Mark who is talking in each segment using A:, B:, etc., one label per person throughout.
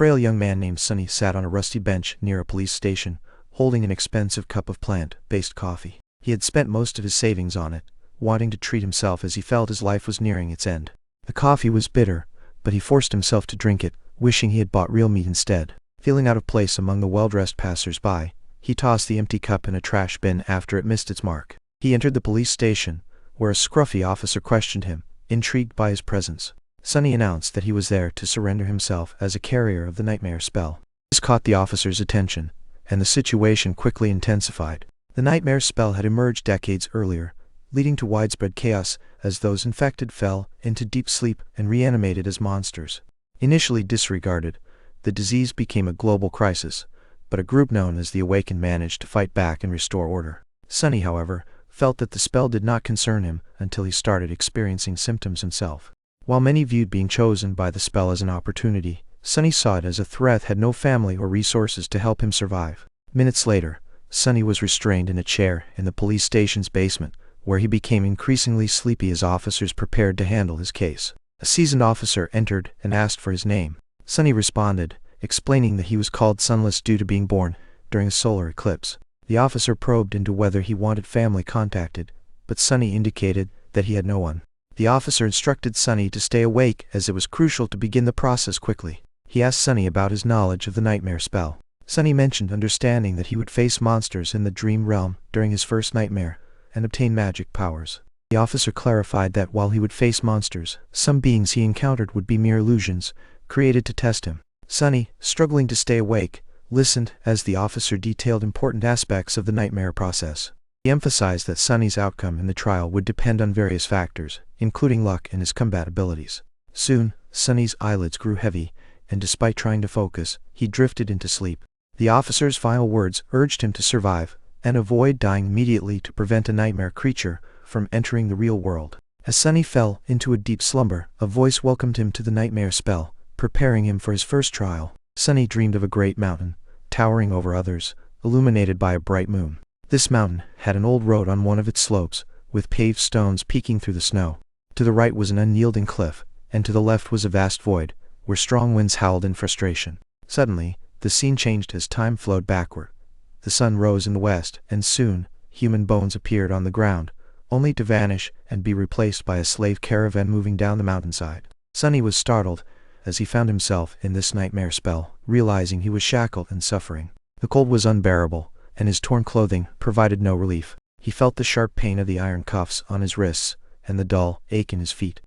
A: frail young man named Sunny sat on a rusty bench near a police station, holding an expensive cup of plant-based coffee. He had spent most of his savings on it, wanting to treat himself as he felt his life was nearing its end. The coffee was bitter, but he forced himself to drink it, wishing he had bought real meat instead. Feeling out of place among the well-dressed passers-by, he tossed the empty cup in a trash bin after it missed its mark. He entered the police station, where a scruffy officer questioned him, intrigued by his presence. Sunny announced that he was there to surrender himself as a carrier of the nightmare spell. This caught the officer's attention, and the situation quickly intensified. The nightmare spell had emerged decades earlier, leading to widespread chaos as those infected fell into deep sleep and reanimated as monsters. Initially disregarded, the disease became a global crisis, but a group known as the Awakened managed to fight back and restore order. Sunny, however, felt that the spell did not concern him until he started experiencing symptoms himself. While many viewed being chosen by the spell as an opportunity, Sunny saw it as a threat. Had no family or resources to help him survive. Minutes later, Sunny was restrained in a chair in the police station's basement, where he became increasingly sleepy as officers prepared to handle his case. A seasoned officer entered and asked for his name. Sunny responded, explaining that he was called Sunless due to being born during a solar eclipse. The officer probed into whether he wanted family contacted, but Sunny indicated that he had no one. The officer instructed Sunny to stay awake as it was crucial to begin the process quickly. He asked Sunny about his knowledge of the nightmare spell. Sunny mentioned understanding that he would face monsters in the dream realm during his first nightmare and obtain magic powers. The officer clarified that while he would face monsters, some beings he encountered would be mere illusions, created to test him. Sunny, struggling to stay awake, listened as the officer detailed important aspects of the nightmare process. He emphasized that Sunny's outcome in the trial would depend on various factors, including luck and his combat abilities. Soon, Sunny's eyelids grew heavy, and despite trying to focus, he drifted into sleep. The officer's final words urged him to survive and avoid dying immediately to prevent a nightmare creature from entering the real world. As Sunny fell into a deep slumber, a voice welcomed him to the nightmare spell, preparing him for his first trial. Sunny dreamed of a great mountain, towering over others, illuminated by a bright moon. This mountain had an old road on one of its slopes, with paved stones peeking through the snow. To the right was an unyielding cliff, and to the left was a vast void, where strong winds howled in frustration. Suddenly, the scene changed as time flowed backward. The sun rose in the west, and soon, human bones appeared on the ground, only to vanish and be replaced by a slave caravan moving down the mountainside. Sunny was startled as he found himself in this nightmare spell, realizing he was shackled and suffering. The cold was unbearable, and his torn clothing provided no relief. He felt the sharp pain of the iron cuffs on his wrists and the dull ache in his feet.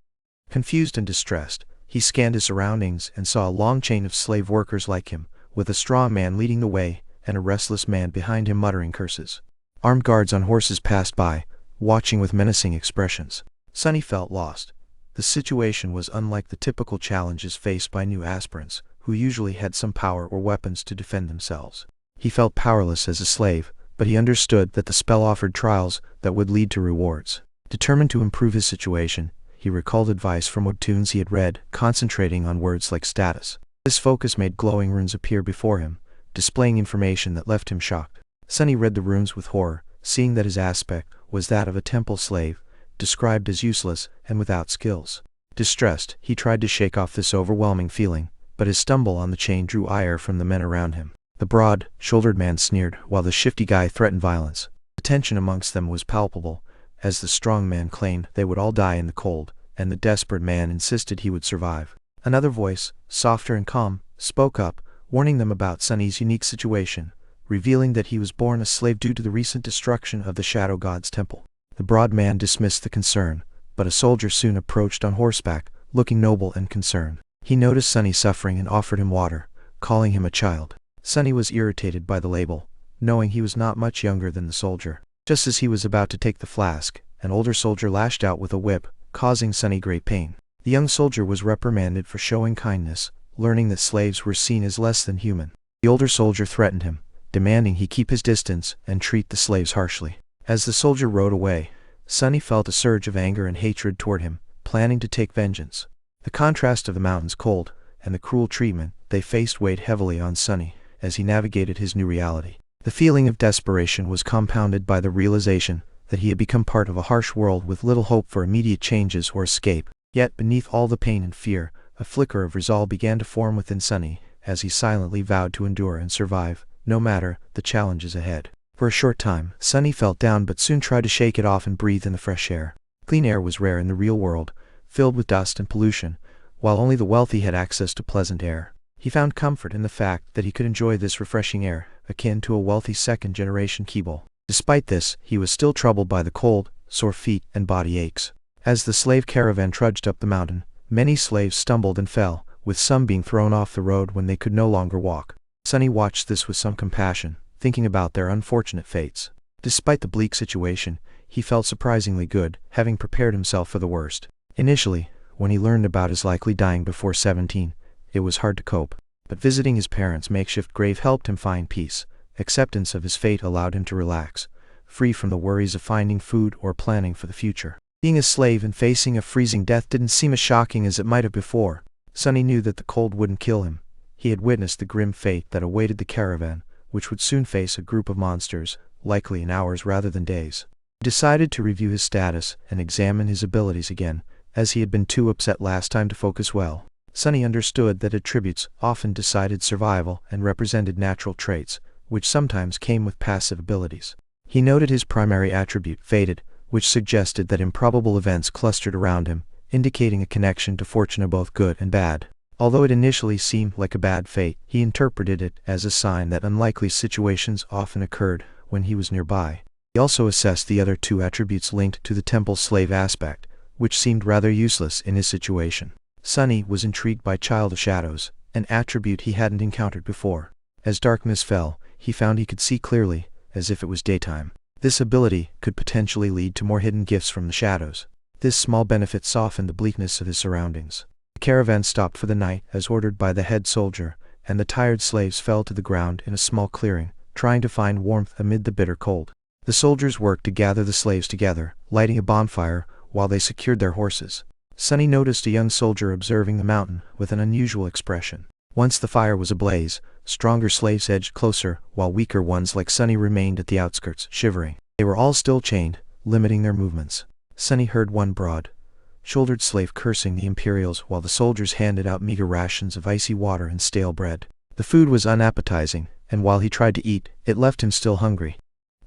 A: Confused and distressed, he scanned his surroundings and saw a long chain of slave workers like him, with a strong man leading the way and a restless man behind him muttering curses. Armed guards on horses passed by, watching with menacing expressions. Sunny felt lost. The situation was unlike the typical challenges faced by new aspirants, who usually had some power or weapons to defend themselves. He felt powerless as a slave, but he understood that the spell offered trials that would lead to rewards. Determined to improve his situation, he recalled advice from webtoons he had read, concentrating on words like status. This focus made glowing runes appear before him, displaying information that left him shocked. Sunny read the runes with horror, seeing that his aspect was that of a temple slave, described as useless and without skills. Distressed, he tried to shake off this overwhelming feeling, but his stumble on the chain drew ire from the men around him. The broad-shouldered man sneered, while the shifty guy threatened violence. The tension amongst them was palpable, as the strong man claimed they would all die in the cold, and the desperate man insisted he would survive. Another voice, softer and calm, spoke up, warning them about Sunny's unique situation, revealing that he was born a slave due to the recent destruction of the Shadow God's temple. The broad man dismissed the concern, but a soldier soon approached on horseback, looking noble and concerned. He noticed Sunny's suffering and offered him water, calling him a child. Sunny was irritated by the label, knowing he was not much younger than the soldier. Just as he was about to take the flask, an older soldier lashed out with a whip, causing Sunny great pain. The young soldier was reprimanded for showing kindness, learning that slaves were seen as less than human. The older soldier threatened him, demanding he keep his distance and treat the slaves harshly. As the soldier rode away, Sunny felt a surge of anger and hatred toward him, planning to take vengeance. The contrast of the mountain's cold and the cruel treatment they faced weighed heavily on Sunny as he navigated his new reality. The feeling of desperation was compounded by the realization that he had become part of a harsh world with little hope for immediate changes or escape. Yet beneath all the pain and fear, a flicker of resolve began to form within Sunny as he silently vowed to endure and survive, no matter the challenges ahead. For a short time, Sunny felt down but soon tried to shake it off and breathe in the fresh air. Clean air was rare in the real world, filled with dust and pollution, while only the wealthy had access to pleasant air. He found comfort in the fact that he could enjoy this refreshing air, akin to a wealthy second-generation Keeble. Despite this, he was still troubled by the cold, sore feet, and body aches. As the slave caravan trudged up the mountain, many slaves stumbled and fell, with some being thrown off the road when they could no longer walk. Sunny watched this with some compassion, thinking about their unfortunate fates. Despite the bleak situation, he felt surprisingly good, having prepared himself for the worst. Initially, when he learned about his likely dying before 17, it was hard to cope. But visiting his parents' makeshift grave helped him find peace. Acceptance of his fate allowed him to relax, free from the worries of finding food or planning for the future. Being a slave and facing a freezing death didn't seem as shocking as it might have before. Sunny knew that the cold wouldn't kill him. He had witnessed the grim fate that awaited the caravan, which would soon face a group of monsters, likely in hours rather than days. He decided to review his status and examine his abilities again, as he had been too upset last time to focus well. Sunny understood that attributes often decided survival and represented natural traits, which sometimes came with passive abilities. He noted his primary attribute, fated, which suggested that improbable events clustered around him, indicating a connection to fortune both good and bad. Although it initially seemed like a bad fate, he interpreted it as a sign that unlikely situations often occurred when he was nearby. He also assessed the other two attributes linked to the temple slave aspect, which seemed rather useless in his situation. Sunny was intrigued by Child of Shadows, an attribute he hadn't encountered before. As darkness fell, he found he could see clearly, as if it was daytime. This ability could potentially lead to more hidden gifts from the shadows. This small benefit softened the bleakness of his surroundings. The caravan stopped for the night, as ordered by the head soldier, and the tired slaves fell to the ground in a small clearing, trying to find warmth amid the bitter cold. The soldiers worked to gather the slaves together, lighting a bonfire, while they secured their horses. Sunny noticed a young soldier observing the mountain with an unusual expression. Once the fire was ablaze, stronger slaves edged closer, while weaker ones like Sunny remained at the outskirts, shivering. They were all still chained, limiting their movements. Sunny heard one broad-shouldered slave cursing the Imperials while the soldiers handed out meager rations of icy water and stale bread. The food was unappetizing, and while he tried to eat, it left him still hungry.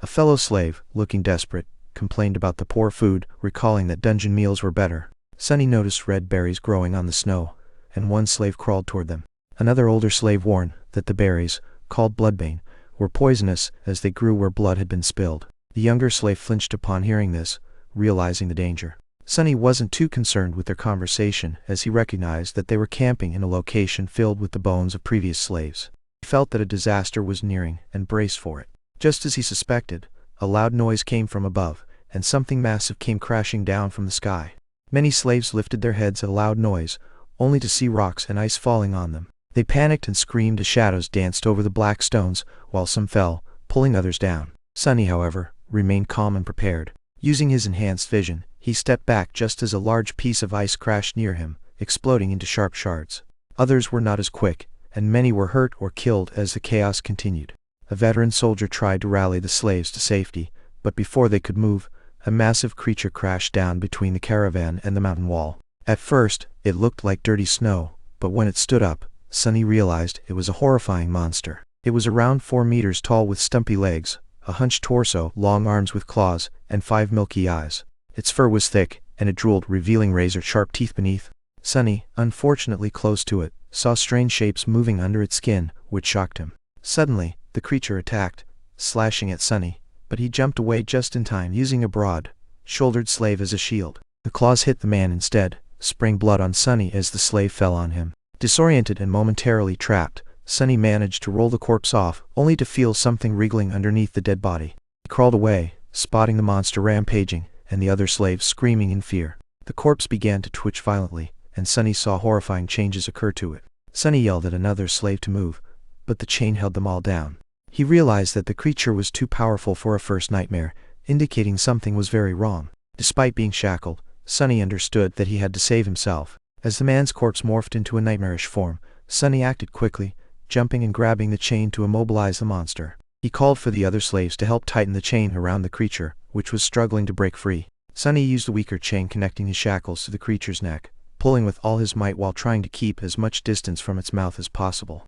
A: A fellow slave, looking desperate, complained about the poor food, recalling that dungeon meals were better. Sunny noticed red berries growing on the snow, and one slave crawled toward them. Another older slave warned that the berries, called bloodbane, were poisonous as they grew where blood had been spilled. The younger slave flinched upon hearing this, realizing the danger. Sunny wasn't too concerned with their conversation, as he recognized that they were camping in a location filled with the bones of previous slaves. He felt that a disaster was nearing and braced for it. Just as he suspected, a loud noise came from above, and something massive came crashing down from the sky. Many slaves lifted their heads at a loud noise, only to see rocks and ice falling on them. They panicked and screamed as shadows danced over the black stones, while some fell, pulling others down. Sunny, however, remained calm and prepared. Using his enhanced vision, he stepped back just as a large piece of ice crashed near him, exploding into sharp shards. Others were not as quick, and many were hurt or killed as the chaos continued. A veteran soldier tried to rally the slaves to safety, but before they could move, a massive creature crashed down between the caravan and the mountain wall. At first, it looked like dirty snow, but when it stood up, Sunny realized it was a horrifying monster. It was around 4 meters tall with stumpy legs, a hunched torso, long arms with claws, and 5 milky eyes. Its fur was thick, and it drooled, revealing razor-sharp teeth beneath. Sunny, unfortunately close to it, saw strange shapes moving under its skin, which shocked him. Suddenly, the creature attacked, slashing at Sunny, but he jumped away just in time, using a broad-shouldered slave as a shield. The claws hit the man instead, spraying blood on Sunny as the slave fell on him. Disoriented and momentarily trapped, Sunny managed to roll the corpse off, only to feel something wriggling underneath the dead body. He crawled away, spotting the monster rampaging, and the other slaves screaming in fear. The corpse began to twitch violently, and Sunny saw horrifying changes occur to it. Sunny yelled at another slave to move, but the chain held them all down. He realized that the creature was too powerful for a first nightmare, indicating something was very wrong. Despite being shackled, Sunny understood that he had to save himself. As the man's corpse morphed into a nightmarish form, Sunny acted quickly, jumping and grabbing the chain to immobilize the monster. He called for the other slaves to help tighten the chain around the creature, which was struggling to break free. Sunny used the weaker chain connecting his shackles to the creature's neck, pulling with all his might while trying to keep as much distance from its mouth as possible.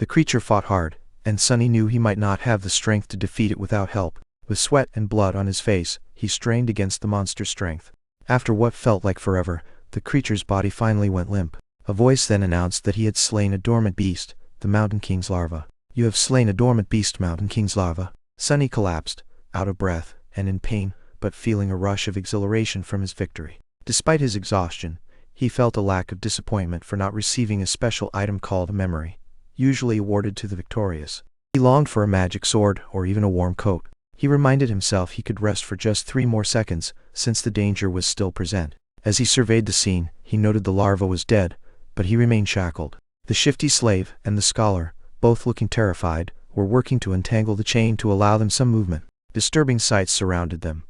A: The creature fought hard, and Sunny knew he might not have the strength to defeat it without help. With sweat and blood on his face, he strained against the monster's strength. After what felt like forever, the creature's body finally went limp. A voice then announced that he had slain a dormant beast, the Mountain King's larva. "You have slain a dormant beast, Mountain King's larva." Sunny collapsed, out of breath, and in pain, but feeling a rush of exhilaration from his victory. Despite his exhaustion, he felt a lack of disappointment for not receiving a special item called a memory, usually awarded to the victorious. He longed for a magic sword or even a warm coat. He reminded himself he could rest for just 3 more seconds, since the danger was still present. As he surveyed the scene, he noted the larva was dead, but he remained shackled. The shifty slave and the scholar, both looking terrified, were working to untangle the chain to allow them some movement. Disturbing sights surrounded them.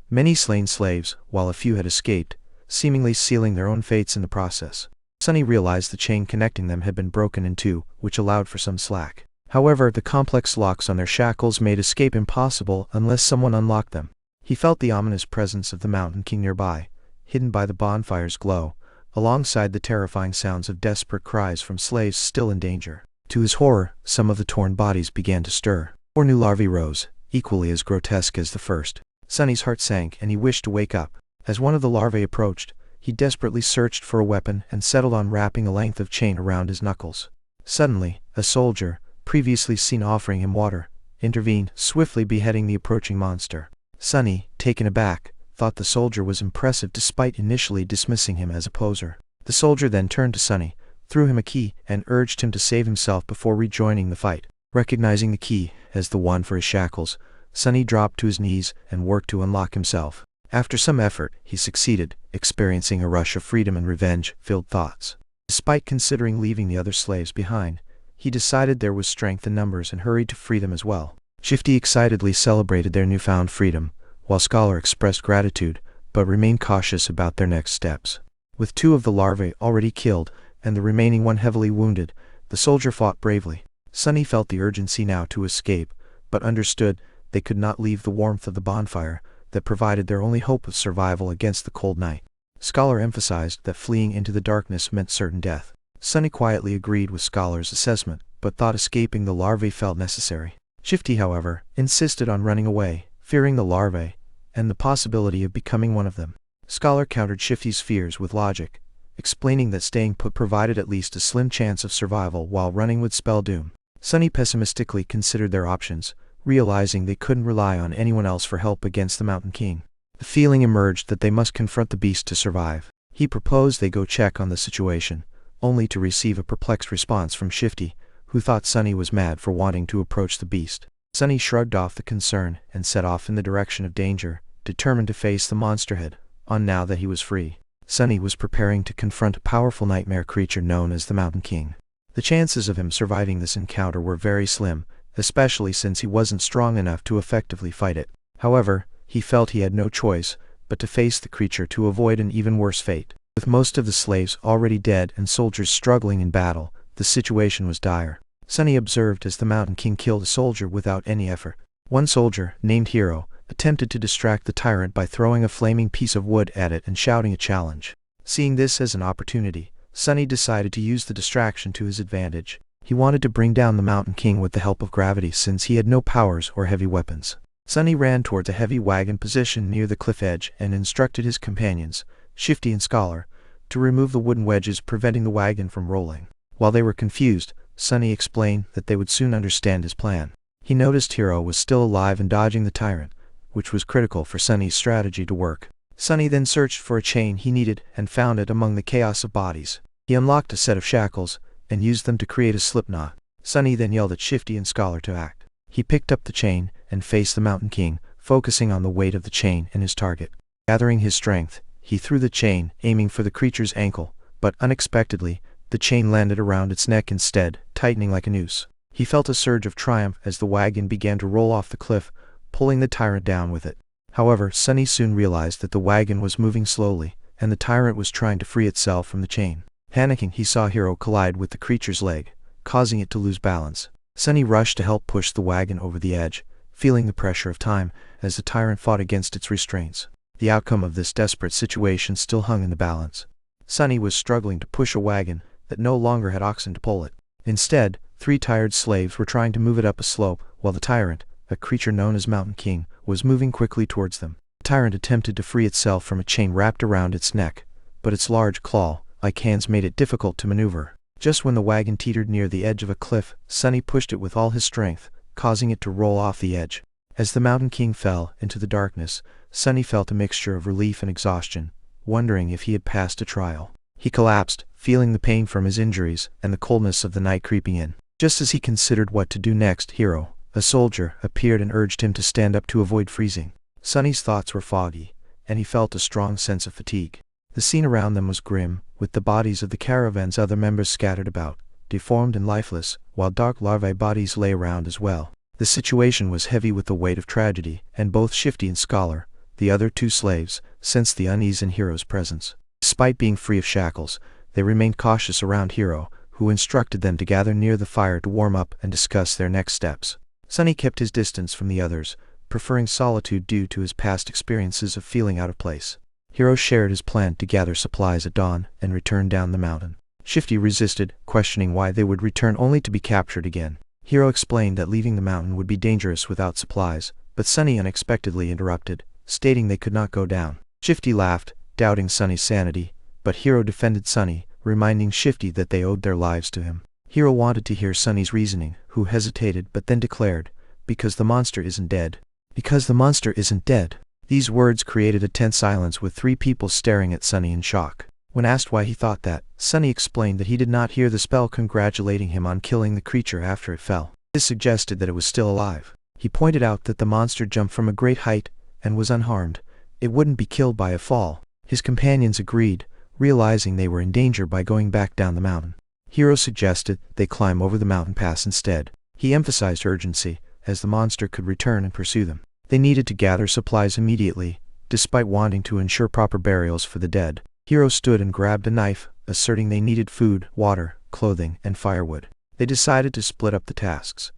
A: Many slain slaves, while a few had escaped, seemingly sealing their own fates in the process. Sunny realized the chain connecting them had been broken in two, which allowed for some slack. However, the complex locks on their shackles made escape impossible unless someone unlocked them. He felt the ominous presence of the Mountain King nearby, hidden by the bonfire's glow, alongside the terrifying sounds of desperate cries from slaves still in danger. To his horror, some of the torn bodies began to stir. 4 new larvae rose, equally as grotesque as the first. Sunny's heart sank and he wished to wake up. As one of the larvae approached, he desperately searched for a weapon and settled on wrapping a length of chain around his knuckles. Suddenly, a soldier, previously seen offering him water, intervened, swiftly beheading the approaching monster. Sunny, taken aback, thought the soldier was impressive despite initially dismissing him as a poser. The soldier then turned to Sunny, threw him a key, and urged him to save himself before rejoining the fight. Recognizing the key as the one for his shackles, Sunny dropped to his knees and worked to unlock himself. After some effort, he succeeded, experiencing a rush of freedom and revenge-filled thoughts. Despite considering leaving the other slaves behind, he decided there was strength in numbers and hurried to free them as well. Shifty excitedly celebrated their newfound freedom, while Scholar expressed gratitude, but remained cautious about their next steps. With 2 of the larvae already killed, and the remaining one heavily wounded, the soldier fought bravely. Sunny felt the urgency now to escape, but understood they could not leave the warmth of the bonfire that provided their only hope of survival against the cold night. Scholar emphasized that fleeing into the darkness meant certain death. Sunny quietly agreed with Scholar's assessment, but thought escaping the larvae felt necessary. Shifty, however, insisted on running away, fearing the larvae, and the possibility of becoming one of them. Scholar countered Shifty's fears with logic, explaining that staying put provided at least a slim chance of survival while running would spell doom. Sunny pessimistically considered their options, realizing they couldn't rely on anyone else for help against the Mountain King. The feeling emerged that they must confront the beast to survive. He proposed they go check on the situation, only to receive a perplexed response from Shifty, who thought Sunny was mad for wanting to approach the beast. Sunny shrugged off the concern and set off in the direction of danger, determined to face the monster head on now that he was free. Sunny was preparing to confront a powerful nightmare creature known as the Mountain King. The chances of him surviving this encounter were very slim, especially since he wasn't strong enough to effectively fight it. However, he felt he had no choice but to face the creature to avoid an even worse fate. With most of the slaves already dead and soldiers struggling in battle, the situation was dire. Sunny observed as the Mountain King killed a soldier without any effort. One soldier, named Hero, attempted to distract the tyrant by throwing a flaming piece of wood at it and shouting a challenge. Seeing this as an opportunity, Sunny decided to use the distraction to his advantage. He wanted to bring down the Mountain King with the help of gravity since he had no powers or heavy weapons. Sunny ran towards a heavy wagon positioned near the cliff edge and instructed his companions, Shifty and Scholar, to remove the wooden wedges preventing the wagon from rolling. While they were confused, Sunny explained that they would soon understand his plan. He noticed Hero was still alive and dodging the tyrant, which was critical for Sunny's strategy to work. Sunny then searched for a chain he needed and found it among the chaos of bodies. He unlocked a set of shackles and used them to create a slipknot. Sunny then yelled at Shifty and Scholar to act. He picked up the chain and faced the Mountain King, focusing on the weight of the chain and his target. Gathering his strength, he threw the chain, aiming for the creature's ankle, but unexpectedly, the chain landed around its neck instead, tightening like a noose. He felt a surge of triumph as the wagon began to roll off the cliff, pulling the tyrant down with it. However, Sunny soon realized that the wagon was moving slowly, and the tyrant was trying to free itself from the chain. Panicking, he saw Hero collide with the creature's leg, causing it to lose balance. Sunny rushed to help push the wagon over the edge, feeling the pressure of time as the tyrant fought against its restraints. The outcome of this desperate situation still hung in the balance. Sunny was struggling to push a wagon that no longer had oxen to pull it. Instead, 3 tired slaves were trying to move it up a slope, while the tyrant, a creature known as Mountain King, was moving quickly towards them. The tyrant attempted to free itself from a chain wrapped around its neck, but its large claw-like hands made it difficult to maneuver. Just when the wagon teetered near the edge of a cliff, Sunny pushed it with all his strength, causing it to roll off the edge. As the Mountain King fell into the darkness, Sunny felt a mixture of relief and exhaustion, wondering if he had passed a trial. He collapsed, feeling the pain from his injuries and the coldness of the night creeping in. Just as he considered what to do next, Hiro, a soldier, appeared and urged him to stand up to avoid freezing. Sunny's thoughts were foggy, and he felt a strong sense of fatigue. The scene around them was grim, with the bodies of the caravan's other members scattered about, deformed and lifeless, while dark larvae bodies lay around as well. The situation was heavy with the weight of tragedy, and both Shifty and Scholar, the other 2 slaves, sensed the unease in Hiro's presence. Despite being free of shackles, they remained cautious around Hiro, who instructed them to gather near the fire to warm up and discuss their next steps. Sunny kept his distance from the others, preferring solitude due to his past experiences of feeling out of place. Hiro shared his plan to gather supplies at dawn and return down the mountain. Shifty resisted, questioning why they would return only to be captured again. Hiro explained that leaving the mountain would be dangerous without supplies, but Sunny unexpectedly interrupted, stating they could not go down. Shifty laughed, doubting Sunny's sanity, but Hiro defended Sunny, reminding Shifty that they owed their lives to him. Hiro wanted to hear Sunny's reasoning, who hesitated but then declared, "Because the monster isn't dead." "Because the monster isn't dead." These words created a tense silence with 3 people staring at Sunny in shock. When asked why he thought that, Sunny explained that he did not hear the spell congratulating him on killing the creature after it fell. This suggested that it was still alive. He pointed out that the monster jumped from a great height and was unharmed. It wouldn't be killed by a fall. His companions agreed, realizing they were in danger by going back down the mountain. Hiro suggested they climb over the mountain pass instead. He emphasized urgency, as the monster could return and pursue them. They needed to gather supplies immediately, despite wanting to ensure proper burials for the dead. Hiro stood and grabbed a knife, asserting they needed food, water, clothing, and firewood. They decided to split up the tasks.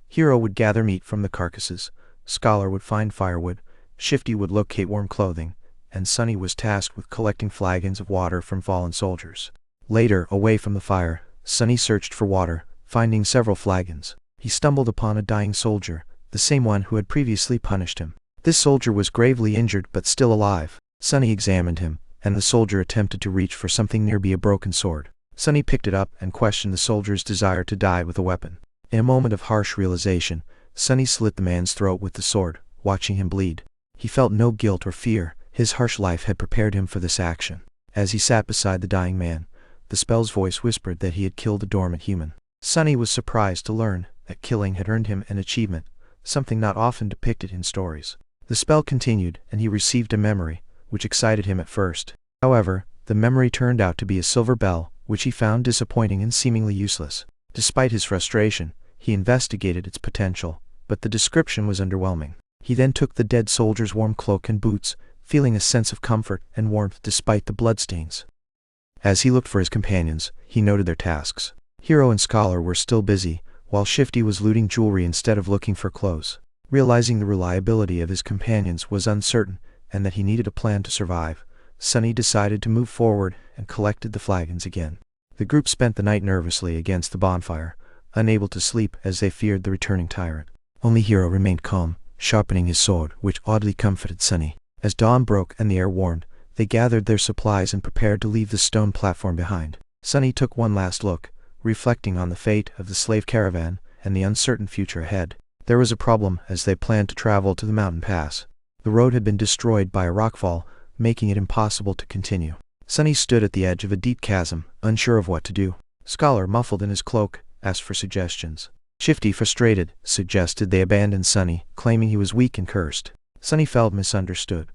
A: Hiro would gather meat from the carcasses, Scholar would find firewood, Shifty would locate warm clothing, and Sunny was tasked with collecting flagons of water from fallen soldiers. Later, away from the fire, Sunny searched for water, finding several flagons. He stumbled upon a dying soldier, the same one who had previously punished him. This soldier was gravely injured but still alive. Sunny examined him, and the soldier attempted to reach for something nearby a broken sword. Sunny picked it up and questioned the soldier's desire to die with a weapon. In a moment of harsh realization, Sunny slit the man's throat with the sword, watching him bleed. He felt no guilt or fear. His harsh life had prepared him for this action. As he sat beside the dying man, the spell's voice whispered that he had killed a dormant human. Sunny was surprised to learn that killing had earned him an achievement, something not often depicted in stories. The spell continued, and he received a memory, which excited him at first. However, the memory turned out to be a silver bell, which he found disappointing and seemingly useless. Despite his frustration, he investigated its potential, but the description was underwhelming. He then took the dead soldier's warm cloak and boots, feeling a sense of comfort and warmth despite the bloodstains. As he looked for his companions, he noted their tasks. Hiro and Scholar were still busy, while Shifty was looting jewelry instead of looking for clothes. Realizing the reliability of his companions was uncertain, and that he needed a plan to survive, Sunny decided to move forward and collected the flagons again. The group spent the night nervously against the bonfire, unable to sleep as they feared the returning tyrant. Only Hiro remained calm, sharpening his sword, which oddly comforted Sunny. As dawn broke and the air warmed, they gathered their supplies and prepared to leave the stone platform behind. Sunny took one last look, reflecting on the fate of the slave caravan and the uncertain future ahead. There was a problem as they planned to travel to the mountain pass. The road had been destroyed by a rockfall, making it impossible to continue. Sunny stood at the edge of a deep chasm, unsure of what to do. Scholar, muffled in his cloak, asked for suggestions. Shifty, frustrated, suggested they abandon Sunny, claiming he was weak and cursed. Sunny felt misunderstood.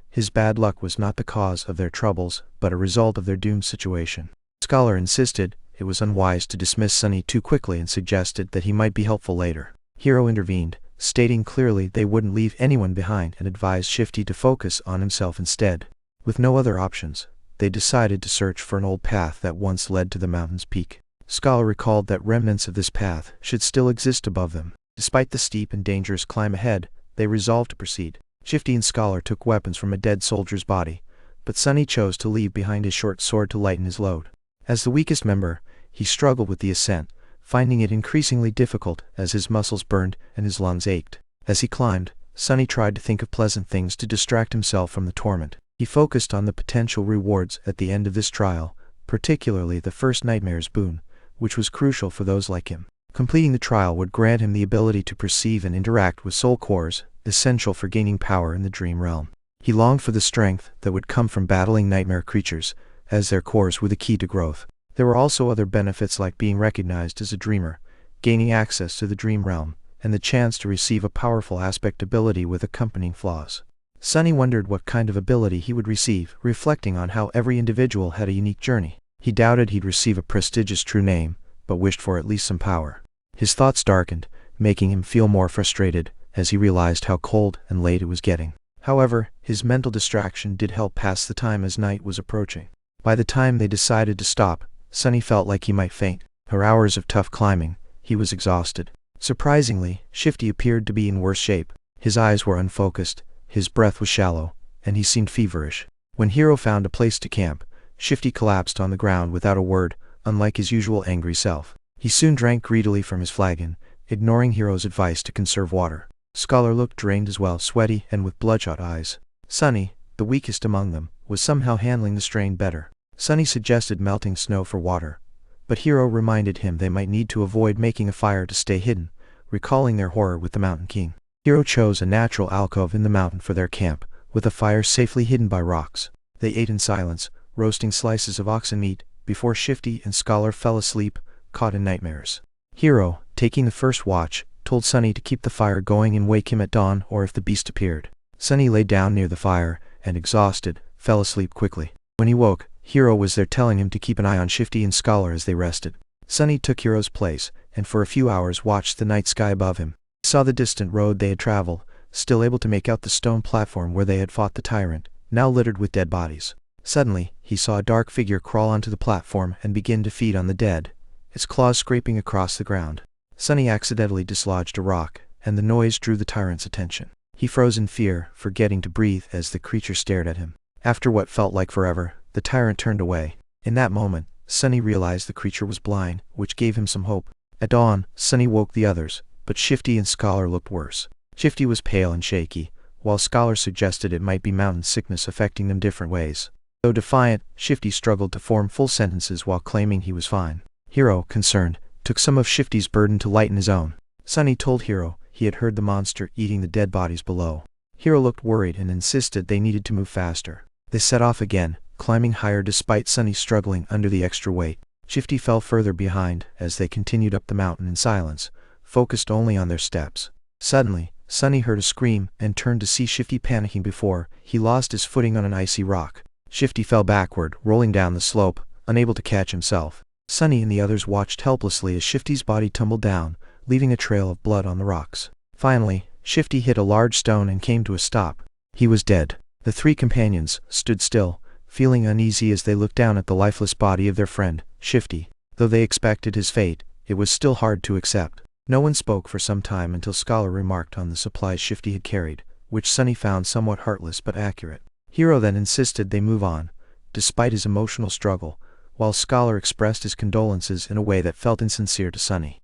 A: His bad luck was not the cause of their troubles, but a result of their doomed situation. Scholar insisted it was unwise to dismiss Sunny too quickly and suggested that he might be helpful later. Hiro intervened, stating clearly they wouldn't leave anyone behind and advised Shifty to focus on himself instead. With no other options, they decided to search for an old path that once led to the mountain's peak. Scholar recalled that remnants of this path should still exist above them. Despite the steep and dangerous climb ahead, they resolved to proceed. Shifty and Scholar took weapons from a dead soldier's body, but Sunny chose to leave behind his short sword to lighten his load. As the weakest member, he struggled with the ascent, finding it increasingly difficult as his muscles burned and his lungs ached. As he climbed, Sunny tried to think of pleasant things to distract himself from the torment. He focused on the potential rewards at the end of this trial, particularly the first nightmare's boon, which was crucial for those like him. Completing the trial would grant him the ability to perceive and interact with soul cores, essential for gaining power in the dream realm. He longed for the strength that would come from battling nightmare creatures, as their cores were the key to growth. There were also other benefits like being recognized as a dreamer, gaining access to the dream realm, and the chance to receive a powerful aspect ability with accompanying flaws. Sunny wondered what kind of ability he would receive, reflecting on how every individual had a unique journey. He doubted he'd receive a prestigious true name, but wished for at least some power. His thoughts darkened, making him feel more frustrated, as he realized how cold and late it was getting. However, his mental distraction did help pass the time as night was approaching. By the time they decided to stop, Sunny felt like he might faint. For hours of tough climbing, he was exhausted. Surprisingly, Shifty appeared to be in worse shape. His eyes were unfocused, his breath was shallow, and he seemed feverish. When Hero found a place to camp, Shifty collapsed on the ground without a word, unlike his usual angry self. He soon drank greedily from his flagon, ignoring Hero's advice to conserve water. Scholar looked drained as well, sweaty and with bloodshot eyes. Sunny, the weakest among them, was somehow handling the strain better. Sunny suggested melting snow for water, but Hero reminded him they might need to avoid making a fire to stay hidden, recalling their horror with the Mountain King. Hero chose a natural alcove in the mountain for their camp, with a fire safely hidden by rocks. They ate in silence, roasting slices of oxen meat, before Shifty and Scholar fell asleep, caught in nightmares. Hero, taking the first watch, told Sunny to keep the fire going and wake him at dawn or if the beast appeared. Sunny lay down near the fire, and exhausted, fell asleep quickly. When he woke, Hero was there telling him to keep an eye on Shifty and Scholar as they rested. Sunny took Hero's place, and for a few hours watched the night sky above him. He saw the distant road they had traveled, still able to make out the stone platform where they had fought the tyrant, now littered with dead bodies. Suddenly, he saw a dark figure crawl onto the platform and begin to feed on the dead, its claws scraping across the ground. Sunny accidentally dislodged a rock, and the noise drew the tyrant's attention. He froze in fear, forgetting to breathe as the creature stared at him. After what felt like forever, the tyrant turned away. In that moment, Sunny realized the creature was blind, which gave him some hope. At dawn, Sunny woke the others, but Shifty and Scholar looked worse. Shifty was pale and shaky, while Scholar suggested it might be mountain sickness affecting them different ways. Though defiant, Shifty struggled to form full sentences while claiming he was fine. Hero, concerned, took some of Shifty's burden to lighten his own. Sunny told Hero he had heard the monster eating the dead bodies below. Hero looked worried and insisted they needed to move faster. They set off again, climbing higher despite Sunny struggling under the extra weight. Shifty fell further behind as they continued up the mountain in silence, focused only on their steps. Suddenly, Sunny heard a scream and turned to see Shifty panicking before he lost his footing on an icy rock. Shifty fell backward, rolling down the slope, unable to catch himself. Sunny and the others watched helplessly as Shifty's body tumbled down, leaving a trail of blood on the rocks. Finally, Shifty hit a large stone and came to a stop. He was dead. The three companions stood still, feeling uneasy as they looked down at the lifeless body of their friend, Shifty. Though they expected his fate, it was still hard to accept. No one spoke for some time until Scholar remarked on the supplies Shifty had carried, which Sunny found somewhat heartless but accurate. Hero then insisted they move on, despite his emotional struggle, while Scholar expressed his condolences in a way that felt insincere to Sunny.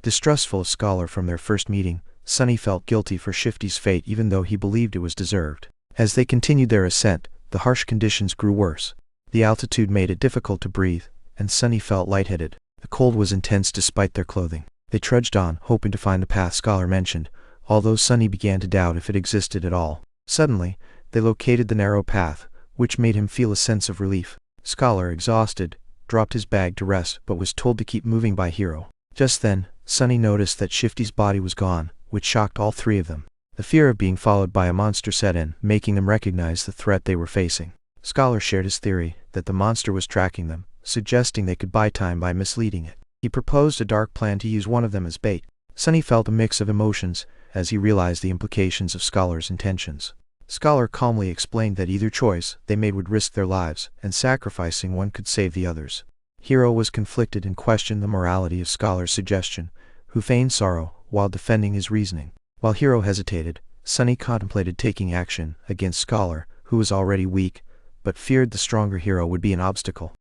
A: Distrustful of Scholar from their first meeting, Sunny felt guilty for Shifty's fate even though he believed it was deserved. As they continued their ascent, the harsh conditions grew worse. The altitude made it difficult to breathe, and Sunny felt lightheaded. The cold was intense despite their clothing. They trudged on, hoping to find the path Scholar mentioned, although Sunny began to doubt if it existed at all. Suddenly, they located the narrow path, which made him feel a sense of relief. Scholar, exhausted, dropped his bag to rest but was told to keep moving by Hero. Just then, Sunny noticed that Shifty's body was gone, which shocked all three of them. The fear of being followed by a monster set in, making them recognize the threat they were facing. Scholar shared his theory that the monster was tracking them, suggesting they could buy time by misleading it. He proposed a dark plan to use one of them as bait. Sunny felt a mix of emotions as he realized the implications of Scholar's intentions. Scholar calmly explained that either choice they made would risk their lives, and sacrificing one could save the others. Hero was conflicted and questioned the morality of Scholar's suggestion, who feigned sorrow while defending his reasoning. While Hero hesitated, Sunny contemplated taking action against Scholar, who was already weak, but feared the stronger Hero would be an obstacle.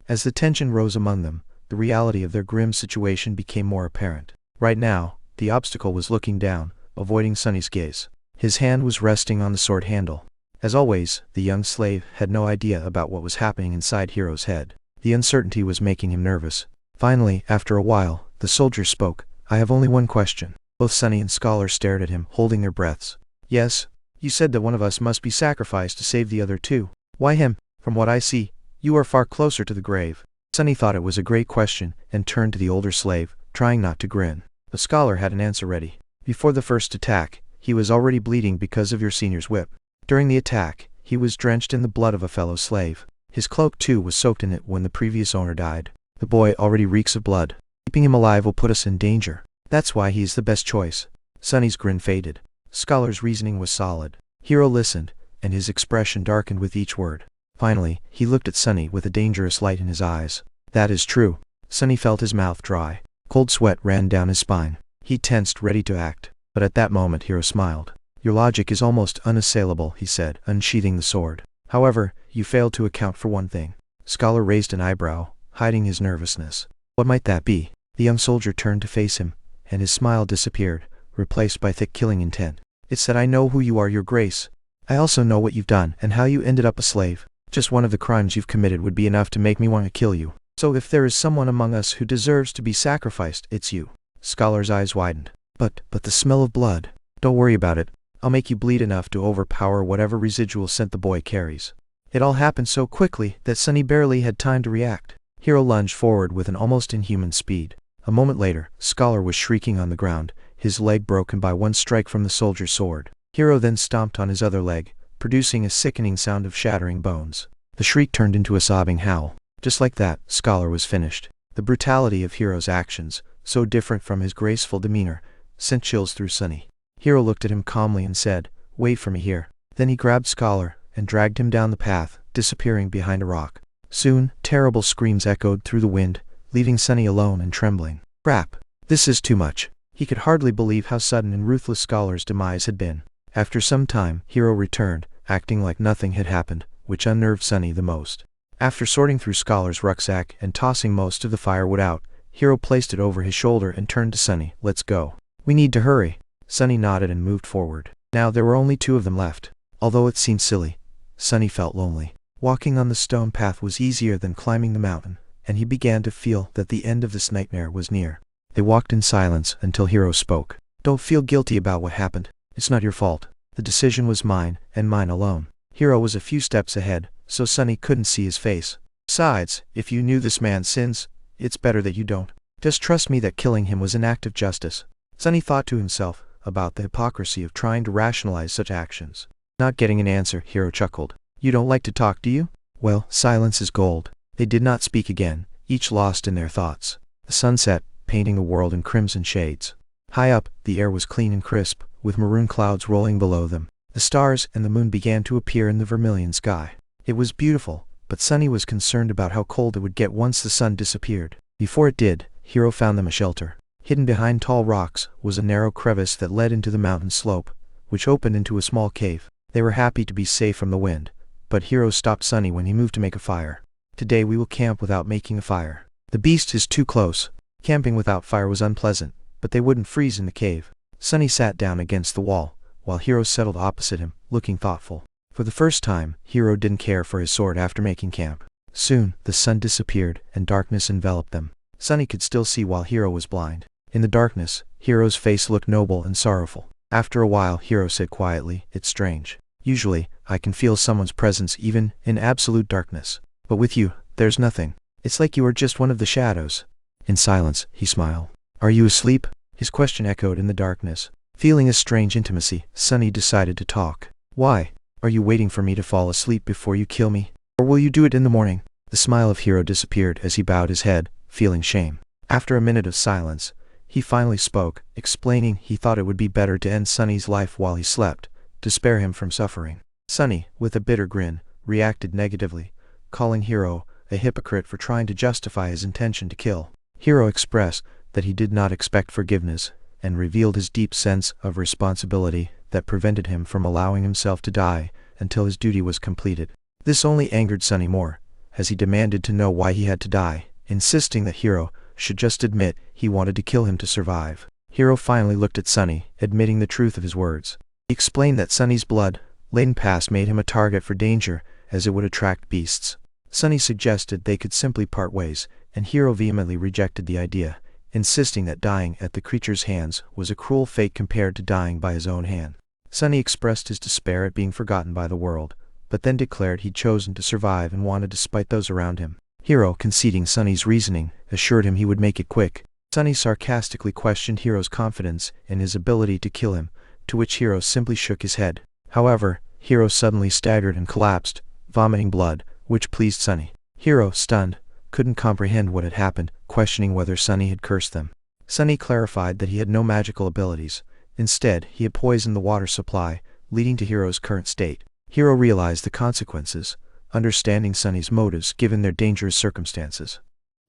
A: As the tension rose among them, the reality of their grim situation became more apparent. Right now, the obstacle was looking down, avoiding Sunny's gaze. His hand was resting on the sword handle. As always, the young slave had no idea about what was happening inside Hiro's head. The uncertainty was making him nervous. Finally, after a while, the soldier spoke. I have only one question. Both Sunny and Scholar stared at him, holding their breaths. Yes, you said that one of us must be sacrificed to save the other two. Why him? From what I see, you are far closer to the grave. Sunny thought it was a great question and turned to the older slave, trying not to grin. The Scholar had an answer ready. Before the first attack, he was already bleeding because of your senior's whip. During the attack, he was drenched in the blood of a fellow slave. His cloak too was soaked in it when the previous owner died. The boy already reeks of blood. Keeping him alive will put us in danger. That's why he is the best choice. Sunny's grin faded. Scholar's reasoning was solid. Hiro listened, and his expression darkened with each word. Finally, he looked at Sunny with a dangerous light in his eyes. That is true. Sunny felt his mouth dry. Cold sweat ran down his spine. He tensed, ready to act. But at that moment Hiro smiled. Your logic is almost unassailable, he said, unsheathing the sword. However, you failed to account for one thing. Scholar raised an eyebrow, hiding his nervousness. What might that be? The young soldier turned to face him, and his smile disappeared, replaced by thick killing intent. It's that I know who you are, your grace. I also know what you've done and how you ended up a slave. Just one of the crimes you've committed would be enough to make me want to kill you. So if there is someone among us who deserves to be sacrificed, it's you. Scholar's eyes widened. But the smell of blood. Don't worry about it. I'll make you bleed enough to overpower whatever residual scent the boy carries. It all happened so quickly that Sunny barely had time to react. Hiro lunged forward with an almost inhuman speed. A moment later, Scholar was shrieking on the ground, his leg broken by one strike from the soldier's sword. Hiro then stomped on his other leg, producing a sickening sound of shattering bones. The shriek turned into a sobbing howl. Just like that, Scholar was finished. The brutality of Hiro's actions, so different from his graceful demeanor, sent chills through Sunny. Hiro looked at him calmly and said, Wait for me here. Then he grabbed Scholar and dragged him down the path, disappearing behind a rock. Soon, terrible screams echoed through the wind, leaving Sunny alone and trembling. Crap! This is too much. He could hardly believe how sudden and ruthless Scholar's demise had been. After some time, Hiro returned, acting like nothing had happened, which unnerved Sunny the most. After sorting through Scholar's rucksack and tossing most of the firewood out, Hiro placed it over his shoulder and turned to Sunny. Let's go. We need to hurry. Sunny nodded and moved forward. Now there were only two of them left. Although it seemed silly, Sunny felt lonely. Walking on the stone path was easier than climbing the mountain, and he began to feel that the end of this nightmare was near. They walked in silence until Hiro spoke. Don't feel guilty about what happened. It's not your fault. The decision was mine, and mine alone. Hiro was a few steps ahead, so Sunny couldn't see his face. Besides, if you knew this man's sins, it's better that you don't. Just trust me that killing him was an act of justice. Sunny thought to himself about the hypocrisy of trying to rationalize such actions. Not getting an answer, Hiro chuckled. You don't like to talk, do you? Well, silence is gold. They did not speak again, each lost in their thoughts. The sun set, painting the world in crimson shades. High up, the air was clean and crisp, with maroon clouds rolling below them. The stars and the moon began to appear in the vermilion sky. It was beautiful, but Sunny was concerned about how cold it would get once the sun disappeared. Before it did, Hiro found them a shelter. Hidden behind tall rocks was a narrow crevice that led into the mountain slope, which opened into a small cave. They were happy to be safe from the wind, but Hiro stopped Sunny when he moved to make a fire. Today we will camp without making a fire. The beast is too close. Camping without fire was unpleasant, but they wouldn't freeze in the cave. Sunny sat down against the wall, while Hiro settled opposite him, looking thoughtful. For the first time, Hiro didn't care for his sword after making camp. Soon, the sun disappeared, and darkness enveloped them. Sunny could still see while Hiro was blind. In the darkness, Hiro's face looked noble and sorrowful. After a while, Hiro said quietly, It's strange. Usually, I can feel someone's presence even in absolute darkness. But with you, there's nothing. It's like you are just one of the shadows. In silence, he smiled. Are you asleep? His question echoed in the darkness. Feeling a strange intimacy, Sunny decided to talk. Why? Are you waiting for me to fall asleep before you kill me? Or will you do it in the morning? The smile of Hiro disappeared as he bowed his head, feeling shame. After a minute of silence, he finally spoke, explaining he thought it would be better to end Sunny's life while he slept, to spare him from suffering. Sunny, with a bitter grin, reacted negatively, calling Hiro a hypocrite for trying to justify his intention to kill. Hiro expressed that he did not expect forgiveness, and revealed his deep sense of responsibility that prevented him from allowing himself to die until his duty was completed. This only angered Sunny more, as he demanded to know why he had to die, insisting that Hiro should just admit he wanted to kill him to survive. Hiro finally looked at Sunny, admitting the truth of his words. He explained that Sunny's blood-laden past made him a target for danger, as it would attract beasts. Sunny suggested they could simply part ways, and Hiro vehemently rejected the idea, insisting that dying at the creature's hands was a cruel fate compared to dying by his own hand. Sunny expressed his despair at being forgotten by the world, but then declared he'd chosen to survive and wanted to spite those around him. Hiro, conceding Sunny's reasoning, assured him he would make it quick. Sunny sarcastically questioned Hiro's confidence in his ability to kill him, to which Hiro simply shook his head. However, Hiro suddenly staggered and collapsed, vomiting blood, which pleased Sunny. Hiro, stunned, couldn't comprehend what had happened, questioning whether Sunny had cursed them. Sunny clarified that he had no magical abilities. Instead, he had poisoned the water supply, leading to Hiro's current state. Hiro realized the consequences, understanding Sunny's motives given their dangerous circumstances.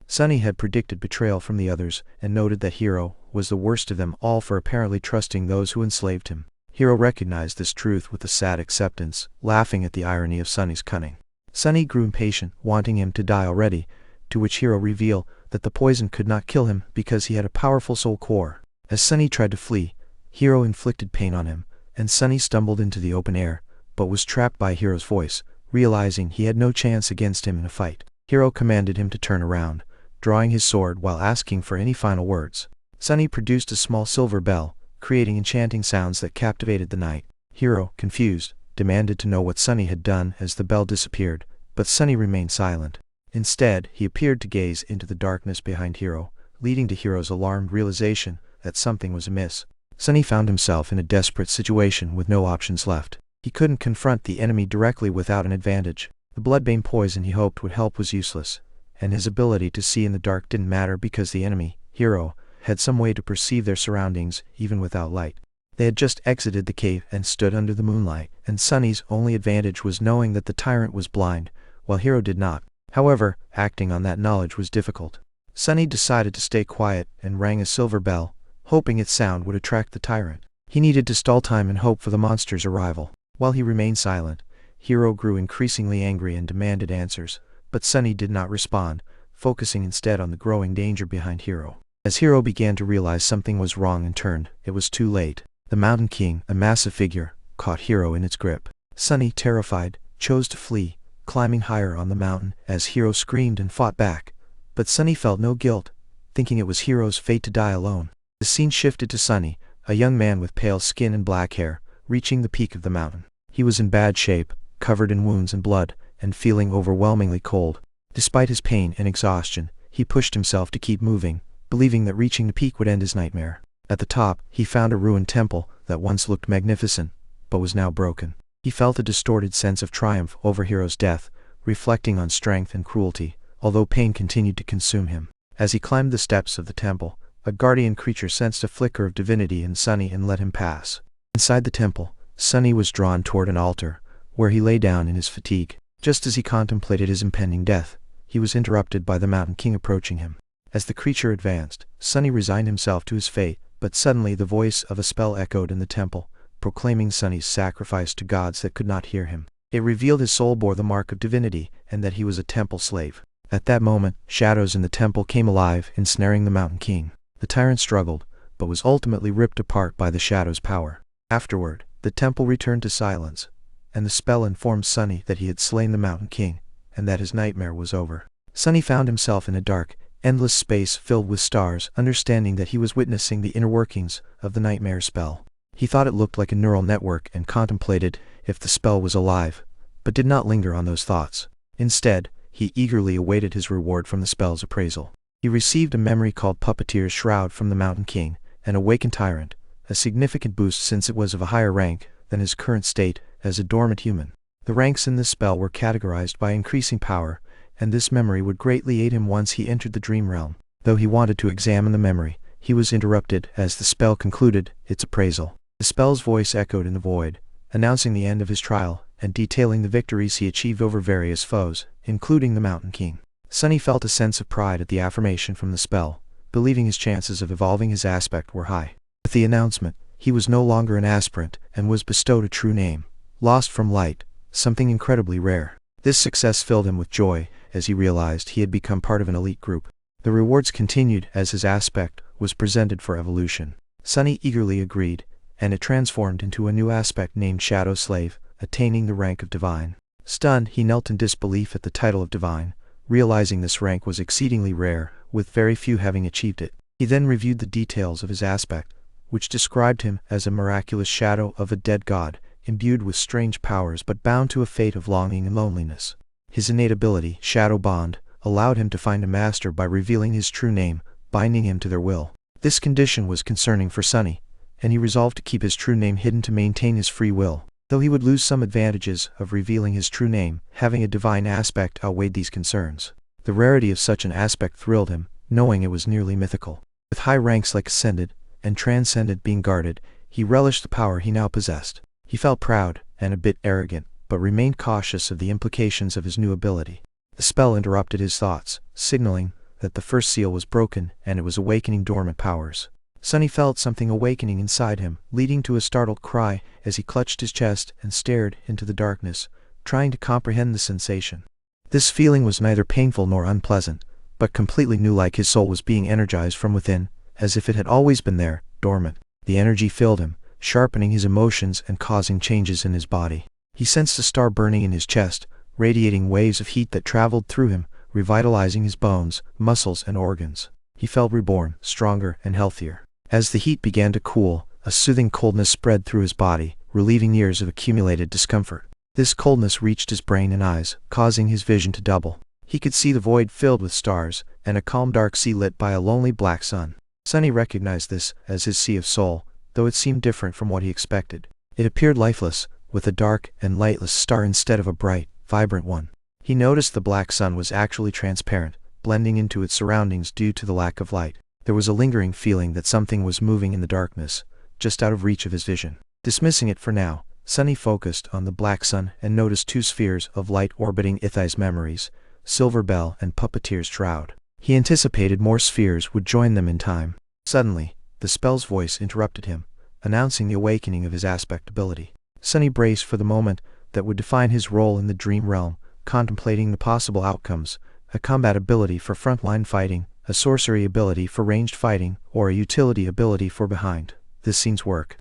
A: Sunny had predicted betrayal from the others and noted that Hiro was the worst of them all for apparently trusting those who enslaved him. Hiro recognized this truth with a sad acceptance, laughing at the irony of Sunny's cunning. Sunny grew impatient, wanting him to die already, to which Hiro revealed that the poison could not kill him because he had a powerful soul core. As Sunny tried to flee, Hiro inflicted pain on him, and Sunny stumbled into the open air, but was trapped by Hiro's voice, realizing he had no chance against him in a fight. Hiro commanded him to turn around, drawing his sword while asking for any final words. Sunny produced a small silver bell, creating enchanting sounds that captivated the night. Hiro, confused, demanded to know what Sunny had done as the bell disappeared, but Sunny remained silent. Instead, he appeared to gaze into the darkness behind Hiro, leading to Hiro's alarmed realization that something was amiss. Sunny found himself in a desperate situation with no options left. He couldn't confront the enemy directly without an advantage. The blood-bane poison he hoped would help was useless, and his ability to see in the dark didn't matter because the enemy, Hiro, had some way to perceive their surroundings even without light. They had just exited the cave and stood under the moonlight, and Sunny's only advantage was knowing that the tyrant was blind, while Hiro did not. However, acting on that knowledge was difficult. Sunny decided to stay quiet and rang a silver bell, hoping its sound would attract the tyrant. He needed to stall time and hope for the monster's arrival. While he remained silent, Hiro grew increasingly angry and demanded answers, but Sunny did not respond, focusing instead on the growing danger behind Hiro. As Hiro began to realize something was wrong and turned, it was too late. The Mountain King, a massive figure, caught Hiro in its grip. Sunny, terrified, chose to flee, climbing higher on the mountain as Hiro screamed and fought back. But Sunny felt no guilt, thinking it was Hiro's fate to die alone. The scene shifted to Sunny, a young man with pale skin and black hair, reaching the peak of the mountain. He was in bad shape, covered in wounds and blood, and feeling overwhelmingly cold. Despite his pain and exhaustion, he pushed himself to keep moving, believing that reaching the peak would end his nightmare. At the top, he found a ruined temple that once looked magnificent, but was now broken. He felt a distorted sense of triumph over Hiro's death, reflecting on strength and cruelty, although pain continued to consume him. As he climbed the steps of the temple, a guardian creature sensed a flicker of divinity in Sunny and let him pass. Inside the temple, Sunny was drawn toward an altar, where he lay down in his fatigue. Just as he contemplated his impending death, he was interrupted by the Mountain King approaching him. As the creature advanced, Sunny resigned himself to his fate, but suddenly the voice of a spell echoed in the temple, proclaiming Sunny's sacrifice to gods that could not hear him. It revealed his soul bore the mark of divinity, and that he was a temple slave. At that moment, shadows in the temple came alive, ensnaring the Mountain King. The tyrant struggled, but was ultimately ripped apart by the shadow's power. Afterward, the temple returned to silence, and the spell informed Sunny that he had slain the Mountain King, and that his nightmare was over. Sunny found himself in a dark, endless space filled with stars, understanding that he was witnessing the inner workings of the nightmare spell. He thought it looked like a neural network and contemplated if the spell was alive, but did not linger on those thoughts. Instead, he eagerly awaited his reward from the spell's appraisal. He received a memory called Puppeteer's Shroud from the Mountain King, an awakened tyrant, a significant boost since it was of a higher rank than his current state as a dormant human. The ranks in this spell were categorized by increasing power, and this memory would greatly aid him once he entered the dream realm. Though he wanted to examine the memory, he was interrupted as the spell concluded its appraisal. The spell's voice echoed in the void, announcing the end of his trial and detailing the victories he achieved over various foes, including the Mountain King. Sunny felt a sense of pride at the affirmation from the spell, believing his chances of evolving his aspect were high. With the announcement, he was no longer an aspirant and was bestowed a true name, Lost from Light, something incredibly rare. This success filled him with joy as he realized he had become part of an elite group. The rewards continued as his aspect was presented for evolution. Sunny eagerly agreed, and it transformed into a new aspect named Shadow Slave, attaining the rank of divine. Stunned, he knelt in disbelief at the title of divine, realizing this rank was exceedingly rare, with very few having achieved it. He then reviewed the details of his aspect, which described him as a miraculous shadow of a dead god, imbued with strange powers but bound to a fate of longing and loneliness. His innate ability, Shadow Bond, allowed him to find a master by revealing his true name, binding him to their will. This condition was concerning for Sunny, and he resolved to keep his true name hidden to maintain his free will. Though he would lose some advantages of revealing his true name, having a divine aspect outweighed these concerns. The rarity of such an aspect thrilled him, knowing it was nearly mythical. With high ranks like Ascended and Transcended being guarded, he relished the power he now possessed. He felt proud and a bit arrogant, but remained cautious of the implications of his new ability. The spell interrupted his thoughts, signaling that the first seal was broken and it was awakening dormant powers. Sunny felt something awakening inside him, leading to a startled cry as he clutched his chest and stared into the darkness, trying to comprehend the sensation. This feeling was neither painful nor unpleasant, but completely new, like his soul was being energized from within, as if it had always been there, dormant. The energy filled him, sharpening his emotions and causing changes in his body. He sensed a star burning in his chest, radiating waves of heat that traveled through him, revitalizing his bones, muscles, and organs. He felt reborn, stronger, and healthier. As the heat began to cool, a soothing coldness spread through his body, relieving years of accumulated discomfort. This coldness reached his brain and eyes, causing his vision to double. He could see the void filled with stars, and a calm dark sea lit by a lonely black sun. Sunny recognized this as his sea of soul, though it seemed different from what he expected. It appeared lifeless, with a dark and lightless star instead of a bright, vibrant one. He noticed the black sun was actually transparent, blending into its surroundings due to the lack of light. There was a lingering feeling that something was moving in the darkness, just out of reach of his vision. Dismissing it for now, Sunny focused on the black sun and noticed two spheres of light orbiting Ithai's memories, Silver Bell and Puppeteer's Shroud. He anticipated more spheres would join them in time. Suddenly, the spell's voice interrupted him, announcing the awakening of his aspect ability. Sunny braced for the moment that would define his role in the dream realm, contemplating the possible outcomes: a combat ability for frontline fighting, a sorcery ability for ranged fighting, or a utility ability for behind the scenes work.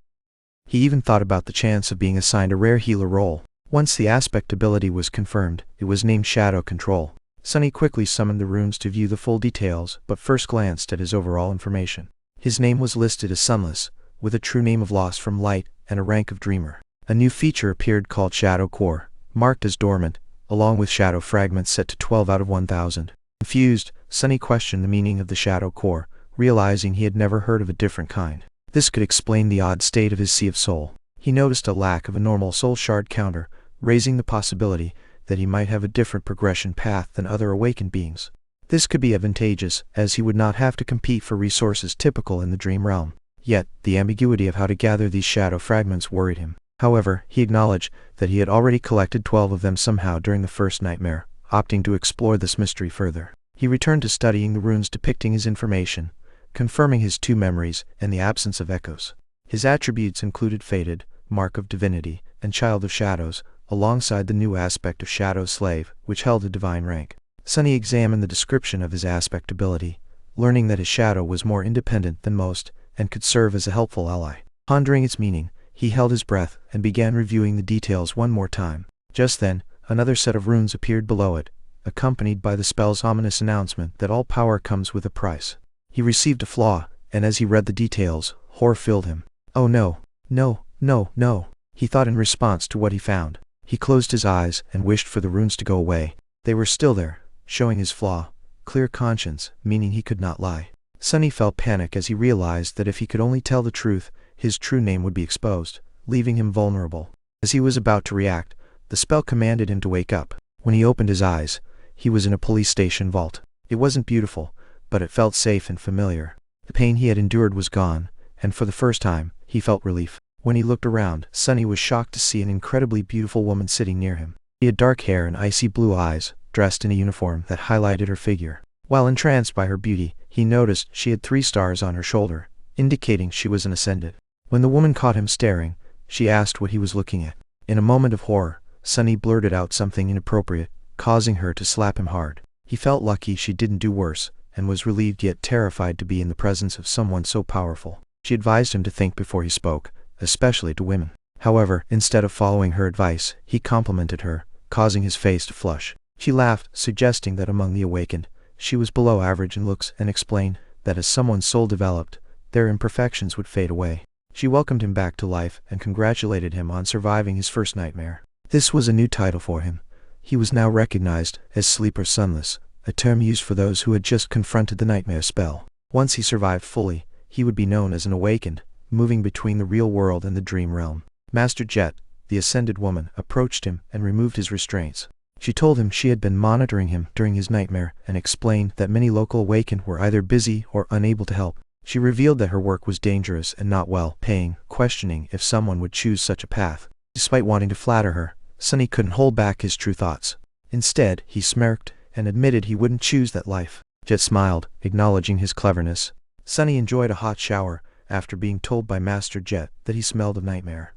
A: He even thought about the chance of being assigned a rare healer role. Once the aspect ability was confirmed, it was named Shadow Control. Sunny quickly summoned the runes to view the full details, but first glanced at his overall information. His name was listed as Sunless, with a true name of Lost from Light and a rank of Dreamer. A new feature appeared called Shadow Core, marked as dormant, along with shadow fragments set to 12 out of 1000. Confused, Sunny questioned the meaning of the Shadow Core, realizing he had never heard of a different kind. This could explain the odd state of his Sea of Soul. He noticed a lack of a normal soul shard counter, raising the possibility that he might have a different progression path than other awakened beings. This could be advantageous, as he would not have to compete for resources typical in the dream realm. Yet, the ambiguity of how to gather these shadow fragments worried him. However, he acknowledged that he had already collected 12 of them somehow during the first nightmare, opting to explore this mystery further. He returned to studying the runes depicting his information, confirming his two memories and the absence of echoes. His attributes included Fated, Mark of Divinity, and Child of Shadows, alongside the new aspect of Shadow Slave, which held a divine rank. Sunny examined the description of his aspect ability, learning that his shadow was more independent than most, and could serve as a helpful ally. Pondering its meaning, he held his breath and began reviewing the details one more time. Just then, another set of runes appeared below it, accompanied by the spell's ominous announcement that all power comes with a price. He received a flaw, and as he read the details, horror filled him. Oh no, no, no, no, he thought in response to what he found. He closed his eyes and wished for the runes to go away. They were still there, showing his flaw, clear conscience, meaning he could not lie. Sunny felt panic as he realized that if he could only tell the truth, his true name would be exposed, leaving him vulnerable. As he was about to react, the spell commanded him to wake up. When he opened his eyes, he was in a police station vault. It wasn't beautiful, but it felt safe and familiar. The pain he had endured was gone, and for the first time, he felt relief. When he looked around, Sunny was shocked to see an incredibly beautiful woman sitting near him. She had dark hair and icy blue eyes, dressed in a uniform that highlighted her figure. While entranced by her beauty, he noticed she had 3 stars on her shoulder, indicating she was an Ascended. When the woman caught him staring, she asked what he was looking at. In a moment of horror, Sunny blurted out something inappropriate, causing her to slap him hard. He felt lucky she didn't do worse, and was relieved yet terrified to be in the presence of someone so powerful. She advised him to think before he spoke, especially to women. However, instead of following her advice, he complimented her, causing his face to flush. She laughed, suggesting that among the awakened, she was below average in looks, and explained that as someone's soul developed, their imperfections would fade away. She welcomed him back to life and congratulated him on surviving his first nightmare. This was a new title for him. He was now recognized as Sleeper Sunless, a term used for those who had just confronted the nightmare spell. Once he survived fully, he would be known as an awakened, moving between the real world and the dream realm. Master Jet, the ascended woman, approached him and removed his restraints. She told him she had been monitoring him during his nightmare and explained that many local awakened were either busy or unable to help. She revealed that her work was dangerous and not well paying, questioning if someone would choose such a path. Despite wanting to flatter her, Sunny couldn't hold back his true thoughts. Instead, he smirked and admitted he wouldn't choose that life. Jet smiled, acknowledging his cleverness. Sunny enjoyed a hot shower after being told by Master Jet that he smelled of nightmare.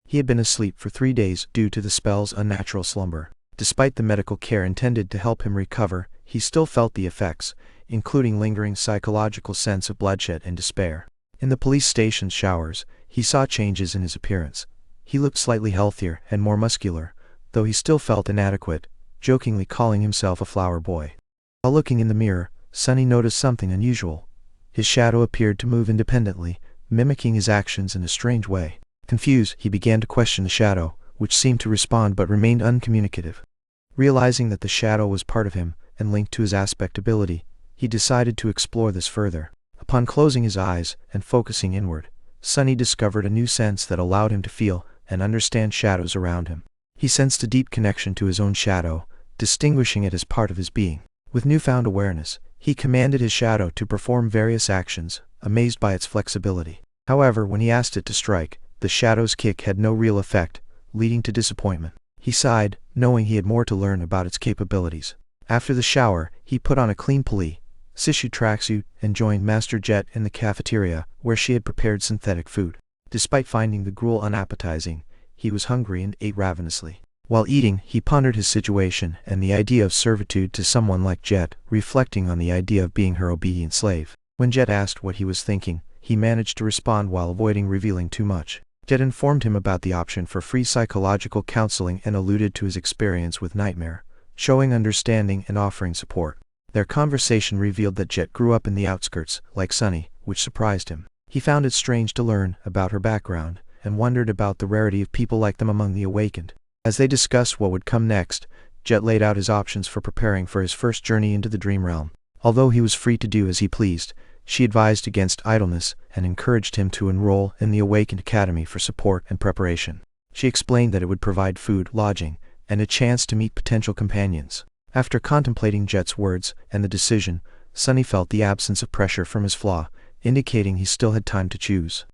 A: He had been asleep for 3 days due to the spell's unnatural slumber. Despite the medical care intended to help him recover, he still felt the effects, including lingering psychological sense of bloodshed and despair. In the police station's showers, he saw changes in his appearance. He looked slightly healthier and more muscular, though he still felt inadequate, jokingly calling himself a flower boy. While looking in the mirror, Sunny noticed something unusual. His shadow appeared to move independently, mimicking his actions in a strange way. Confused, he began to question the shadow, which seemed to respond but remained uncommunicative. Realizing that the shadow was part of him and linked to his aspect ability, he decided to explore this further. Upon closing his eyes and focusing inward, Sunny discovered a new sense that allowed him to feel and understand shadows around him. He sensed a deep connection to his own shadow, distinguishing it as part of his being. With newfound awareness, he commanded his shadow to perform various actions, amazed by its flexibility. However, when he asked it to strike, the shadow's kick had no real effect, leading to disappointment. He sighed, knowing he had more to learn about its capabilities. After the shower, he put on a clean tissue tracksuit and joined Master Jet in the cafeteria, where she had prepared synthetic food. Despite finding the gruel unappetizing, he was hungry and ate ravenously. While eating, he pondered his situation and the idea of servitude to someone like Jet, reflecting on the idea of being her obedient slave. When Jet asked what he was thinking, he managed to respond while avoiding revealing too much. Jet informed him about the option for free psychological counseling and alluded to his experience with nightmare, showing understanding and offering support. Their conversation revealed that Jet grew up in the outskirts, like Sunny, which surprised him. He found it strange to learn about her background, and wondered about the rarity of people like them among the awakened. As they discussed what would come next, Jet laid out his options for preparing for his first journey into the dream realm. Although he was free to do as he pleased, she advised against idleness and encouraged him to enroll in the Awakened Academy for support and preparation. She explained that it would provide food, lodging, and a chance to meet potential companions. After contemplating Jet's words and the decision, Sunny felt the absence of pressure from his flaw, indicating he still had time to choose.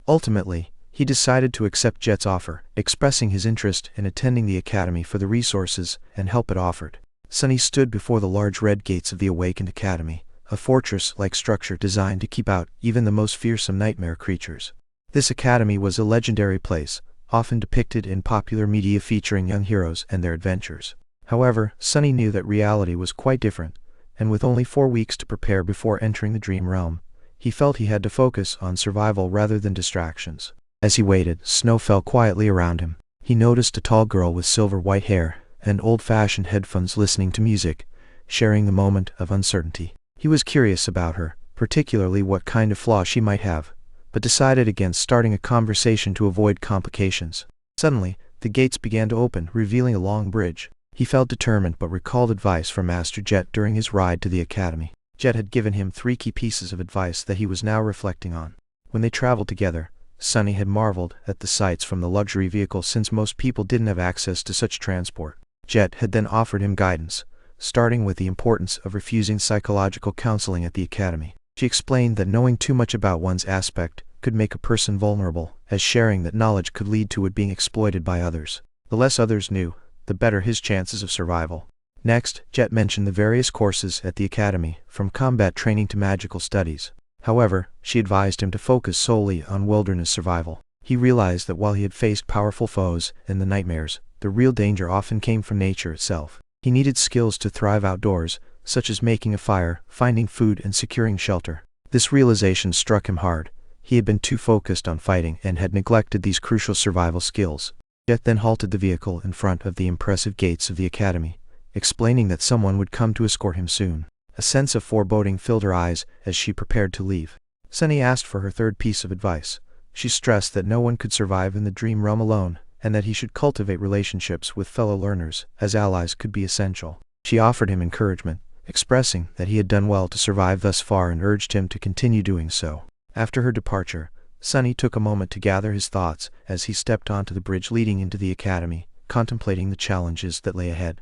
A: Ultimately, he decided to accept Jet's offer, expressing his interest in attending the academy for the resources and help it offered. Sunny stood before the large red gates of the Awakened Academy, a fortress-like structure designed to keep out even the most fearsome nightmare creatures. This academy was a legendary place, often depicted in popular media featuring young heroes and their adventures. However, Sunny knew that reality was quite different, and with only 4 weeks to prepare before entering the dream realm, he felt he had to focus on survival rather than distractions. As he waited, snow fell quietly around him. He noticed a tall girl with silver-white hair and old-fashioned headphones listening to music, sharing the moment of uncertainty. He was curious about her, particularly what kind of flaw she might have, but decided against starting a conversation to avoid complications. Suddenly, the gates began to open, revealing a long bridge. He felt determined but recalled advice from Master Jet during his ride to the academy. Jet had given him 3 key pieces of advice that he was now reflecting on. When they traveled together, Sunny had marveled at the sights from the luxury vehicle since most people didn't have access to such transport. Jet had then offered him guidance, starting with the importance of refusing psychological counseling at the academy. She explained that knowing too much about one's aspect could make a person vulnerable, as sharing that knowledge could lead to it being exploited by others. The less others knew, the better his chances of survival. Next, Jet mentioned the various courses at the academy, from combat training to magical studies. However, she advised him to focus solely on wilderness survival. He realized that while he had faced powerful foes in the nightmares, the real danger often came from nature itself. He needed skills to thrive outdoors, such as making a fire, finding food, and securing shelter. This realization struck him hard. He had been too focused on fighting and had neglected these crucial survival skills. Jet then halted the vehicle in front of the impressive gates of the academy, explaining that someone would come to escort him soon. A sense of foreboding filled her eyes as she prepared to leave. Sunny asked for her third piece of advice. She stressed that no one could survive in the dream realm alone, and that he should cultivate relationships with fellow learners, as allies could be essential. She offered him encouragement, expressing that he had done well to survive thus far and urged him to continue doing so. After her departure, Sunny took a moment to gather his thoughts as he stepped onto the bridge leading into the academy, contemplating the challenges that lay ahead.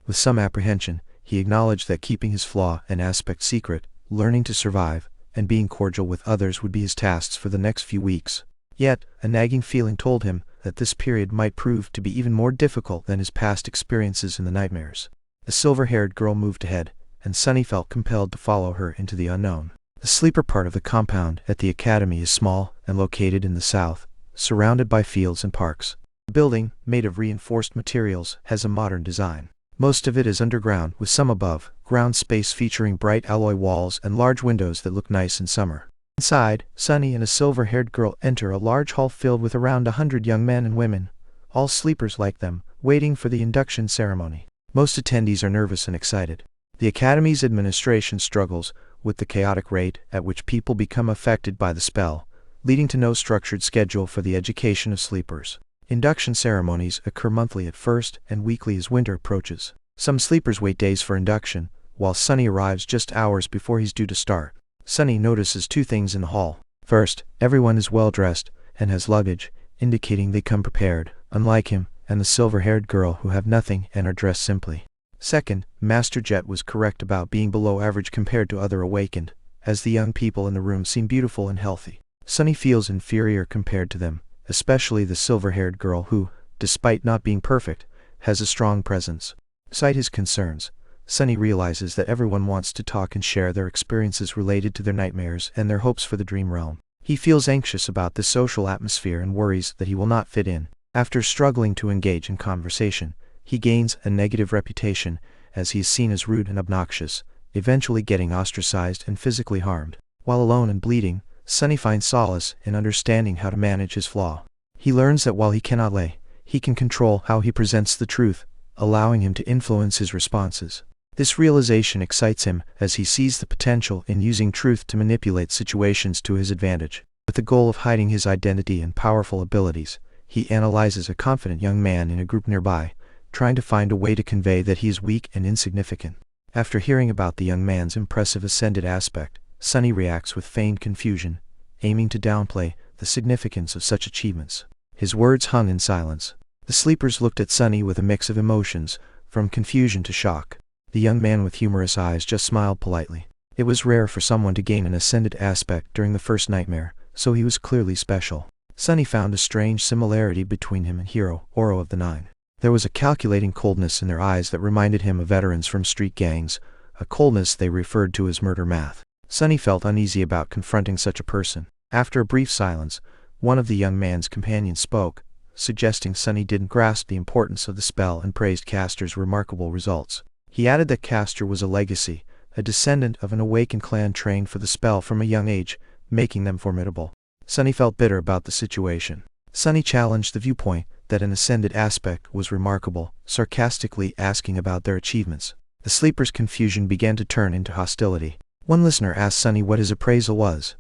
A: With some apprehension, he acknowledged that keeping his flaw and aspect secret, learning to survive, and being cordial with others would be his tasks for the next few weeks. Yet, a nagging feeling told him that this period might prove to be even more difficult than his past experiences in the nightmares. The silver-haired girl moved ahead, and Sunny felt compelled to follow her into the unknown. The sleeper part of the compound at the academy is small and located in the south, surrounded by fields and parks. The building, made of reinforced materials, has a modern design. Most of it is underground, with some above-ground space featuring bright alloy walls and large windows that look nice in summer. Inside, Sunny and a silver-haired girl enter a large hall filled with around 100 young men and women, all sleepers like them, waiting for the induction ceremony. Most attendees are nervous and excited. The academy's administration struggles with the chaotic rate at which people become affected by the spell, leading to no structured schedule for the education of sleepers. Induction ceremonies occur monthly at first and weekly as winter approaches. Some sleepers wait days for induction, while Sunny arrives just hours before he's due to start. Sunny notices two things in the hall. First, everyone is well dressed and has luggage, indicating they come prepared, unlike him and the silver-haired girl who have nothing and are dressed simply. Second, Master Jet was correct about being below average compared to other awakened, as the young people in the room seem beautiful and healthy. Sunny feels inferior compared to them, especially the silver-haired girl who, despite not being perfect, has a strong presence. Despite his concerns, Sunny realizes that everyone wants to talk and share their experiences related to their nightmares and their hopes for the dream realm. He feels anxious about the social atmosphere and worries that he will not fit in. After struggling to engage in conversation, he gains a negative reputation as he is seen as rude and obnoxious, eventually getting ostracized and physically harmed. While alone and bleeding, Sunny finds solace in understanding how to manage his flaw. He learns that while he cannot lie, he can control how he presents the truth, allowing him to influence his responses. This realization excites him as he sees the potential in using truth to manipulate situations to his advantage. With the goal of hiding his identity and powerful abilities, he analyzes a confident young man in a group nearby, trying to find a way to convey that he is weak and insignificant. After hearing about the young man's impressive ascended aspect, Sunny reacts with feigned confusion, aiming to downplay the significance of such achievements. His words hung in silence. The sleepers looked at Sunny with a mix of emotions, from confusion to shock. The young man with humorous eyes just smiled politely. It was rare for someone to gain an ascended aspect during the first nightmare, so he was clearly special. Sunny found a strange similarity between him and Hero, Oro of the Nine. There was a calculating coldness in their eyes that reminded him of veterans from street gangs, a coldness they referred to as murder math. Sunny felt uneasy about confronting such a person. After a brief silence, one of the young man's companions spoke, suggesting Sunny didn't grasp the importance of the spell and praised Castor's remarkable results. He added that Castor was a legacy, a descendant of an awakened clan trained for the spell from a young age, making them formidable. Sunny felt bitter about the situation. Sunny challenged the viewpoint that an ascended aspect was remarkable, sarcastically asking about their achievements. The sleepers' confusion began to turn into hostility. One listener asked Sunny what his appraisal was.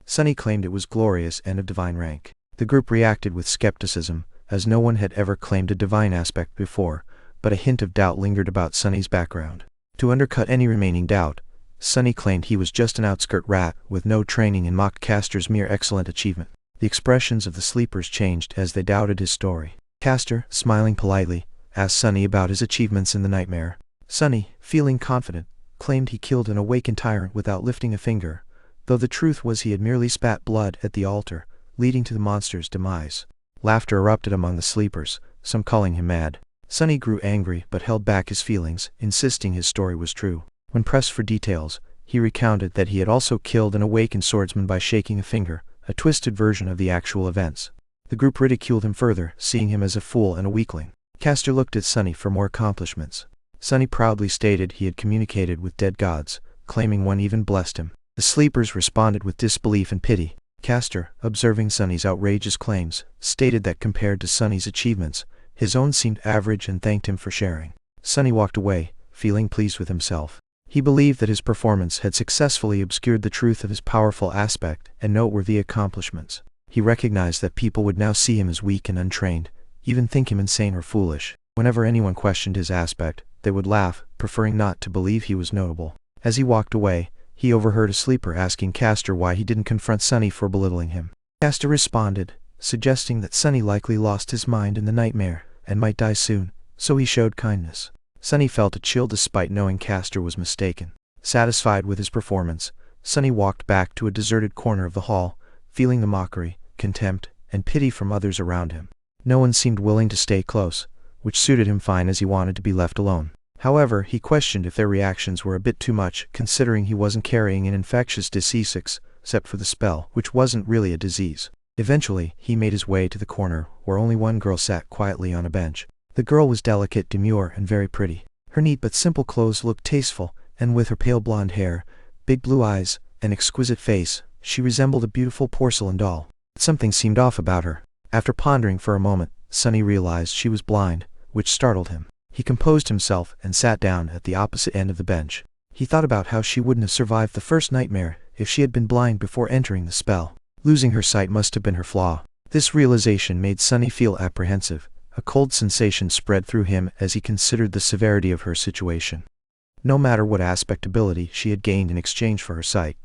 A: Sunny claimed it was glorious and of divine rank. The group reacted with skepticism, as no one had ever claimed a divine aspect before, but a hint of doubt lingered about Sunny's background. To undercut any remaining doubt, Sunny claimed he was just an outskirt rat with no training and mocked Castor's mere excellent achievement. The expressions of the sleepers changed as they doubted his story. Castor, smiling politely, asked Sunny about his achievements in the nightmare. Sunny, feeling confident, claimed he killed an awakened tyrant without lifting a finger, though the truth was he had merely spat blood at the altar, leading to the monster's demise. Laughter erupted among the sleepers, some calling him mad. Sunny grew angry but held back his feelings, insisting his story was true. When pressed for details, he recounted that he had also killed an awakened swordsman by shaking a finger, a twisted version of the actual events. The group ridiculed him further, seeing him as a fool and a weakling. Castor looked at Sunny for more accomplishments. Sunny proudly stated he had communicated with dead gods, claiming one even blessed him. The sleepers responded with disbelief and pity. Castor, observing Sunny's outrageous claims, stated that compared to Sunny's achievements, his own seemed average and thanked him for sharing. Sunny walked away, feeling pleased with himself. He believed that his performance had successfully obscured the truth of his powerful aspect and noteworthy accomplishments. He recognized that people would now see him as weak and untrained, even think him insane or foolish. Whenever anyone questioned his aspect, they would laugh, preferring not to believe he was notable. As he walked away, he overheard a sleeper asking Castor why he didn't confront Sunny for belittling him. Castor responded, suggesting that Sunny likely lost his mind in the nightmare and might die soon, so he showed kindness. Sunny felt a chill despite knowing Castor was mistaken. Satisfied with his performance, Sunny walked back to a deserted corner of the hall, feeling the mockery, contempt, and pity from others around him. No one seemed willing to stay close, which suited him fine as he wanted to be left alone. However, he questioned if their reactions were a bit too much, considering he wasn't carrying an infectious disease except for the spell, which wasn't really a disease. Eventually, he made his way to the corner, where only one girl sat quietly on a bench. The girl was delicate, demure, and very pretty. Her neat but simple clothes looked tasteful, and with her pale blonde hair, big blue eyes, and exquisite face, she resembled a beautiful porcelain doll. But something seemed off about her. After pondering for a moment, Sunny realized she was blind, which startled him. He composed himself and sat down at the opposite end of the bench. He thought about how she wouldn't have survived the first nightmare if she had been blind before entering the spell. Losing her sight must have been her flaw. This realization made Sunny feel apprehensive. A cold sensation spread through him as he considered the severity of her situation. No matter what aspect ability she had gained in exchange for her sight,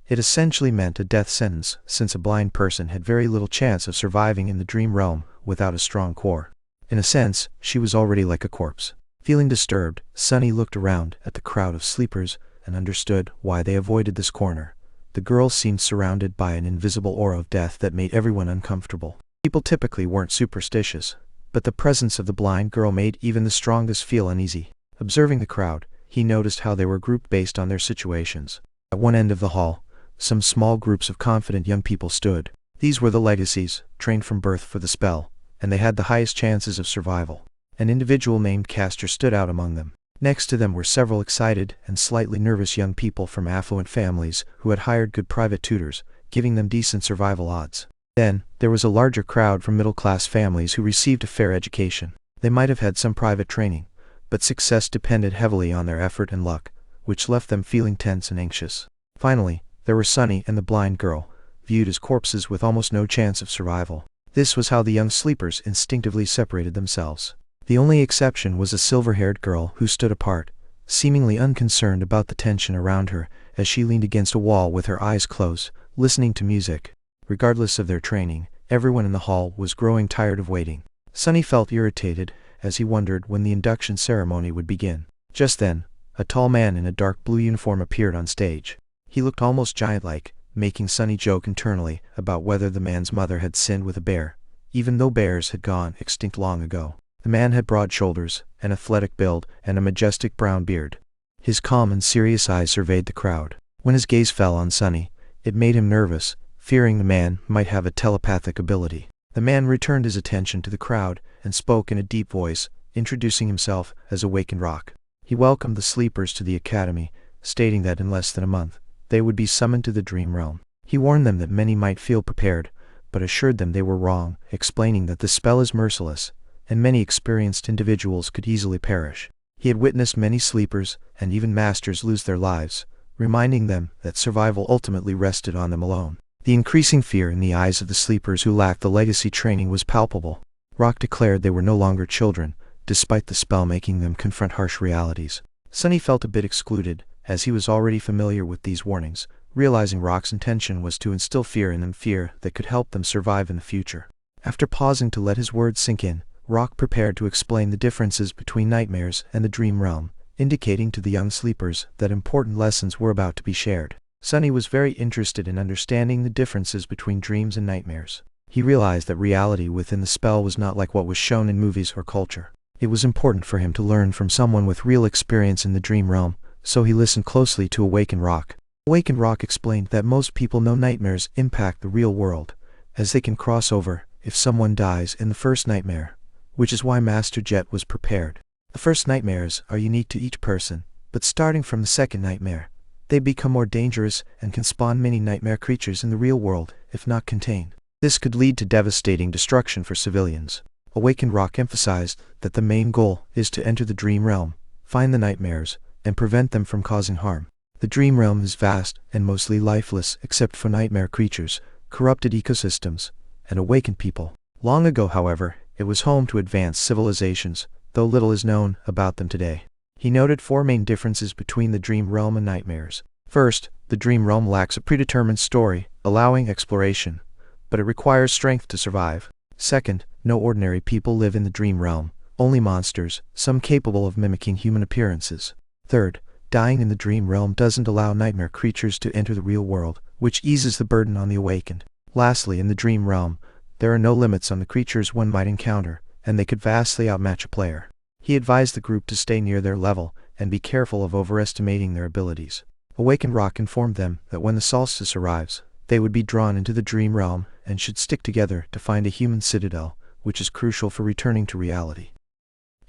A: it essentially meant a death sentence, since a blind person had very little chance of surviving in the dream realm without a strong core. In a sense, she was already like a corpse. Feeling disturbed, Sunny looked around at the crowd of sleepers and understood why they avoided this corner. The girl seemed surrounded by an invisible aura of death that made everyone uncomfortable. People typically weren't superstitious, but the presence of the blind girl made even the strongest feel uneasy. Observing the crowd, he noticed how they were grouped based on their situations. At one end of the hall, some small groups of confident young people stood. These were the legacies, trained from birth for the spell, and they had the highest chances of survival. An individual named Castor stood out among them. Next to them were several excited and slightly nervous young people from affluent families who had hired good private tutors, giving them decent survival odds. Then, there was a larger crowd from middle-class families who received a fair education. They might have had some private training, but success depended heavily on their effort and luck, which left them feeling tense and anxious. Finally, there were Sunny and the blind girl, viewed as corpses with almost no chance of survival. This was how the young sleepers instinctively separated themselves. The only exception was a silver-haired girl who stood apart, seemingly unconcerned about the tension around her as she leaned against a wall with her eyes closed, listening to music. Regardless of their training, everyone in the hall was growing tired of waiting. Sunny felt irritated as he wondered when the induction ceremony would begin. Just then, a tall man in a dark blue uniform appeared on stage. He looked almost giant-like, making Sunny joke internally about whether the man's mother had sinned with a bear, even though bears had gone extinct long ago. The man had broad shoulders, an athletic build, and a majestic brown beard. His calm and serious eyes surveyed the crowd. When his gaze fell on Sunny, it made him nervous, fearing the man might have a telepathic ability. The man returned his attention to the crowd and spoke in a deep voice, introducing himself as Awakened Rock. He welcomed the sleepers to the academy, stating that in less than a month, they would be summoned to the dream realm. He warned them that many might feel prepared, but assured them they were wrong, explaining that the spell is merciless, and many experienced individuals could easily perish. He had witnessed many sleepers, and even masters, lose their lives, reminding them that survival ultimately rested on them alone. The increasing fear in the eyes of the sleepers who lacked the legacy training was palpable. Rock declared they were no longer children, despite the spell making them confront harsh realities. Sunny felt a bit excluded, as he was already familiar with these warnings, realizing Rock's intention was to instill fear in them, fear that could help them survive in the future. After pausing to let his words sink in, Rock prepared to explain the differences between nightmares and the dream realm, indicating to the young sleepers that important lessons were about to be shared. Sunny was very interested in understanding the differences between dreams and nightmares. He realized that reality within the spell was not like what was shown in movies or culture. It was important for him to learn from someone with real experience in the dream realm, so he listened closely to Awakened Rock. Awakened Rock explained that most people know nightmares impact the real world, as they can cross over if someone dies in the first nightmare, which is why Master Jet was prepared. The first nightmares are unique to each person, but starting from the second nightmare, they become more dangerous and can spawn many nightmare creatures in the real world, if not contained. This could lead to devastating destruction for civilians. Awakened Rock emphasized that the main goal is to enter the dream realm, find the nightmares, and prevent them from causing harm. The dream realm is vast and mostly lifeless except for nightmare creatures, corrupted ecosystems, and awakened people. Long ago, however, it was home to advanced civilizations, though little is known about them today. He noted 4 main differences between the dream realm and nightmares. First, the dream realm lacks a predetermined story, allowing exploration, but it requires strength to survive. Second, no ordinary people live in the dream realm, only monsters, some capable of mimicking human appearances. Third, dying in the dream realm doesn't allow nightmare creatures to enter the real world, which eases the burden on the awakened. Lastly, in the dream realm, there are no limits on the creatures one might encounter, and they could vastly outmatch a player. He advised the group to stay near their level and be careful of overestimating their abilities. Awakened Rock informed them that when the solstice arrives, they would be drawn into the dream realm and should stick together to find a human citadel, which is crucial for returning to reality.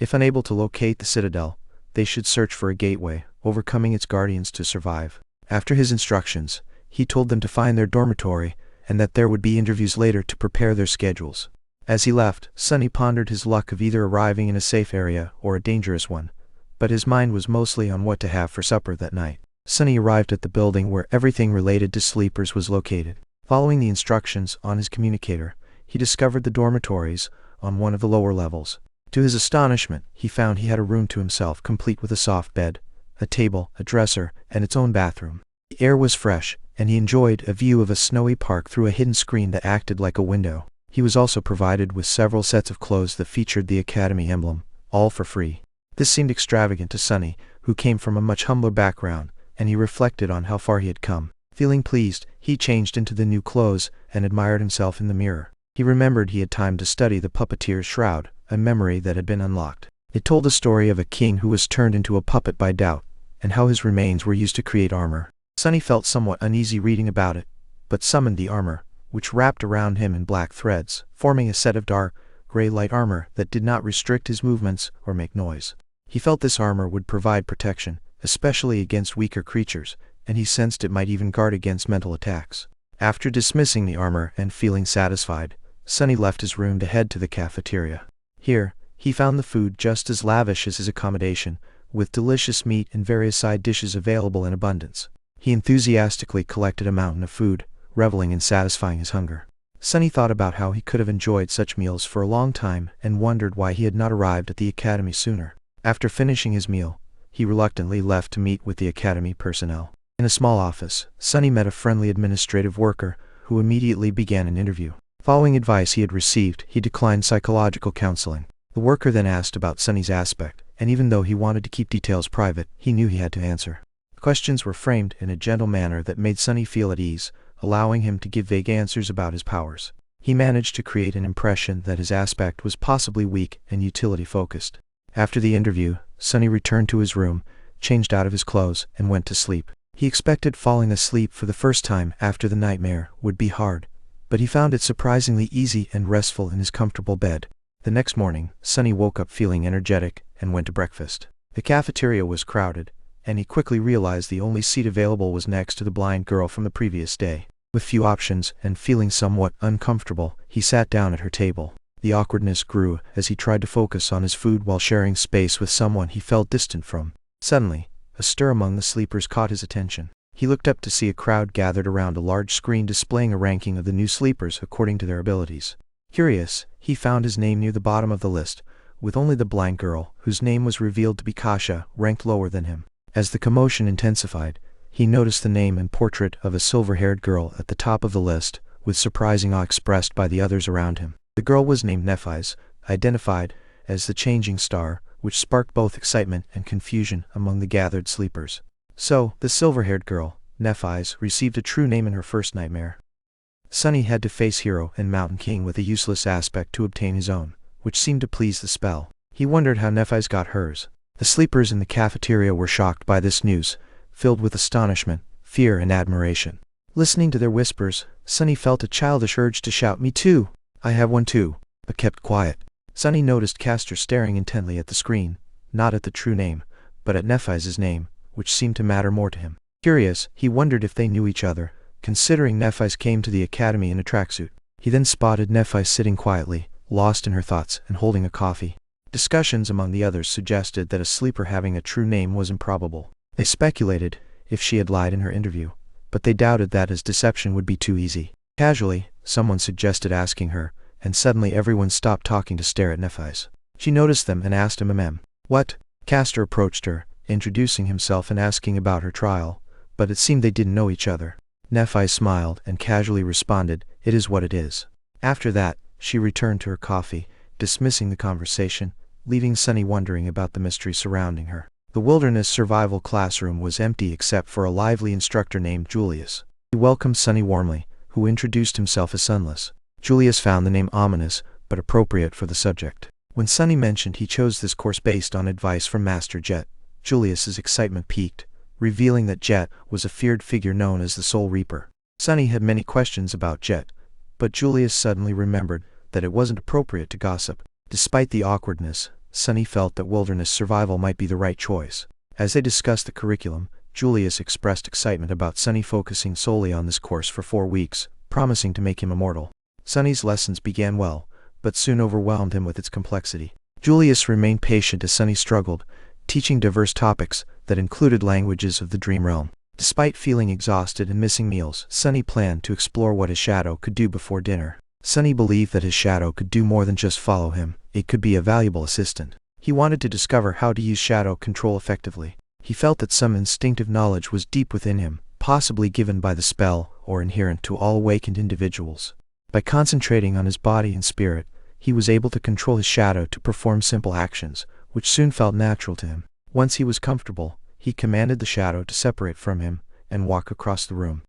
A: If unable to locate the citadel, they should search for a gateway, overcoming its guardians to survive. After his instructions, he told them to find their dormitory and that there would be interviews later to prepare their schedules. As he left, Sunny pondered his luck of either arriving in a safe area or a dangerous one, but his mind was mostly on what to have for supper that night. Sunny arrived at the building where everything related to sleepers was located. Following the instructions on his communicator, he discovered the dormitories on one of the lower levels. To his astonishment, he found he had a room to himself, complete with a soft bed, a table, a dresser, and its own bathroom. The air was fresh, and he enjoyed a view of a snowy park through a hidden screen that acted like a window. He was also provided with several sets of clothes that featured the Academy emblem, all for free. This seemed extravagant to Sunny, who came from a much humbler background, and he reflected on how far he had come. Feeling pleased, he changed into the new clothes and admired himself in the mirror. He remembered he had time to study the puppeteer's shroud, a memory that had been unlocked. It told the story of a king who was turned into a puppet by doubt, and how his remains were used to create armor. Sunny felt somewhat uneasy reading about it, but summoned the armor, which wrapped around him in black threads, forming a set of dark, gray light armor that did not restrict his movements or make noise. He felt this armor would provide protection, especially against weaker creatures, and he sensed it might even guard against mental attacks. After dismissing the armor and feeling satisfied, Sunny left his room to head to the cafeteria. Here, he found the food just as lavish as his accommodation, with delicious meat and various side dishes available in abundance. He enthusiastically collected a mountain of food, reveling in satisfying his hunger. Sunny thought about how he could have enjoyed such meals for a long time and wondered why he had not arrived at the academy sooner. After finishing his meal, he reluctantly left to meet with the academy personnel. In a small office, Sunny met a friendly administrative worker, who immediately began an interview. Following advice he had received, he declined psychological counseling. The worker then asked about Sunny's aspect, and even though he wanted to keep details private, he knew he had to answer. The questions were framed in a gentle manner that made Sunny feel at ease, allowing him to give vague answers about his powers. He managed to create an impression that his aspect was possibly weak and utility-focused. After the interview, Sunny returned to his room, changed out of his clothes, and went to sleep. He expected falling asleep for the first time after the nightmare would be hard, but he found it surprisingly easy and restful in his comfortable bed. The next morning, Sunny woke up feeling energetic and went to breakfast. The cafeteria was crowded, and he quickly realized the only seat available was next to the blind girl from the previous day. With few options and feeling somewhat uncomfortable, he sat down at her table. The awkwardness grew as he tried to focus on his food while sharing space with someone he felt distant from. Suddenly, a stir among the sleepers caught his attention. He looked up to see a crowd gathered around a large screen displaying a ranking of the new sleepers according to their abilities. Curious, he found his name near the bottom of the list, with only the blind girl, whose name was revealed to be Kasha, ranked lower than him. As the commotion intensified, he noticed the name and portrait of a silver-haired girl at the top of the list, with surprising awe expressed by the others around him. The girl was named Nephis, identified as the changing star, which sparked both excitement and confusion among the gathered sleepers. So, the silver-haired girl, Nephis, received a true name in her first nightmare. Sunny had to face Hero and Mountain King with a useless aspect to obtain his own, which seemed to please the spell. He wondered how Nephis got hers. The sleepers in the cafeteria were shocked by this news, filled with astonishment, fear, and admiration. Listening to their whispers, Sunny felt a childish urge to shout, "Me too! I have one too," but kept quiet. Sunny noticed Castor staring intently at the screen, not at the true name, but at Nephai's name, which seemed to matter more to him. Curious, he wondered if they knew each other, considering Nephai came to the academy in a tracksuit. He then spotted Nephai sitting quietly, lost in her thoughts, and holding a coffee. Discussions among the others suggested that a sleeper having a true name was improbable. They speculated if she had lied in her interview, but they doubted that his deception would be too easy. Casually, someone suggested asking her, and suddenly everyone stopped talking to stare at Nephai. She noticed them and asked him, "What?" Castor approached her, introducing himself and asking about her trial, but it seemed they didn't know each other. Nephai smiled and casually responded, "It is what it is." After that, she returned to her coffee, dismissing the conversation, leaving Sunny wondering about the mystery surrounding her. The wilderness survival classroom was empty except for a lively instructor named Julius. He welcomed Sunny warmly, who introduced himself as Sunless. Julius found the name ominous, but appropriate for the subject. When Sunny mentioned he chose this course based on advice from Master Jet, Julius's excitement peaked, revealing that Jet was a feared figure known as the Soul Reaper. Sunny had many questions about Jet, but Julius suddenly remembered that it wasn't appropriate to gossip. Despite the awkwardness, Sunny felt that wilderness survival might be the right choice. As they discussed the curriculum, Julius expressed excitement about Sunny focusing solely on this course for 4 weeks, promising to make him immortal. Sunny's lessons began well, but soon overwhelmed him with its complexity. Julius remained patient as Sunny struggled, teaching diverse topics that included languages of the dream realm. Despite feeling exhausted and missing meals, Sunny planned to explore what his shadow could do before dinner. Sunny believed that his shadow could do more than just follow him, it could be a valuable assistant. He wanted to discover how to use shadow control effectively. He felt that some instinctive knowledge was deep within him, possibly given by the spell or inherent to all awakened individuals. By concentrating on his body and spirit, he was able to control his shadow to perform simple actions, which soon felt natural to him. Once he was comfortable, he commanded the shadow to separate from him and walk across the room.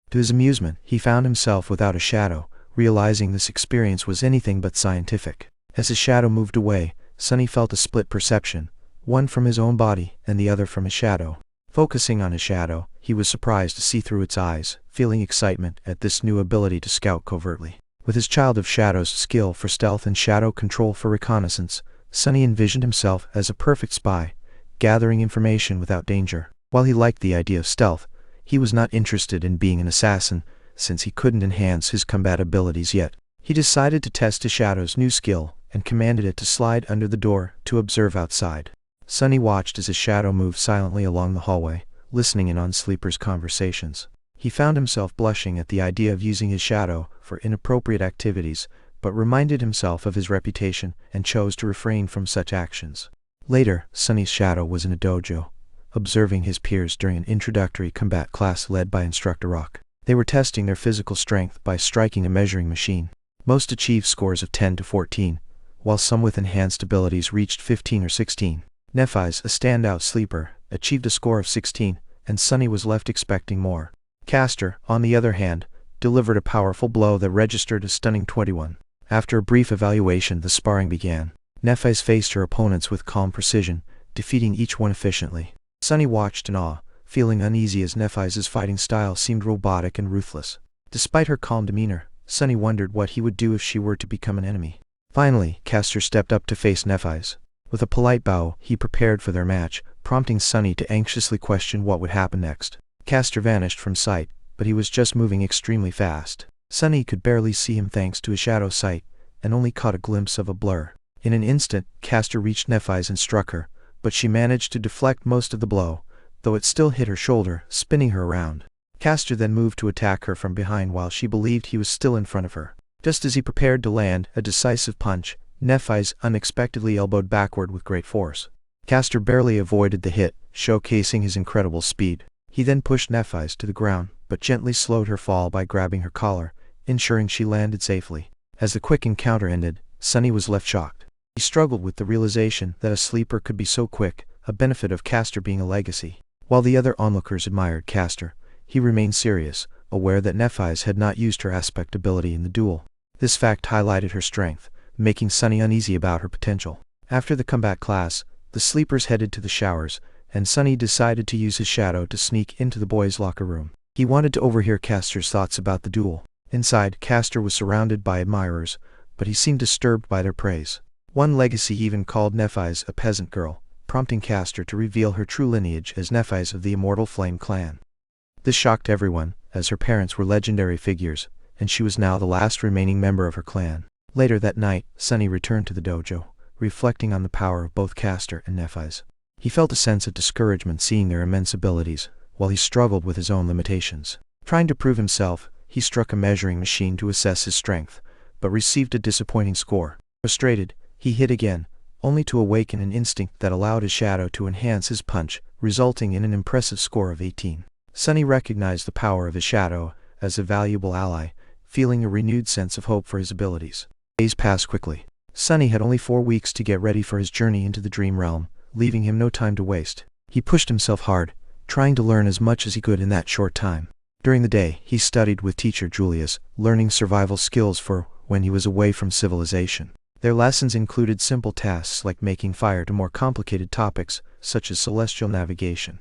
A: To his amusement, he found himself without a shadow, realizing this experience was anything but scientific. As his shadow moved away, Sunny felt a split perception, one from his own body and the other from his shadow. Focusing on his shadow, he was surprised to see through its eyes, feeling excitement at this new ability to scout covertly. With his Child of Shadows skill for stealth and shadow control for reconnaissance, Sunny envisioned himself as a perfect spy, gathering information without danger. While he liked the idea of stealth, he was not interested in being an assassin, since he couldn't enhance his combat abilities yet. He decided to test his shadow's new skill, and commanded it to slide under the door to observe outside. Sunny watched as his shadow moved silently along the hallway, listening in on sleepers' conversations. He found himself blushing at the idea of using his shadow for inappropriate activities, but reminded himself of his reputation and chose to refrain from such actions. Later, Sunny's shadow was in a dojo, observing his peers during an introductory combat class led by Instructor Rock. They were testing their physical strength by striking a measuring machine. Most achieved scores of 10 to 14, while some with enhanced abilities reached 15 or 16. Nephai, a standout sleeper, achieved a score of 16, and Sunny was left expecting more. Castor, on the other hand, delivered a powerful blow that registered a stunning 21. After a brief evaluation, the sparring began. Nephai faced her opponents with calm precision, defeating each one efficiently. Sunny watched in awe, feeling uneasy as Nephai's fighting style seemed robotic and ruthless. Despite her calm demeanor, Sunny wondered what he would do if she were to become an enemy. Finally, Castor stepped up to face Nephai. With a polite bow, he prepared for their match, prompting Sunny to anxiously question what would happen next. Castor vanished from sight, but he was just moving extremely fast. Sunny could barely see him thanks to his shadow sight, and only caught a glimpse of a blur. In an instant, Castor reached Nephai and struck her, but she managed to deflect most of the blow, though it still hit her shoulder, spinning her around. Castor then moved to attack her from behind while she believed he was still in front of her. Just as he prepared to land a decisive punch, Nephai unexpectedly elbowed backward with great force. Castor barely avoided the hit, showcasing his incredible speed. He then pushed Nephai to the ground, but gently slowed her fall by grabbing her collar, ensuring she landed safely. As the quick encounter ended, Sunny was left shocked. He struggled with the realization that a sleeper could be so quick, a benefit of Castor being a legacy. While the other onlookers admired Castor, he remained serious, aware that Nephai had not used her aspect ability in the duel. This fact highlighted her strength, making Sunny uneasy about her potential. After the combat class, the sleepers headed to the showers, and Sunny decided to use his shadow to sneak into the boys' locker room. He wanted to overhear Castor's thoughts about the duel. Inside, Castor was surrounded by admirers, but he seemed disturbed by their praise. One legacy even called Nephai a peasant girl, prompting Castor to reveal her true lineage as Nephi's of the immortal Flame clan. This shocked everyone, as her parents were legendary figures, and she was now the last remaining member of her clan. Later that night, Sunny returned to the dojo, reflecting on the power of both Castor and Nephi's. He felt a sense of discouragement seeing their immense abilities, while he struggled with his own limitations. Trying to prove himself, he struck a measuring machine to assess his strength, but received a disappointing score. Frustrated, he hit again, only to awaken an instinct that allowed his shadow to enhance his punch, resulting in an impressive score of 18. Sunny recognized the power of his shadow as a valuable ally, feeling a renewed sense of hope for his abilities. Days passed quickly. Sunny had only 4 weeks to get ready for his journey into the dream realm, leaving him no time to waste. He pushed himself hard, trying to learn as much as he could in that short time. During the day, he studied with teacher Julius, learning survival skills for when he was away from civilization. Their lessons included simple tasks like making fire to more complicated topics, such as celestial navigation.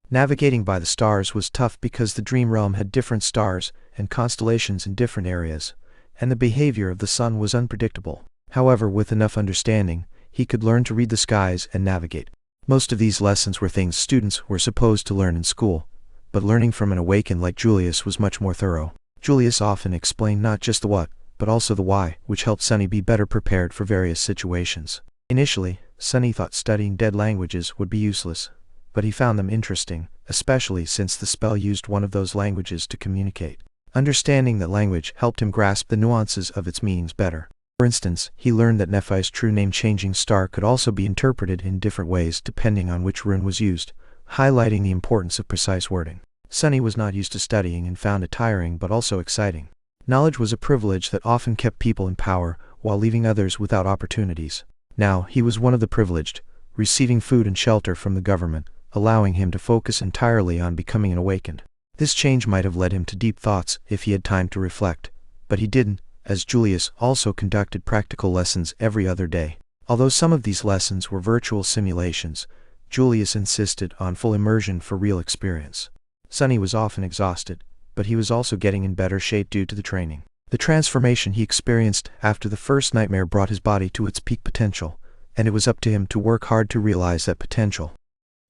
A: Navigating by the stars was tough because the dream realm had different stars and constellations in different areas, and the behavior of the sun was unpredictable. However, with enough understanding, he could learn to read the skies and navigate. Most of these lessons were things students were supposed to learn in school, but learning from an awakened like Julius was much more thorough. Julius often explained not just the what, but also the why, which helped Sunny be better prepared for various situations. Initially, Sunny thought studying dead languages would be useless, but he found them interesting, especially since the spell used one of those languages to communicate. Understanding that language helped him grasp the nuances of its meanings better. For instance, he learned that Nephi's true name Changing Star could also be interpreted in different ways depending on which rune was used, highlighting the importance of precise wording. Sunny was not used to studying and found it tiring but also exciting. Knowledge was a privilege that often kept people in power while leaving others without opportunities. Now, he was one of the privileged, receiving food and shelter from the government, allowing him to focus entirely on becoming an awakened. This change might have led him to deep thoughts if he had time to reflect, but he didn't, as Julius also conducted practical lessons every other day. Although some of these lessons were virtual simulations, Julius insisted on full immersion for real experience. Sunny was often exhausted, but he was also getting in better shape due to the training. The transformation he experienced after the first nightmare brought his body to its peak potential, and it was up to him to work hard to realize that potential.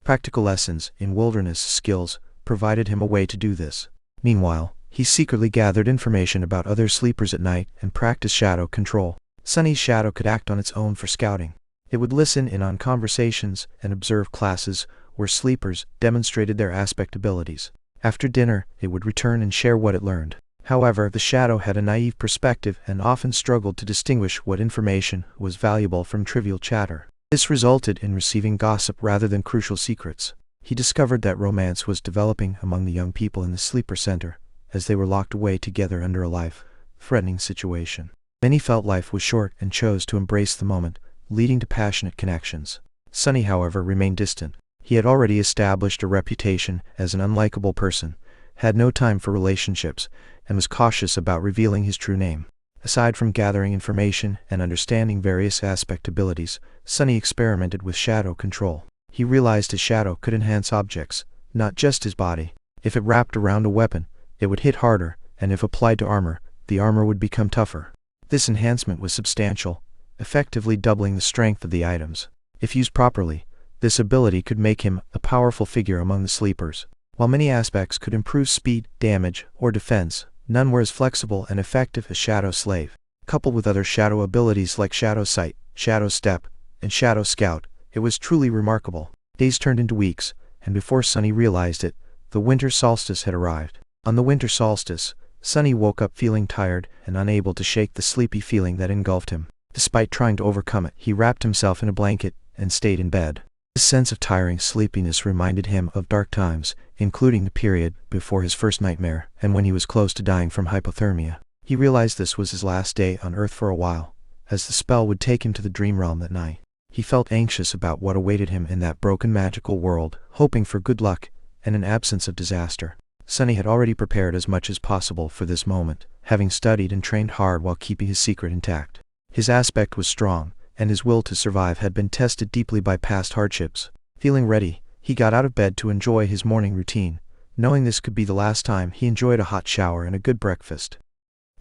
A: Practical lessons in wilderness skills provided him a way to do this. Meanwhile, he secretly gathered information about other sleepers at night and practiced shadow control. Sunny's shadow could act on its own for scouting. It would listen in on conversations and observe classes where sleepers demonstrated their aspect abilities. After dinner, it would return and share what it learned. However, the shadow had a naive perspective and often struggled to distinguish what information was valuable from trivial chatter. This resulted in receiving gossip rather than crucial secrets. He discovered that romance was developing among the young people in the sleeper center, as they were locked away together under a life-threatening situation. Many felt life was short and chose to embrace the moment, leading to passionate connections. Sunny, however, remained distant. He had already established a reputation as an unlikable person, had no time for relationships, and was cautious about revealing his true name. Aside from gathering information and understanding various aspect abilities, Sunny experimented with shadow control. He realized his shadow could enhance objects, not just his body. If it wrapped around a weapon, it would hit harder, and if applied to armor, the armor would become tougher. This enhancement was substantial, effectively doubling the strength of the items. If used properly, this ability could make him a powerful figure among the sleepers. While many aspects could improve speed, damage, or defense, none were as flexible and effective as Shadow Slave. Coupled with other shadow abilities like Shadow Sight, Shadow Step, and Shadow Scout, it was truly remarkable. Days turned into weeks, and before Sunny realized it, the winter solstice had arrived. On the winter solstice, Sunny woke up feeling tired and unable to shake the sleepy feeling that engulfed him. Despite trying to overcome it, he wrapped himself in a blanket and stayed in bed. This sense of tiring sleepiness reminded him of dark times, including the period before his first nightmare and when he was close to dying from hypothermia. He realized this was his last day on Earth for a while, as the spell would take him to the dream realm that night. He felt anxious about what awaited him in that broken magical world, hoping for good luck and an absence of disaster. Sunny had already prepared as much as possible for this moment, having studied and trained hard while keeping his secret intact. His aspect was strong, and his will to survive had been tested deeply by past hardships. Feeling ready, he got out of bed to enjoy his morning routine, knowing this could be the last time he enjoyed a hot shower and a good breakfast.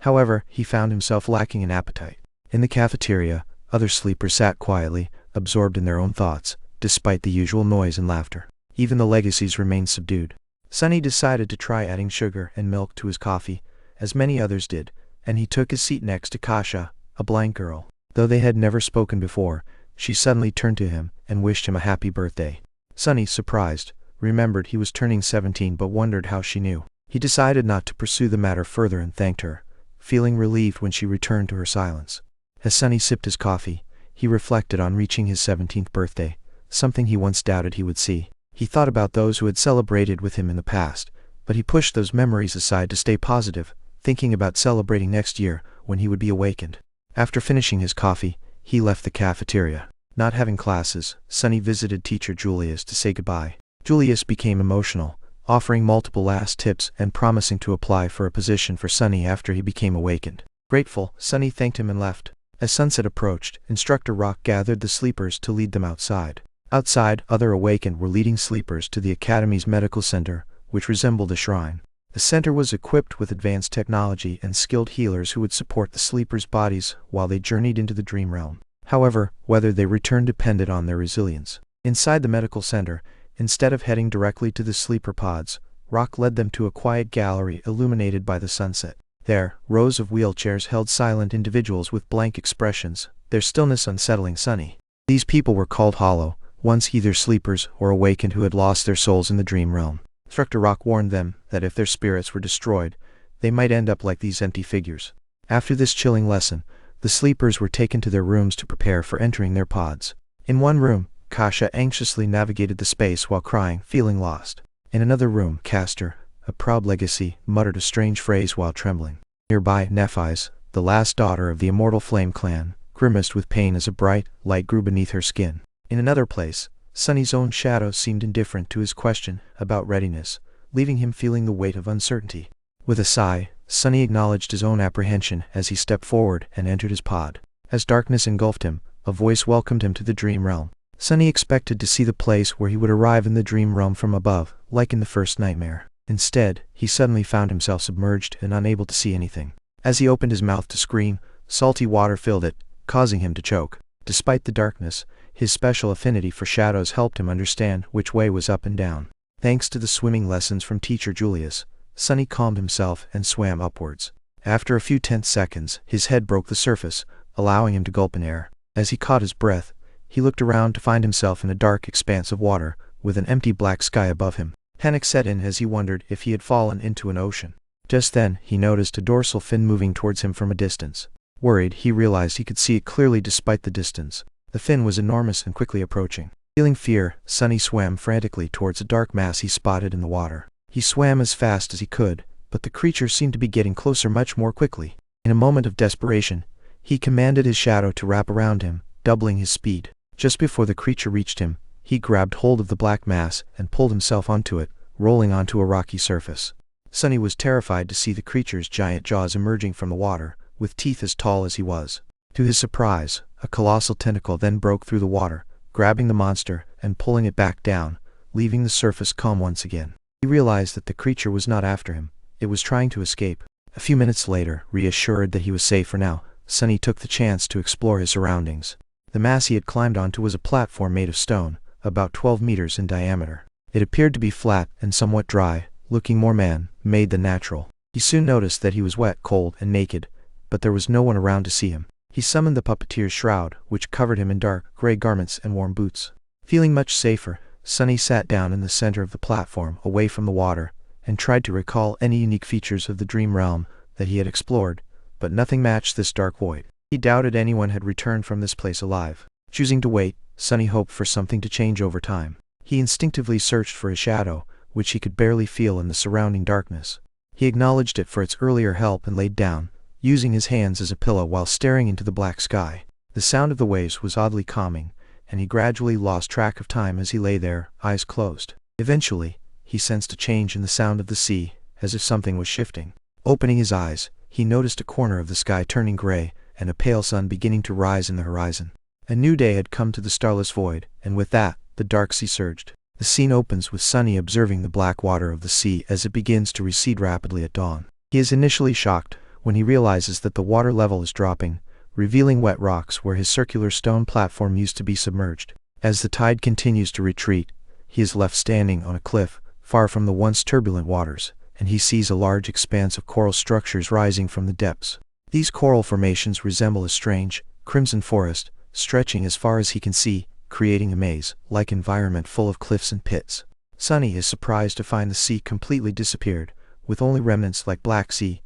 A: However, he found himself lacking in appetite. In the cafeteria, other sleepers sat quietly, absorbed in their own thoughts, despite the usual noise and laughter. Even the legacies remained subdued. Sunny decided to try adding sugar and milk to his coffee, as many others did, and he took his seat next to Kasha, a blind girl. Though they had never spoken before, she suddenly turned to him and wished him a happy birthday. Sunny, surprised, remembered he was turning 17 but wondered how she knew. He decided not to pursue the matter further and thanked her, feeling relieved when she returned to her silence. As Sunny sipped his coffee, he reflected on reaching his 17th birthday, something he once doubted he would see. He thought about those who had celebrated with him in the past, but he pushed those memories aside to stay positive, thinking about celebrating next year when he would be awakened. After finishing his coffee, he left the cafeteria. Not having classes, Sunny visited teacher Julius to say goodbye. Julius became emotional, offering multiple last tips and promising to apply for a position for Sunny after he became awakened. Grateful, Sunny thanked him and left. As sunset approached, Instructor Rock gathered the sleepers to lead them outside. Outside, other awakened were leading sleepers to the Academy's medical center, which resembled a shrine. The center was equipped with advanced technology and skilled healers who would support the sleepers' bodies while they journeyed into the dream realm. However, whether they returned depended on their resilience. Inside the medical center, instead of heading directly to the sleeper pods, Rock led them to a quiet gallery illuminated by the sunset. There, rows of wheelchairs held silent individuals with blank expressions, their stillness unsettling Sunny. These people were called Hollow, once either sleepers or awakened who had lost their souls in the dream realm. Instructor Rock warned them that if their spirits were destroyed, they might end up like these empty figures. After this chilling lesson, the sleepers were taken to their rooms to prepare for entering their pods. In one room, Kasha anxiously navigated the space while crying, feeling lost. In another room, Castor, a proud legacy, muttered a strange phrase while trembling. Nearby, Nephi's, the last daughter of the immortal Flame clan, grimaced with pain as a bright light grew beneath her skin. In another place, Sunny's own shadow seemed indifferent to his question about readiness, leaving him feeling the weight of uncertainty. With a sigh, Sunny acknowledged his own apprehension as he stepped forward and entered his pod. As darkness engulfed him, a voice welcomed him to the dream realm. Sunny expected to see the place where he would arrive in the dream realm from above, like in the first nightmare. Instead, he suddenly found himself submerged and unable to see anything. As he opened his mouth to scream, salty water filled it, causing him to choke. Despite the darkness, his special affinity for shadows helped him understand which way was up and down. Thanks to the swimming lessons from teacher Julius, Sunny calmed himself and swam upwards. After a few tense seconds, his head broke the surface, allowing him to gulp in air. As he caught his breath, he looked around to find himself in a dark expanse of water, with an empty black sky above him. Panic set in as he wondered if he had fallen into an ocean. Just then, he noticed a dorsal fin moving towards him from a distance. Worried, he realized he could see it clearly despite the distance. The fin was enormous and quickly approaching. Feeling fear, Sunny swam frantically towards a dark mass he spotted in the water. He swam as fast as he could, but the creature seemed to be getting closer much more quickly. In a moment of desperation, he commanded his shadow to wrap around him, doubling his speed. Just before the creature reached him, he grabbed hold of the black mass and pulled himself onto it, rolling onto a rocky surface. Sunny was terrified to see the creature's giant jaws emerging from the water, with teeth as tall as he was. To his surprise, a colossal tentacle then broke through the water, grabbing the monster and pulling it back down, leaving the surface calm once again. He realized that the creature was not after him, it was trying to escape. A few minutes later, reassured that he was safe for now, Sunny took the chance to explore his surroundings. The mass he had climbed onto was a platform made of stone, about 12 meters in diameter. It appeared to be flat and somewhat dry, looking more man-made than natural. He soon noticed that he was wet, cold, and naked, but there was no one around to see him. He summoned the puppeteer's shroud, which covered him in dark, gray garments and warm boots. Feeling much safer, Sunny sat down in the center of the platform, away from the water, and tried to recall any unique features of the dream realm that he had explored, but nothing matched this dark void. He doubted anyone had returned from this place alive. Choosing to wait, Sunny hoped for something to change over time. He instinctively searched for his shadow, which he could barely feel in the surrounding darkness. He acknowledged it for its earlier help and laid down, using his hands as a pillow while staring into the black sky. The sound of the waves was oddly calming, and he gradually lost track of time as he lay there, eyes closed. Eventually, he sensed a change in the sound of the sea, as if something was shifting. Opening his eyes, he noticed a corner of the sky turning gray, and a pale sun beginning to rise in the horizon. A new day had come to the starless void, and with that, the dark sea surged. The scene opens with Sunny observing the black water of the sea as it begins to recede rapidly at dawn. He is initially shocked when he realizes that the water level is dropping, revealing wet rocks where his circular stone platform used to be submerged. As the tide continues to retreat, he is left standing on a cliff, far from the once turbulent waters, and he sees a large expanse of coral structures rising from the depths. These coral formations resemble a strange, crimson forest, stretching as far as he can see, creating a maze-like environment full of cliffs and pits. Sunny is surprised to find the sea completely disappeared, with only remnants like black sea,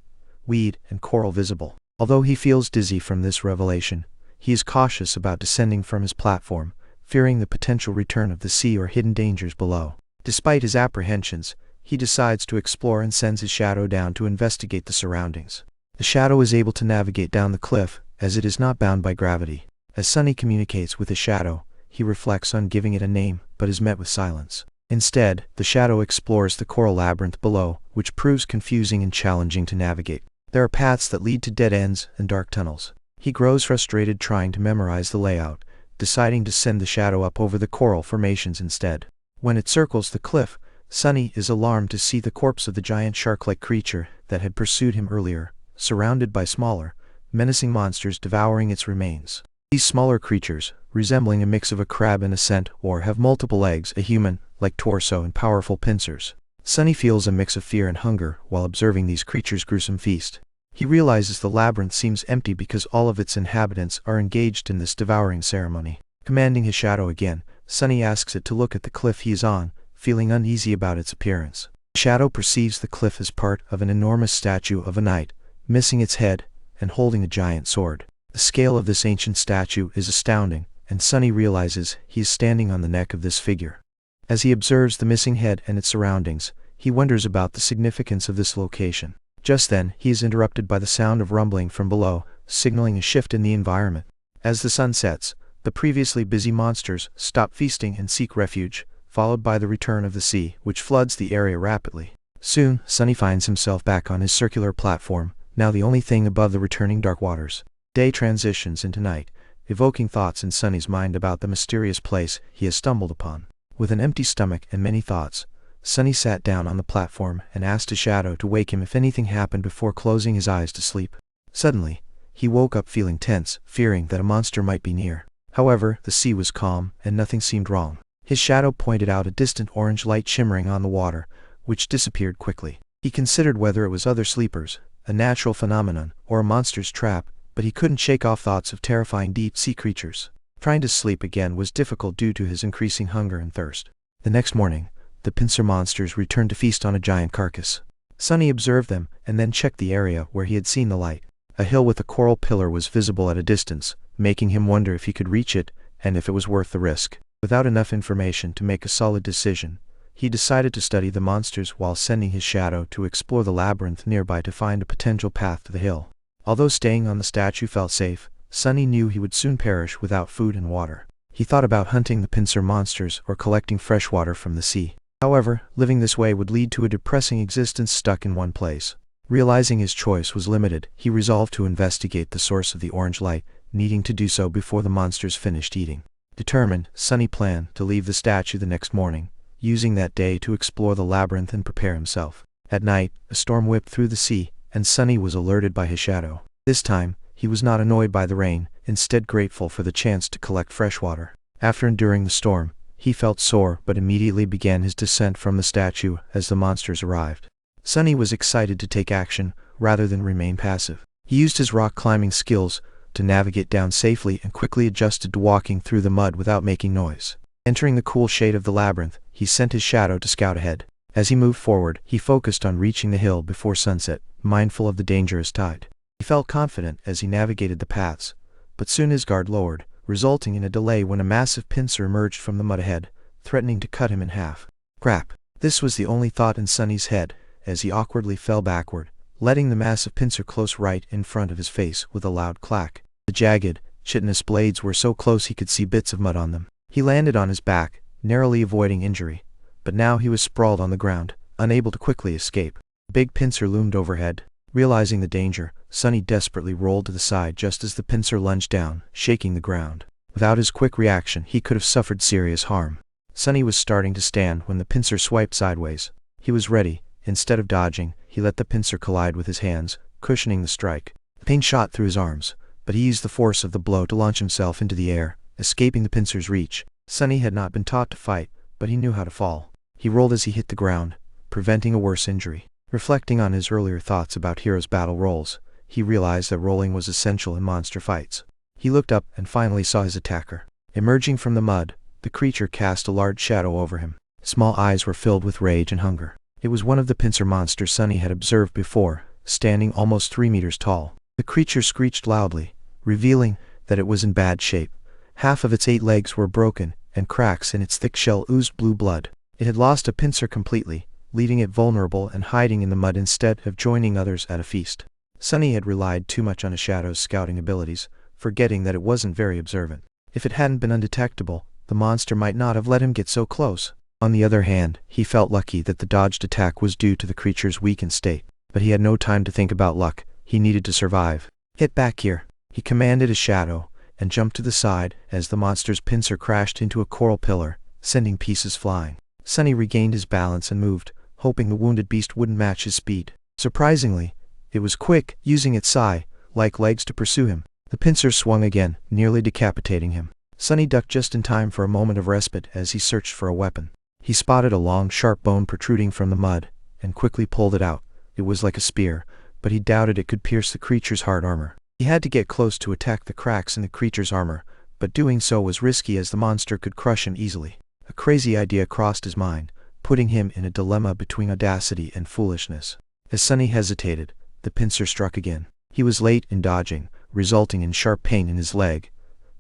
A: weed, and coral visible. Although he feels dizzy from this revelation, he is cautious about descending from his platform, fearing the potential return of the sea or hidden dangers below. Despite his apprehensions, he decides to explore and sends his shadow down to investigate the surroundings. The shadow is able to navigate down the cliff, as it is not bound by gravity. As Sunny communicates with his shadow, he reflects on giving it a name, but is met with silence. Instead, the shadow explores the coral labyrinth below, which proves confusing and challenging to navigate. There are paths that lead to dead ends and dark tunnels. He grows frustrated trying to memorize the layout, deciding to send the shadow up over the coral formations instead. When it circles the cliff, Sunny is alarmed to see the corpse of the giant shark-like creature that had pursued him earlier, surrounded by smaller, menacing monsters devouring its remains. These smaller creatures, resembling a mix of a crab and a centaur, have multiple legs, a human-like torso, and powerful pincers. Sunny feels a mix of fear and hunger while observing these creatures' gruesome feast. He realizes the labyrinth seems empty because all of its inhabitants are engaged in this devouring ceremony. Commanding his shadow again, Sunny asks it to look at the cliff he is on, feeling uneasy about its appearance. The shadow perceives the cliff as part of an enormous statue of a knight, missing its head and holding a giant sword. The scale of this ancient statue is astounding, and Sunny realizes he is standing on the neck of this figure. As he observes the missing head and its surroundings, he wonders about the significance of this location. Just then, he is interrupted by the sound of rumbling from below, signaling a shift in the environment. As the sun sets, the previously busy monsters stop feasting and seek refuge, followed by the return of the sea, which floods the area rapidly. Soon, Sunny finds himself back on his circular platform, now the only thing above the returning dark waters. Day transitions into night, evoking thoughts in Sunny's mind about the mysterious place he has stumbled upon. With an empty stomach and many thoughts, Sunny sat down on the platform and asked his shadow to wake him if anything happened before closing his eyes to sleep. Suddenly, he woke up feeling tense, fearing that a monster might be near. However, the sea was calm, and nothing seemed wrong. His shadow pointed out a distant orange light shimmering on the water, which disappeared quickly. He considered whether it was other sleepers, a natural phenomenon, or a monster's trap, but he couldn't shake off thoughts of terrifying deep-sea creatures. Trying to sleep again was difficult due to his increasing hunger and thirst. The next morning, the pincer monsters returned to feast on a giant carcass. Sunny observed them, and then checked the area where he had seen the light. A hill with a coral pillar was visible at a distance, making him wonder if he could reach it, and if it was worth the risk. Without enough information to make a solid decision, he decided to study the monsters while sending his shadow to explore the labyrinth nearby to find a potential path to the hill. Although staying on the statue felt safe, Sunny knew he would soon perish without food and water. He thought about hunting the pincer monsters or collecting fresh water from the sea. However, living this way would lead to a depressing existence stuck in one place. Realizing his choice was limited, he resolved to investigate the source of the orange light, needing to do so before the monsters finished eating. Determined, Sunny planned to leave the statue the next morning, using that day to explore the labyrinth and prepare himself. At night, a storm whipped through the sea, and Sunny was alerted by his shadow. This time, he was not annoyed by the rain, instead grateful for the chance to collect fresh water. After enduring the storm, he felt sore but immediately began his descent from the statue as the monsters arrived. Sunny was excited to take action, rather than remain passive. He used his rock climbing skills to navigate down safely and quickly adjusted to walking through the mud without making noise. Entering the cool shade of the labyrinth, he sent his shadow to scout ahead. As he moved forward, he focused on reaching the hill before sunset, mindful of the dangerous tide. He felt confident as he navigated the paths, but soon his guard lowered, resulting in a delay when a massive pincer emerged from the mud ahead, threatening to cut him in half. Crap! This was the only thought in Sunny's head, as he awkwardly fell backward, letting the massive pincer close right in front of his face with a loud clack. The jagged, chitinous blades were so close he could see bits of mud on them. He landed on his back, narrowly avoiding injury, but now he was sprawled on the ground, unable to quickly escape. The big pincer loomed overhead. Realizing the danger, Sunny desperately rolled to the side just as the pincer lunged down, shaking the ground. Without his quick reaction, he could have suffered serious harm. Sunny was starting to stand when the pincer swiped sideways. He was ready. Instead of dodging, he let the pincer collide with his hands, cushioning the strike. The pain shot through his arms, but he used the force of the blow to launch himself into the air, escaping the pincer's reach. Sunny had not been taught to fight, but he knew how to fall. He rolled as he hit the ground, preventing a worse injury. Reflecting on his earlier thoughts about heroes' battle rolls, he realized that rolling was essential in monster fights. He looked up and finally saw his attacker. Emerging from the mud, the creature cast a large shadow over him. Small eyes were filled with rage and hunger. It was one of the pincer monsters Sunny had observed before, standing almost 3 meters tall. The creature screeched loudly, revealing that it was in bad shape. Half of its 8 legs were broken, and cracks in its thick shell oozed blue blood. It had lost a pincer completely, leaving it vulnerable and hiding in the mud instead of joining others at a feast. Sunny had relied too much on his shadow's scouting abilities, forgetting that it wasn't very observant. If it hadn't been undetectable, the monster might not have let him get so close. On the other hand, he felt lucky that the dodged attack was due to the creature's weakened state. But he had no time to think about luck. He needed to survive. "Get back here," he commanded his shadow, and jumped to the side as the monster's pincer crashed into a coral pillar, sending pieces flying. Sunny regained his balance and moved, hoping the wounded beast wouldn't match his speed. Surprisingly, it was quick, using its sai-like legs to pursue him. The pincer swung again, nearly decapitating him. Sunny ducked just in time for a moment of respite as he searched for a weapon. He spotted a long, sharp bone protruding from the mud, and quickly pulled it out. It was like a spear, but he doubted it could pierce the creature's hard armor. He had to get close to attack the cracks in the creature's armor, but doing so was risky as the monster could crush him easily. A crazy idea crossed his mind, putting him in a dilemma between audacity and foolishness. As Sunny hesitated, the pincer struck again. He was late in dodging, resulting in sharp pain in his leg,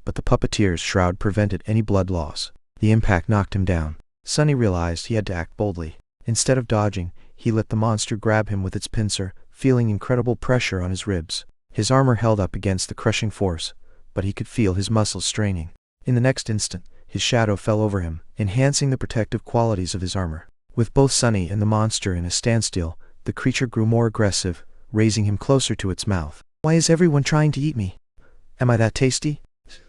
A: but the puppeteer's shroud prevented any blood loss. The impact knocked him down. Sunny realized he had to act boldly. Instead of dodging, he let the monster grab him with its pincer, feeling incredible pressure on his ribs. His armor held up against the crushing force, but he could feel his muscles straining. In the next instant, his shadow fell over him, enhancing the protective qualities of his armor. With both Sunny and the monster in a standstill, the creature grew more aggressive, raising him closer to its mouth. "Why is everyone trying to eat me? Am I that tasty?"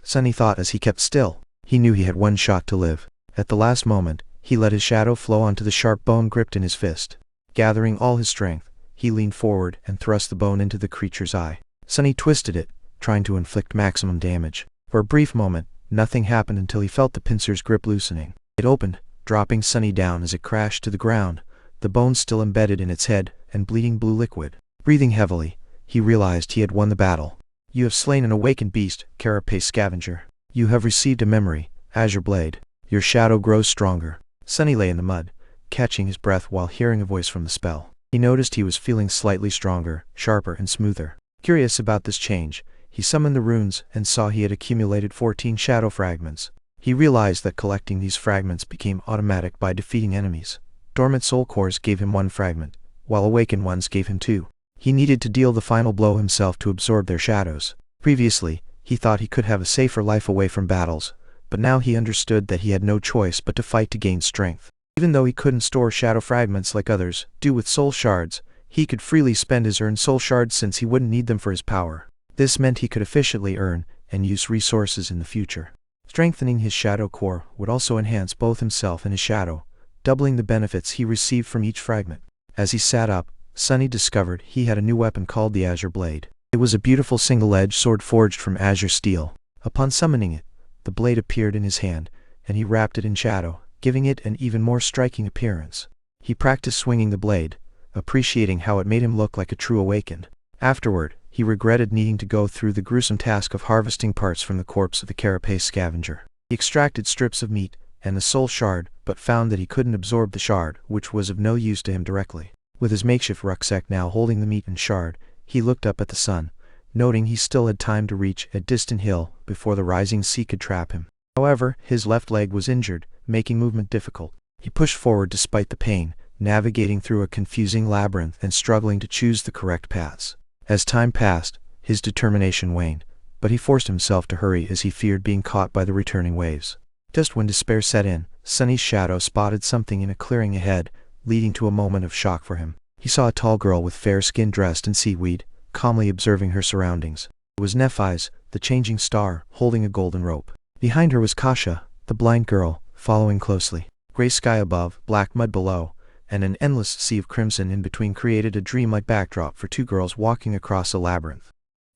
A: Sunny thought as he kept still. He knew he had one shot to live. At the last moment, he let his shadow flow onto the sharp bone gripped in his fist. Gathering all his strength, he leaned forward and thrust the bone into the creature's eye. Sunny twisted it, trying to inflict maximum damage. For a brief moment, nothing happened until he felt the pincer's grip loosening. It opened, dropping Sunny down as it crashed to the ground, the bone still embedded in its head and bleeding blue liquid. Breathing heavily, he realized he had won the battle. "You have slain an awakened beast, carapace scavenger. You have received a memory, Azure Blade. Your shadow grows stronger." Sunny lay in the mud, catching his breath while hearing a voice from the spell. He noticed he was feeling slightly stronger, sharper and smoother. Curious about this change, he summoned the runes and saw he had accumulated 14 shadow fragments. He realized that collecting these fragments became automatic by defeating enemies. Dormant soul cores gave him 1 fragment, while awakened ones gave him 2. He needed to deal the final blow himself to absorb their shadows. Previously, he thought he could have a safer life away from battles, but now he understood that he had no choice but to fight to gain strength. Even though he couldn't store shadow fragments like others do with soul shards, he could freely spend his earned soul shards since he wouldn't need them for his power. This meant he could efficiently earn and use resources in the future. Strengthening his shadow core would also enhance both himself and his shadow, doubling the benefits he received from each fragment. As he sat up, Sunny discovered he had a new weapon called the Azure Blade. It was a beautiful single-edged sword forged from azure steel. Upon summoning it, the blade appeared in his hand, and he wrapped it in shadow, giving it an even more striking appearance. He practiced swinging the blade, appreciating how it made him look like a true awakened. Afterward, he regretted needing to go through the gruesome task of harvesting parts from the corpse of the carapace scavenger. He extracted strips of meat and the soul shard, but found that he couldn't absorb the shard, which was of no use to him directly. With his makeshift rucksack now holding the meat and shard, he looked up at the sun, noting he still had time to reach a distant hill before the rising sea could trap him. However, his left leg was injured, making movement difficult. He pushed forward despite the pain, navigating through a confusing labyrinth and struggling to choose the correct paths. As time passed, his determination waned, but he forced himself to hurry as he feared being caught by the returning waves. Just when despair set in, Sunny's shadow spotted something in a clearing ahead, leading to a moment of shock for him. He saw a tall girl with fair skin dressed in seaweed, calmly observing her surroundings. It was Nephi's, the changing star, holding a golden rope. Behind her was Kasha, the blind girl, following closely. Gray sky above, black mud below, and an endless sea of crimson in between created a dreamlike backdrop for 2 girls walking across a labyrinth.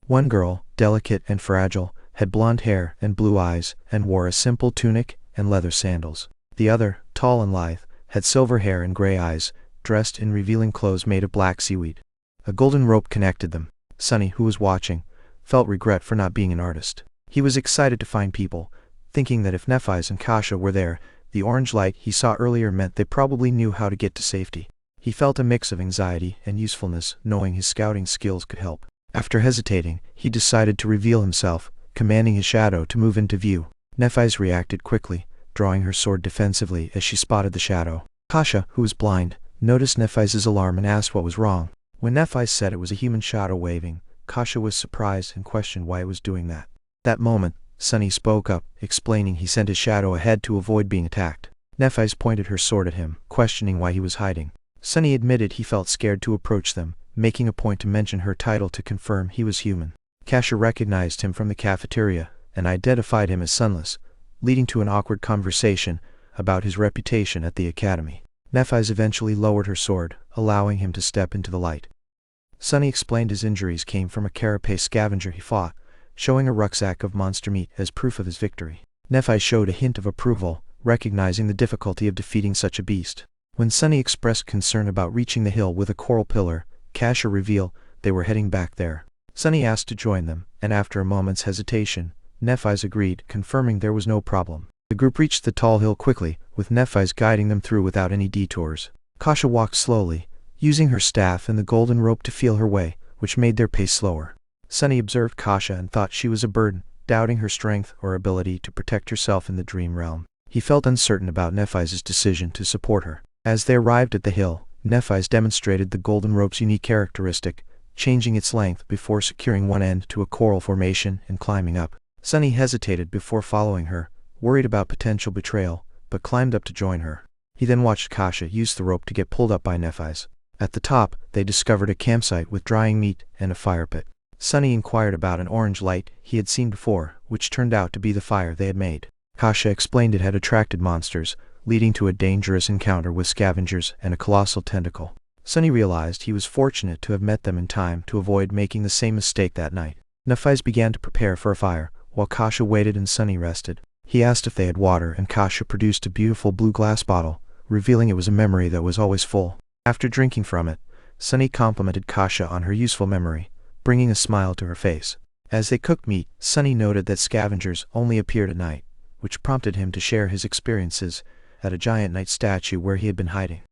A: One girl, delicate and fragile, had blonde hair and blue eyes, and wore a simple tunic and leather sandals. The other, tall and lithe, had silver hair and gray eyes, dressed in revealing clothes made of black seaweed. A golden rope connected them. Sunny, who was watching, felt regret for not being an artist. He was excited to find people, thinking that if Nephi's and Kasha were there, the orange light he saw earlier meant they probably knew how to get to safety. He felt a mix of anxiety and usefulness, knowing his scouting skills could help. After hesitating, he decided to reveal himself, commanding his shadow to move into view. Nephi's reacted quickly, drawing her sword defensively as she spotted the shadow. Kasha, who was blind, noticed Nephi's alarm and asked what was wrong. When Nephi said it was a human shadow waving, Kasha was surprised and questioned why it was doing that. That moment, Sunny spoke up, explaining he sent his shadow ahead to avoid being attacked. Nephi's pointed her sword at him, questioning why he was hiding. Sunny admitted he felt scared to approach them, making a point to mention her title to confirm he was human. Kasha recognized him from the cafeteria and identified him as Sunless, leading to an awkward conversation about his reputation at the academy. Nephi's eventually lowered her sword, allowing him to step into the light. Sunny explained his injuries came from a carapace scavenger he fought, showing a rucksack of monster meat as proof of his victory. Nephi showed a hint of approval, recognizing the difficulty of defeating such a beast. When Sunny expressed concern about reaching the hill with a coral pillar, Kasha revealed they were heading back there. Sunny asked to join them, and after a moment's hesitation, Nephi's agreed, confirming there was no problem. The group reached the tall hill quickly, with Nephi's guiding them through without any detours. Kasha walked slowly, using her staff and the golden rope to feel her way, which made their pace slower. Sunny observed Kasha and thought she was a burden, doubting her strength or ability to protect herself in the dream realm. He felt uncertain about Nephi's decision to support her. As they arrived at the hill, Nephi's demonstrated the golden rope's unique characteristic, changing its length before securing one end to a coral formation and climbing up. Sunny hesitated before following her, worried about potential betrayal, but climbed up to join her. He then watched Kasha use the rope to get pulled up by Nephi's. At the top, they discovered a campsite with drying meat and a fire pit. Sunny inquired about an orange light he had seen before, which turned out to be the fire they had made. Kasha explained it had attracted monsters, leading to a dangerous encounter with scavengers and a colossal tentacle. Sunny realized he was fortunate to have met them in time to avoid making the same mistake that night. Nephi's began to prepare for a fire, while Kasha waited and Sunny rested. He asked if they had water, and Kasha produced a beautiful blue glass bottle, revealing it was a memory that was always full. After drinking from it, Sunny complimented Kasha on her useful memory, bringing a smile to her face. As they cooked meat, Sunny noted that scavengers only appeared at night, which prompted him to share his experiences at a giant night statue where he had been hiding.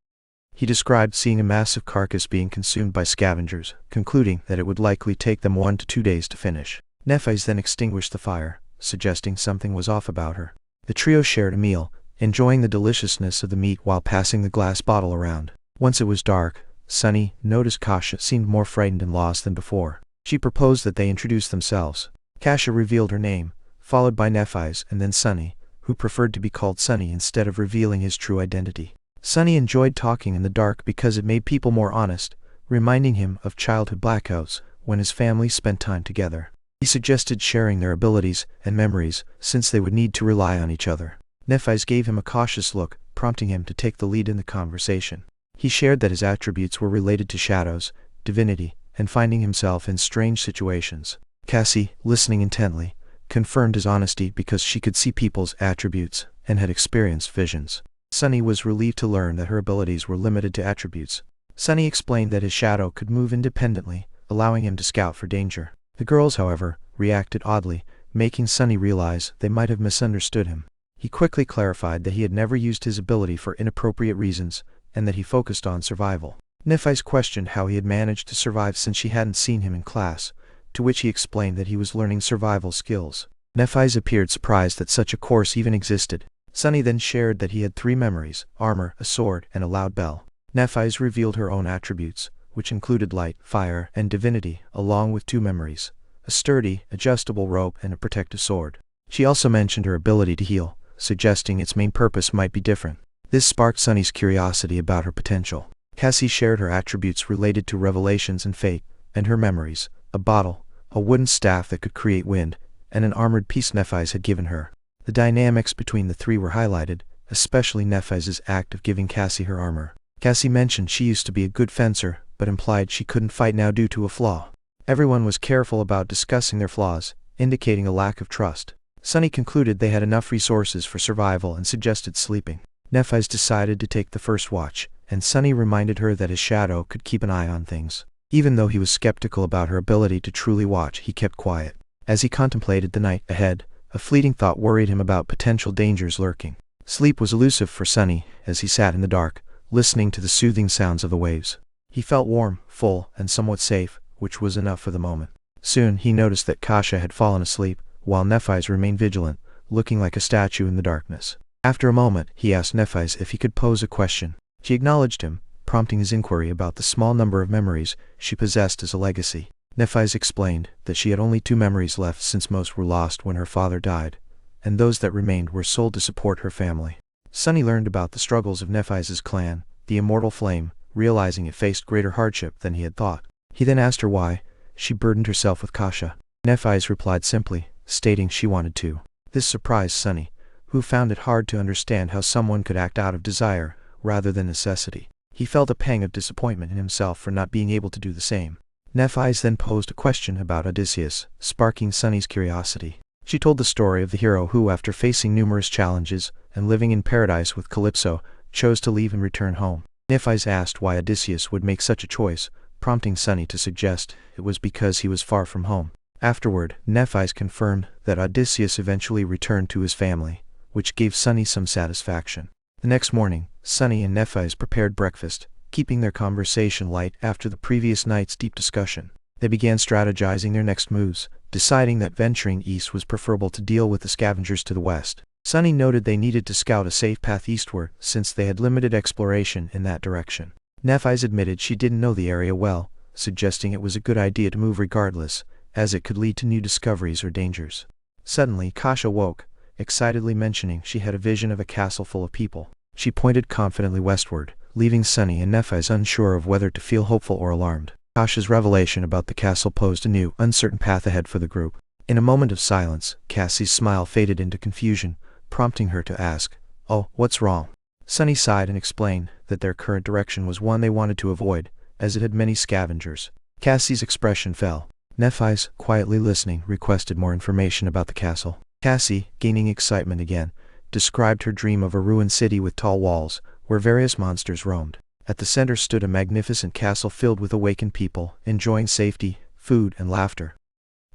A: He described seeing a massive carcass being consumed by scavengers, concluding that it would likely take them 1 to 2 days to finish. Nephi's then extinguished the fire, suggesting something was off about her. The trio shared a meal, enjoying the deliciousness of the meat while passing the glass bottle around. Once it was dark, Sunny noticed Kasha seemed more frightened and lost than before. She proposed that they introduce themselves. Kasha revealed her name, followed by Nephi's and then Sunny, who preferred to be called Sunny instead of revealing his true identity. Sunny enjoyed talking in the dark because it made people more honest, reminding him of childhood blackouts when his family spent time together. He suggested sharing their abilities and memories, since they would need to rely on each other. Nephi's gave him a cautious look, prompting him to take the lead in the conversation. He shared that his attributes were related to shadows, divinity, and finding himself in strange situations. Cassie, listening intently, confirmed his honesty because she could see people's attributes and had experienced visions. Sunny was relieved to learn that her abilities were limited to attributes. Sunny explained that his shadow could move independently, allowing him to scout for danger. The girls, however, reacted oddly, making Sunny realize they might have misunderstood him. He quickly clarified that he had never used his ability for inappropriate reasons, and that he focused on survival. Nephi's questioned how he had managed to survive since she hadn't seen him in class, to which he explained that he was learning survival skills. Nephi's appeared surprised that such a course even existed. Sunny then shared that he had 3 memories: armor, a sword, and a loud bell. Nephi's revealed her own attributes, which included light, fire, and divinity, along with 2 memories: a sturdy, adjustable rope and a protective sword. She also mentioned her ability to heal, suggesting its main purpose might be different. This sparked Sunny's curiosity about her potential. Cassie shared her attributes related to revelations and fate, and her memories: a bottle, a wooden staff that could create wind, and an armored piece Nephi's had given her. The dynamics between the 3 were highlighted, especially Nephi's act of giving Cassie her armor. Cassie mentioned she used to be a good fencer, but implied she couldn't fight now due to a flaw. Everyone was careful about discussing their flaws, indicating a lack of trust. Sunny concluded they had enough resources for survival and suggested sleeping. Nephi's decided to take the first watch, and Sunny reminded her that his shadow could keep an eye on things. Even though he was skeptical about her ability to truly watch, he kept quiet. As he contemplated the night ahead, a fleeting thought worried him about potential dangers lurking. Sleep was elusive for Sunny as he sat in the dark, listening to the soothing sounds of the waves. He felt warm, full, and somewhat safe, which was enough for the moment. Soon he noticed that Kasha had fallen asleep, while Nephi's remained vigilant, looking like a statue in the darkness. After a moment, he asked Nephi's if he could pose a question. She acknowledged him, prompting his inquiry about the small number of memories she possessed as a legacy. Nephi's explained that she had only 2 memories left since most were lost when her father died, and those that remained were sold to support her family. Sunny learned about the struggles of Nephi's clan, the immortal flame, realizing it faced greater hardship than he had thought. He then asked her why she burdened herself with Kasha. Nephi's replied simply, stating she wanted to. This surprised Sunny, who found it hard to understand how someone could act out of desire rather than necessity. He felt a pang of disappointment in himself for not being able to do the same. Nephi's then posed a question about Odysseus, sparking Sunny's curiosity. She told the story of the hero who, after facing numerous challenges and living in paradise with Calypso, chose to leave and return home. Nephi's asked why Odysseus would make such a choice, prompting Sunny to suggest it was because he was far from home. Afterward, Nephi's confirmed that Odysseus eventually returned to his family, which gave Sunny some satisfaction. The next morning, Sunny and Nephi's prepared breakfast, keeping their conversation light after the previous night's deep discussion. They began strategizing their next moves, deciding that venturing east was preferable to deal with the scavengers to the west. Sunny noted they needed to scout a safe path eastward since they had limited exploration in that direction. Nephi's admitted she didn't know the area well, suggesting it was a good idea to move regardless, as it could lead to new discoveries or dangers. Suddenly, Kasha woke, excitedly mentioning she had a vision of a castle full of people. She pointed confidently westward, leaving Sunny and Nephi's unsure of whether to feel hopeful or alarmed. Kasha's revelation about the castle posed a new, uncertain path ahead for the group. In a moment of silence, Cassie's smile faded into confusion, prompting her to ask, "Oh, what's wrong?" Sunny sighed and explained that their current direction was one they wanted to avoid, as it had many scavengers. Cassie's expression fell. Nephi's, quietly listening, requested more information about the castle. Cassie, gaining excitement again, described her dream of a ruined city with tall walls, where various monsters roamed. At the center stood a magnificent castle filled with awakened people, enjoying safety, food, and laughter.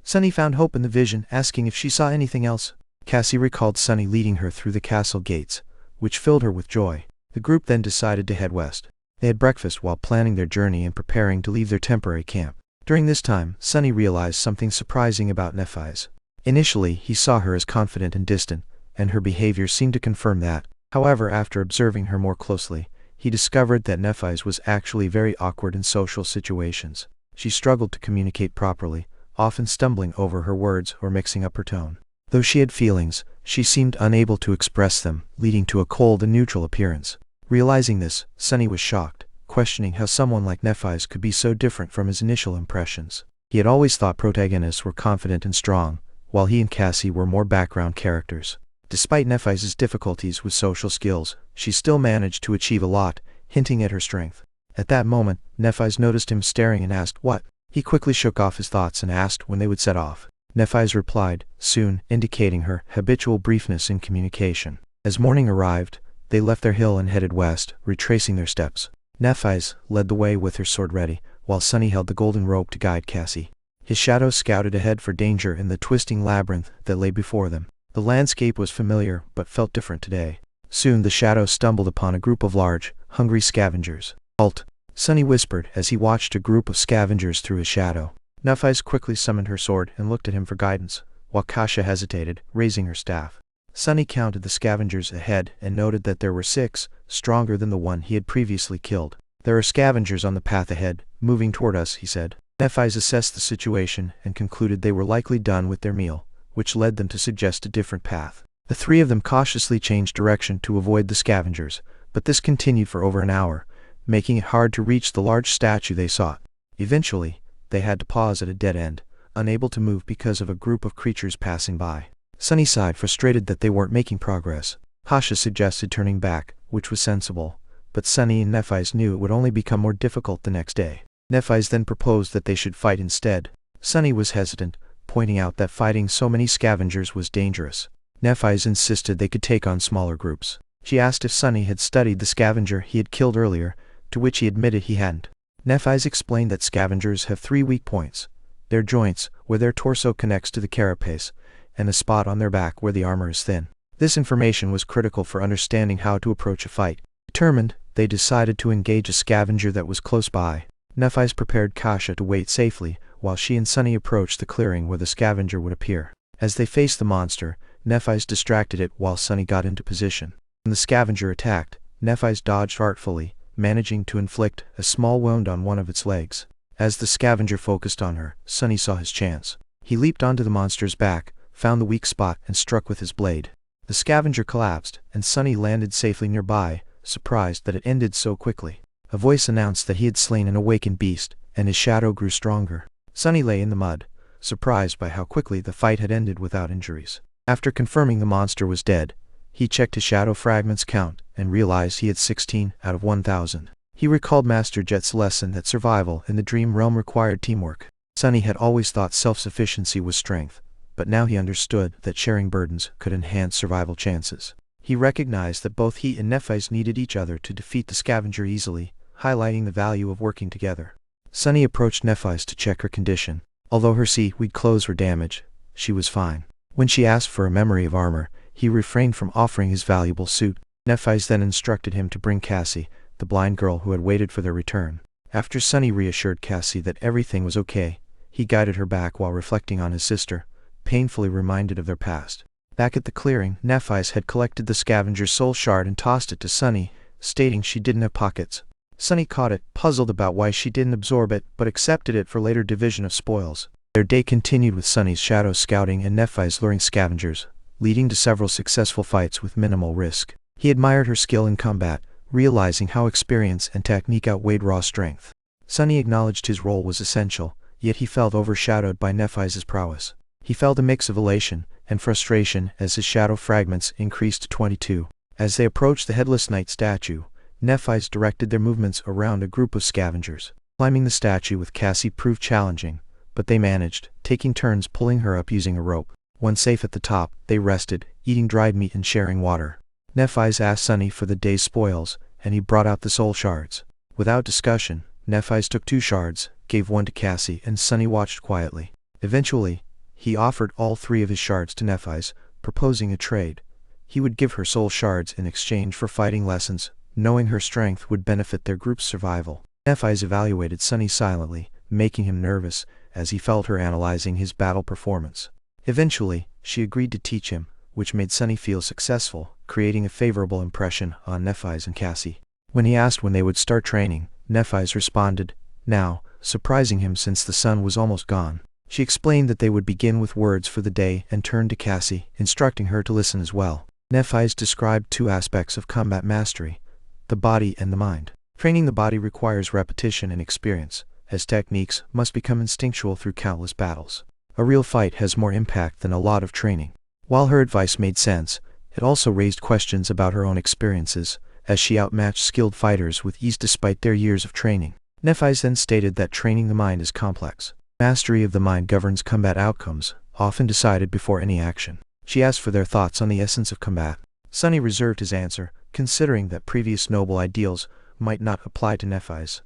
A: Sunny found hope in the vision, asking if she saw anything else. Cassie recalled Sunny leading her through the castle gates, which filled her with joy. The group then decided to head west. They had breakfast while planning their journey and preparing to leave their temporary camp. During this time, Sunny realized something surprising about Nephi's. Initially, he saw her as confident and distant, and her behavior seemed to confirm that. However, after observing her more closely, he discovered that Nephi's was actually very awkward in social situations. She struggled to communicate properly, often stumbling over her words or mixing up her tone. Though she had feelings, she seemed unable to express them, leading to a cold and neutral appearance. Realizing this, Sunny was shocked, questioning how someone like Nephi's could be so different from his initial impressions. He had always thought protagonists were confident and strong, while he and Cassie were more background characters. Despite Nephi's difficulties with social skills, she still managed to achieve a lot, hinting at her strength. At that moment, Nephi's noticed him staring and asked, "What?" He quickly shook off his thoughts and asked when they would set off. Nephi's replied, "Soon," indicating her habitual briefness in communication. As morning arrived, they left their hill and headed west, retracing their steps. Nephi's led the way with her sword ready, while Sunny held the golden rope to guide Cassie. His shadow scouted ahead for danger in the twisting labyrinth that lay before them. The landscape was familiar, but felt different today. Soon the shadow stumbled upon a group of large, hungry scavengers. "Halt!" Sunny whispered as he watched a group of scavengers through his shadow. Nephi's quickly summoned her sword and looked at him for guidance, while Kasha hesitated, raising her staff. Sunny counted the scavengers ahead and noted that there were 6, stronger than the one he had previously killed. "There are scavengers on the path ahead, moving toward us," he said. Nephi's assessed the situation and concluded they were likely done with their meal, which led them to suggest a different path. The 3 of them cautiously changed direction to avoid the scavengers, but this continued for over an hour, making it hard to reach the large statue they sought. Eventually, they had to pause at a dead end, unable to move because of a group of creatures passing by. Sunny sighed, frustrated that they weren't making progress. Kasha suggested turning back, which was sensible, but Sunny and Nephi's knew it would only become more difficult the next day. Nephi's then proposed that they should fight instead. Sunny was hesitant, pointing out that fighting so many scavengers was dangerous. Nephi's insisted they could take on smaller groups. She asked if Sunny had studied the scavenger he had killed earlier, to which he admitted he hadn't. Nephi's explained that scavengers have 3 weak points: their joints, where their torso connects to the carapace, and a spot on their back where the armor is thin. This information was critical for understanding how to approach a fight. Determined, they decided to engage a scavenger that was close by. Nephi's prepared Kasha to wait safely, while she and Sunny approached the clearing where the scavenger would appear. As they faced the monster, Nephi's distracted it while Sunny got into position. When the scavenger attacked, Nephi's dodged artfully, managing to inflict a small wound on one of its legs. As the scavenger focused on her, Sunny saw his chance. He leaped onto the monster's back, found the weak spot, and struck with his blade. The scavenger collapsed, and Sunny landed safely nearby, surprised that it ended so quickly. A voice announced that he had slain an awakened beast, and his shadow grew stronger. Sunny lay in the mud, surprised by how quickly the fight had ended without injuries. After confirming the monster was dead, he checked his shadow fragments count and realized he had 16 out of 1,000. He recalled Master Jet's lesson that survival in the dream realm required teamwork. Sunny had always thought self-sufficiency was strength, but now he understood that sharing burdens could enhance survival chances. He recognized that both he and Nephi's needed each other to defeat the scavenger easily, highlighting the value of working together. Sunny approached Nephi's to check her condition. Although her seaweed clothes were damaged, she was fine. When she asked for a memory of armor, he refrained from offering his valuable suit. Nephi's then instructed him to bring Cassie, the blind girl who had waited for their return. After Sunny reassured Cassie that everything was okay, he guided her back while reflecting on his sister, painfully reminded of their past. Back at the clearing, Nephi's had collected the scavenger's soul shard and tossed it to Sunny, stating she didn't have pockets. Sunny caught it, puzzled about why she didn't absorb it, but accepted it for later division of spoils. Their day continued with Sunny's shadow scouting and Nephi's luring scavengers, leading to several successful fights with minimal risk. He admired her skill in combat, realizing how experience and technique outweighed raw strength. Sunny acknowledged his role was essential, yet he felt overshadowed by Nephi's prowess. He felt a mix of elation and frustration as his shadow fragments increased to 22. As they approached the Headless Knight statue, Nephi's directed their movements around a group of scavengers. Climbing the statue with Cassie proved challenging, but they managed, taking turns pulling her up using a rope. Once safe at the top, they rested, eating dried meat and sharing water. Nephi's asked Sunny for the day's spoils, and he brought out the soul shards. Without discussion, Nephi's took 2 shards, gave one to Cassie, and Sunny watched quietly. Eventually, he offered all 3 of his shards to Nephi's, proposing a trade. He would give her soul shards in exchange for fighting lessons, knowing her strength would benefit their group's survival. Nephi's evaluated Sunny silently, making him nervous, as he felt her analyzing his battle performance. Eventually, she agreed to teach him, which made Sunny feel successful, creating a favorable impression on Nephi's and Cassie. When he asked when they would start training, Nephi's responded, "Now," surprising him since the sun was almost gone. She explained that they would begin with words for the day and turned to Cassie, instructing her to listen as well. Nephi's described 2 aspects of combat mastery: the body and the mind. Training the body requires repetition and experience, as techniques must become instinctual through countless battles. A real fight has more impact than a lot of training. While her advice made sense, it also raised questions about her own experiences, as she outmatched skilled fighters with ease despite their years of training. Nephi's then stated that training the mind is complex. Mastery of the mind governs combat outcomes, often decided before any action. She asked for their thoughts on the essence of combat. Sunny reserved his answer, considering that previous noble ideals might not apply to Nephi's.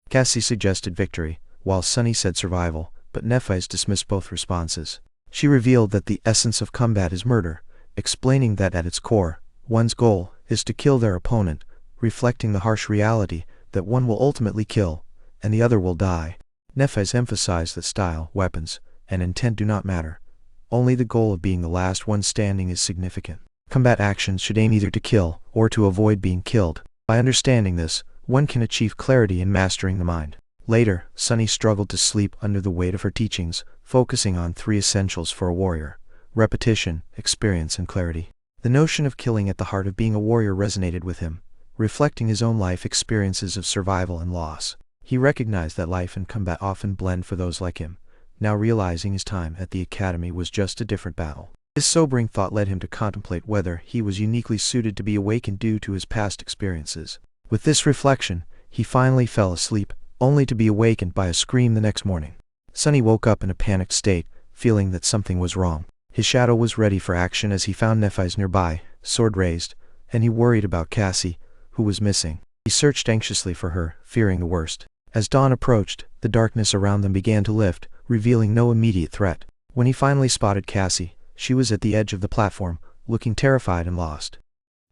A: Cassie suggested victory, while Sunny said survival, but Nephi's dismissed both responses. She revealed that the essence of combat is murder, explaining that at its core, one's goal is to kill their opponent, reflecting the harsh reality that one will ultimately kill, and the other will die. Nephi's emphasized that style, weapons, and intent do not matter. Only the goal of being the last one standing is significant. Combat actions should aim either to kill or to avoid being killed. By understanding this, one can achieve clarity in mastering the mind. Later, Sunny struggled to sleep under the weight of her teachings, focusing on 3 essentials for a warrior: repetition, experience, and clarity. The notion of killing at the heart of being a warrior resonated with him, reflecting his own life experiences of survival and loss. He recognized that life and combat often blend for those like him, now realizing his time at the academy was just a different battle. This sobering thought led him to contemplate whether he was uniquely suited to be awakened due to his past experiences. With this reflection, he finally fell asleep, only to be awakened by a scream the next morning. Sunny woke up in a panicked state, feeling that something was wrong. His shadow was ready for action as he found Nephi's nearby, sword raised, and he worried about Cassie, who was missing. He searched anxiously for her, fearing the worst. As dawn approached, the darkness around them began to lift, revealing no immediate threat. When he finally spotted Cassie, she was at the edge of the platform, looking terrified and lost.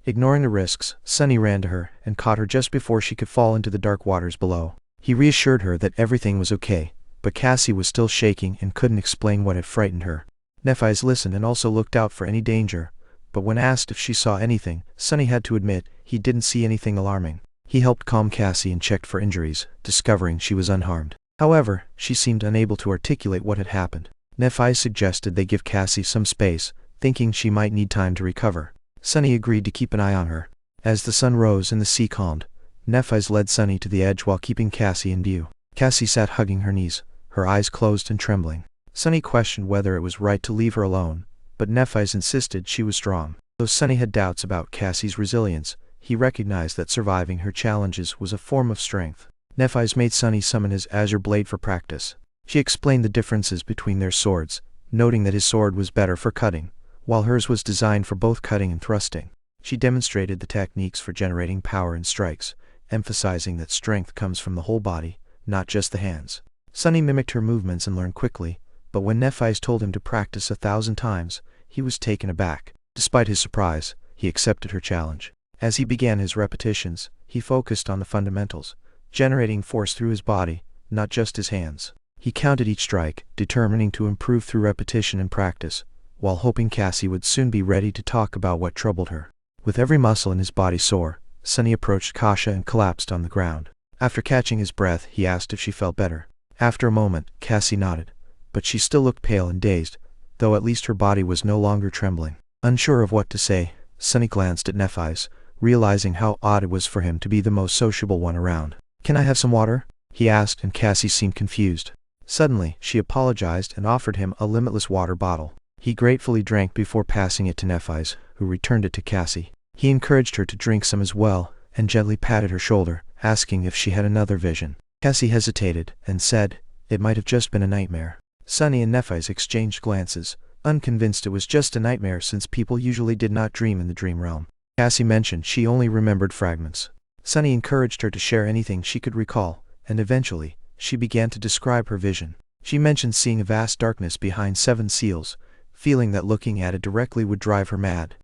A: Ignoring the risks, Sunny ran to her and caught her just before she could fall into the dark waters below. He reassured her that everything was okay, but Cassie was still shaking and couldn't explain what had frightened her. Nephi's listened and also looked out for any danger, but when asked if she saw anything, Sunny had to admit he didn't see anything alarming. He helped calm Cassie and checked for injuries, discovering she was unharmed. However, she seemed unable to articulate what had happened. Nephi suggested they give Cassie some space, thinking she might need time to recover. Sunny agreed to keep an eye on her. As the sun rose and the sea calmed, Nephi led Sunny to the edge while keeping Cassie in view. Cassie sat hugging her knees, her eyes closed and trembling. Sunny questioned whether it was right to leave her alone, but Nephi insisted she was strong. Though Sunny had doubts about Cassie's resilience, he recognized that surviving her challenges was a form of strength. Nephi made Sunny summon his azure blade for practice. She explained the differences between their swords, noting that his sword was better for cutting, while hers was designed for both cutting and thrusting. She demonstrated the techniques for generating power in strikes, emphasizing that strength comes from the whole body, not just the hands. Sunny mimicked her movements and learned quickly, but when Nephi told him to practice 1,000 times, he was taken aback. Despite his surprise, he accepted her challenge. As he began his repetitions, he focused on the fundamentals, generating force through his body, not just his hands. He counted each strike, determining to improve through repetition and practice, while hoping Cassie would soon be ready to talk about what troubled her. With every muscle in his body sore, Sunny approached Kasha and collapsed on the ground. After catching his breath, he asked if she felt better. After a moment, Cassie nodded, but she still looked pale and dazed, though at least her body was no longer trembling. Unsure of what to say, Sunny glanced at Nephi, realizing how odd it was for him to be the most sociable one around. "Can I have some water?" he asked, and Cassie seemed confused. Suddenly, she apologized and offered him a limitless water bottle. He gratefully drank before passing it to Nephi, who returned it to Cassie. He encouraged her to drink some as well, and gently patted her shoulder, asking if she had another vision. Cassie hesitated, and said, "It might have just been a nightmare." Sunny and Nephi exchanged glances, unconvinced it was just a nightmare since people usually did not dream in the dream realm. Cassie mentioned she only remembered fragments. Sunny encouraged her to share anything she could recall, and eventually, she began to describe her vision. She mentioned seeing a vast darkness behind 7 seals, feeling that looking at it directly would drive her mad.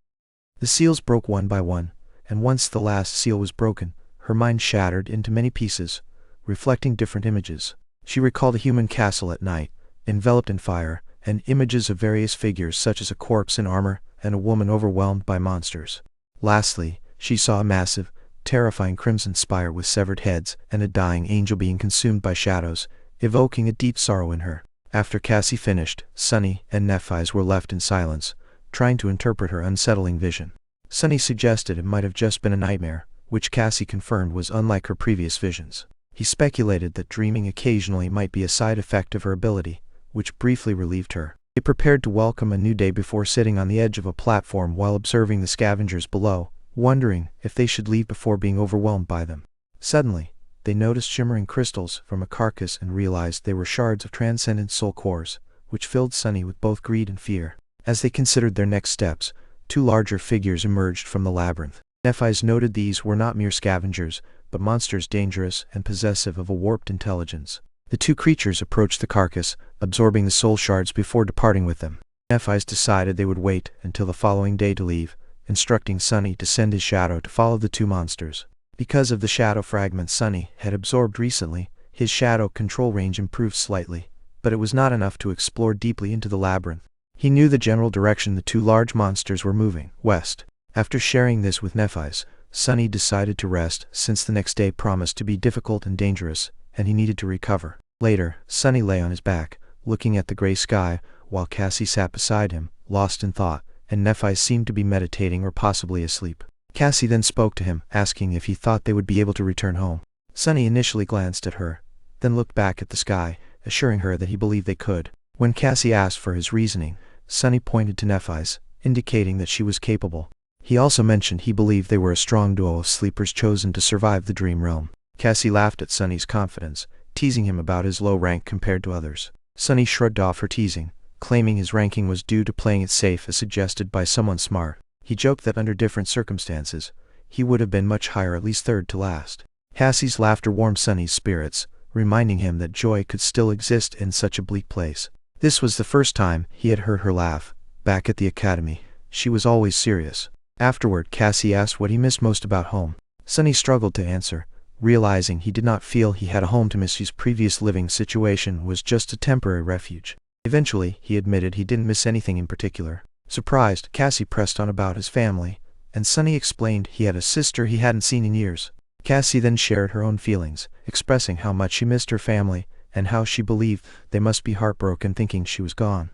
A: The seals broke one by one, and once the last seal was broken, her mind shattered into many pieces, reflecting different images. She recalled a human castle at night, enveloped in fire, and images of various figures such as a corpse in armor and a woman overwhelmed by monsters. Lastly, she saw a massive, terrifying crimson spire with severed heads and a dying angel being consumed by shadows, evoking a deep sorrow in her. After Cassie finished, Sunny and Nephi were left in silence, trying to interpret her unsettling vision. Sunny suggested it might have just been a nightmare, which Cassie confirmed was unlike her previous visions. He speculated that dreaming occasionally might be a side effect of her ability, which briefly relieved her. They prepared to welcome a new day before sitting on the edge of a platform while observing the scavengers below, wondering if they should leave before being overwhelmed by them. Suddenly, they noticed shimmering crystals from a carcass and realized they were shards of transcendent soul cores, which filled Sunny with both greed and fear. As they considered their next steps, 2 larger figures emerged from the labyrinth. Nephi noted these were not mere scavengers, but monsters dangerous and possessive of a warped intelligence. The 2 creatures approached the carcass, absorbing the soul shards before departing with them. Nephi decided they would wait until the following day to leave, instructing Sunny to send his shadow to follow the 2 monsters. Because of the shadow fragments Sunny had absorbed recently, his shadow control range improved slightly, but it was not enough to explore deeply into the labyrinth. He knew the general direction the 2 large monsters were moving, west. After sharing this with Nephi, Sunny decided to rest since the next day promised to be difficult and dangerous, and he needed to recover. Later, Sunny lay on his back, looking at the gray sky, while Cassie sat beside him, lost in thought, and Nephi seemed to be meditating or possibly asleep. Cassie then spoke to him, asking if he thought they would be able to return home. Sunny initially glanced at her, then looked back at the sky, assuring her that he believed they could. When Cassie asked for his reasoning, Sunny pointed to Nephi, indicating that she was capable. He also mentioned he believed they were a strong duo of sleepers chosen to survive the dream realm. Cassie laughed at Sunny's confidence, teasing him about his low rank compared to others. Sunny shrugged off her teasing, claiming his ranking was due to playing it safe as suggested by someone smart. He joked that under different circumstances, he would have been much higher, at least third to last. Cassie's laughter warmed Sunny's spirits, reminding him that joy could still exist in such a bleak place. This was the first time he had heard her laugh. Back at the academy, she was always serious. Afterward, Cassie asked what he missed most about home. Sunny struggled to answer, realizing he did not feel he had a home to miss. His previous living situation was just a temporary refuge. Eventually, he admitted he didn't miss anything in particular. Surprised, Cassie pressed on about his family, and Sunny explained he had a sister he hadn't seen in years. Cassie then shared her own feelings, expressing how much she missed her family, and how she believed they must be heartbroken thinking she was gone.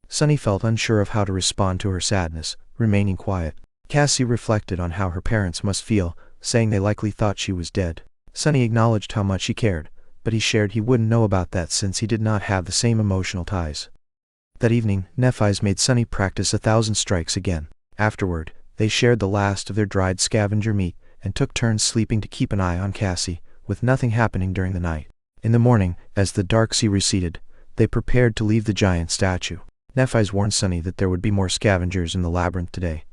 A: Sunny felt unsure of how to respond to her sadness, remaining quiet. Cassie reflected on how her parents must feel, saying they likely thought she was dead. Sunny acknowledged how much he cared, but he shared he wouldn't know about that since he did not have the same emotional ties. That evening, Nephi's made Sunny practice 1,000 strikes again. Afterward, they shared the last of their dried scavenger meat, and took turns sleeping to keep an eye on Cassie, with nothing happening during the night. In the morning, as the dark sea receded, they prepared to leave the giant statue. Nephi's warned Sunny that there would be more scavengers in the labyrinth today,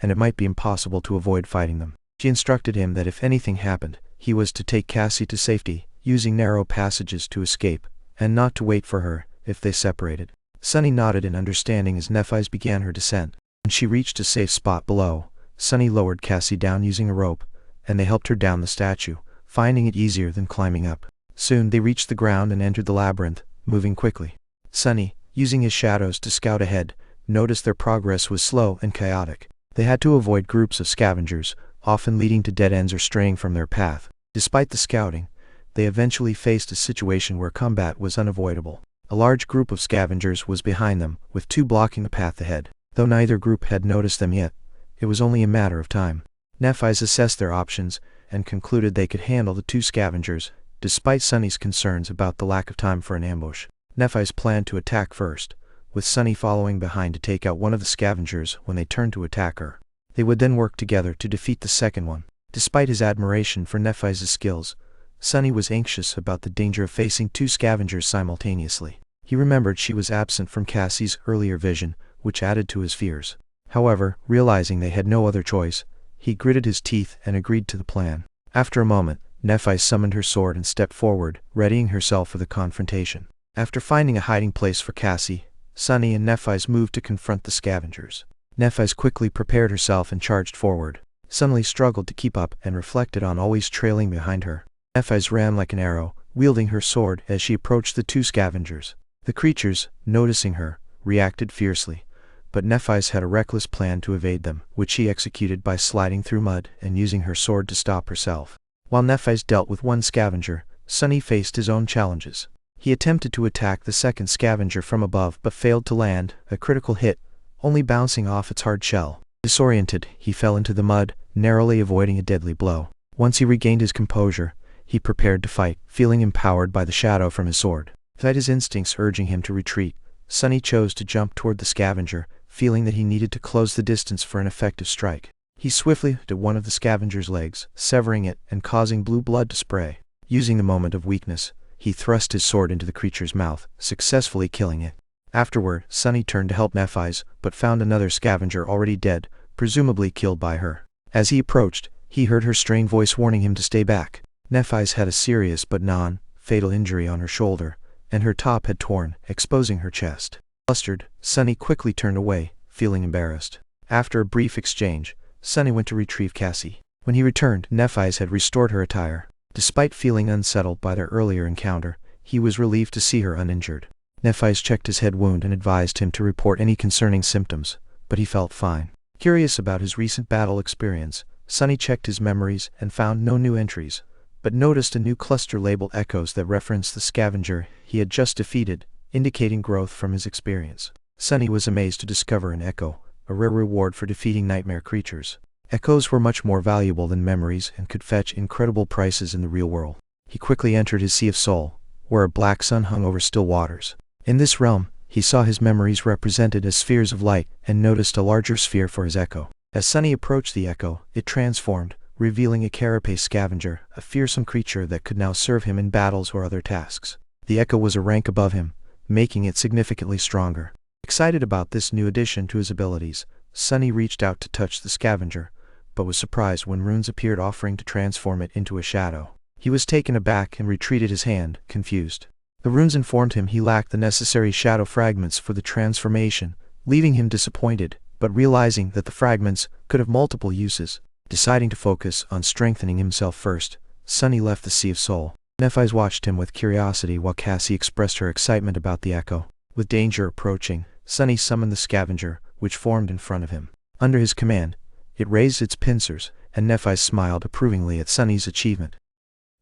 A: and it might be impossible to avoid fighting them. She instructed him that if anything happened, he was to take Cassie to safety, using narrow passages to escape, and not to wait for her if they separated. Sunny nodded in understanding as Nephi's began her descent. When she reached a safe spot below, Sunny lowered Cassie down using a rope, and they helped her down the statue, finding it easier than climbing up. Soon they reached the ground and entered the labyrinth, moving quickly. Sunny, using his shadows to scout ahead, noticed their progress was slow and chaotic. They had to avoid groups of scavengers, often leading to dead ends or straying from their path. Despite the scouting, they eventually faced a situation where combat was unavoidable. A large group of scavengers was behind them, with 2 blocking the path ahead. Though neither group had noticed them yet, it was only a matter of time. Nephi's assessed their options, and concluded they could handle the 2 scavengers, despite Sunny's concerns about the lack of time for an ambush. Nephi's planned to attack first, with Sunny following behind to take out one of the scavengers when they turned to attack her. They would then work together to defeat the second one. Despite his admiration for Nephi's skills, Sunny was anxious about the danger of facing 2 scavengers simultaneously. He remembered she was absent from Cassie's earlier vision, which added to his fears. However, realizing they had no other choice, he gritted his teeth and agreed to the plan. After a moment, Nephi summoned her sword and stepped forward, readying herself for the confrontation. After finding a hiding place for Cassie, Sunny and Nephi's moved to confront the scavengers. Nephi's quickly prepared herself and charged forward. Sunny struggled to keep up and reflected on always trailing behind her. Nephi's ran like an arrow, wielding her sword as she approached the 2 scavengers. The creatures, noticing her, reacted fiercely, but Nephi's had a reckless plan to evade them, which she executed by sliding through mud and using her sword to stop herself. While Nephi's dealt with 1 scavenger, Sunny faced his own challenges. He attempted to attack the second scavenger from above but failed to land a critical hit, only bouncing off its hard shell. Disoriented, he fell into the mud, narrowly avoiding a deadly blow. Once he regained his composure, he prepared to fight, feeling empowered by the shadow from his sword. Despite his instincts urging him to retreat, Sunny chose to jump toward the scavenger, feeling that he needed to close the distance for an effective strike. He swiftly hit one of the scavenger's legs, severing it and causing blue blood to spray. Using the moment of weakness, he thrust his sword into the creature's mouth, successfully killing it. Afterward, Sunny turned to help Nephi's, but found another scavenger already dead, presumably killed by her. As he approached, he heard her strained voice warning him to stay back. Nephi's had a serious but non-fatal injury on her shoulder, and her top had torn, exposing her chest. Flustered, Sunny quickly turned away, feeling embarrassed. After a brief exchange, Sunny went to retrieve Cassie. When he returned, Nephi's had restored her attire. Despite feeling unsettled by their earlier encounter, he was relieved to see her uninjured. Nephi's checked his head wound and advised him to report any concerning symptoms, but he felt fine. Curious about his recent battle experience, Sunny checked his memories and found no new entries, but noticed a new cluster labeled echoes that referenced the scavenger he had just defeated, indicating growth from his experience. Sunny was amazed to discover an echo, a rare reward for defeating nightmare creatures. Echoes were much more valuable than memories and could fetch incredible prices in the real world. He quickly entered his Sea of Soul, where a black sun hung over still waters. In this realm, he saw his memories represented as spheres of light and noticed a larger sphere for his echo. As Sunny approached the echo, it transformed, revealing a carapace scavenger, a fearsome creature that could now serve him in battles or other tasks. The echo was a rank above him, making it significantly stronger. Excited about this new addition to his abilities, Sunny reached out to touch the scavenger, but was surprised when runes appeared offering to transform it into a shadow. He was taken aback and retreated his hand, confused. The runes informed him he lacked the necessary shadow fragments for the transformation, leaving him disappointed, but realizing that the fragments could have multiple uses. Deciding to focus on strengthening himself first, Sunny left the Sea of Soul. Nephi's watched him with curiosity while Cassie expressed her excitement about the echo. With danger approaching, Sunny summoned the scavenger, which formed in front of him. Under his command, it raised its pincers, and Nephi smiled approvingly at Sunny's achievement.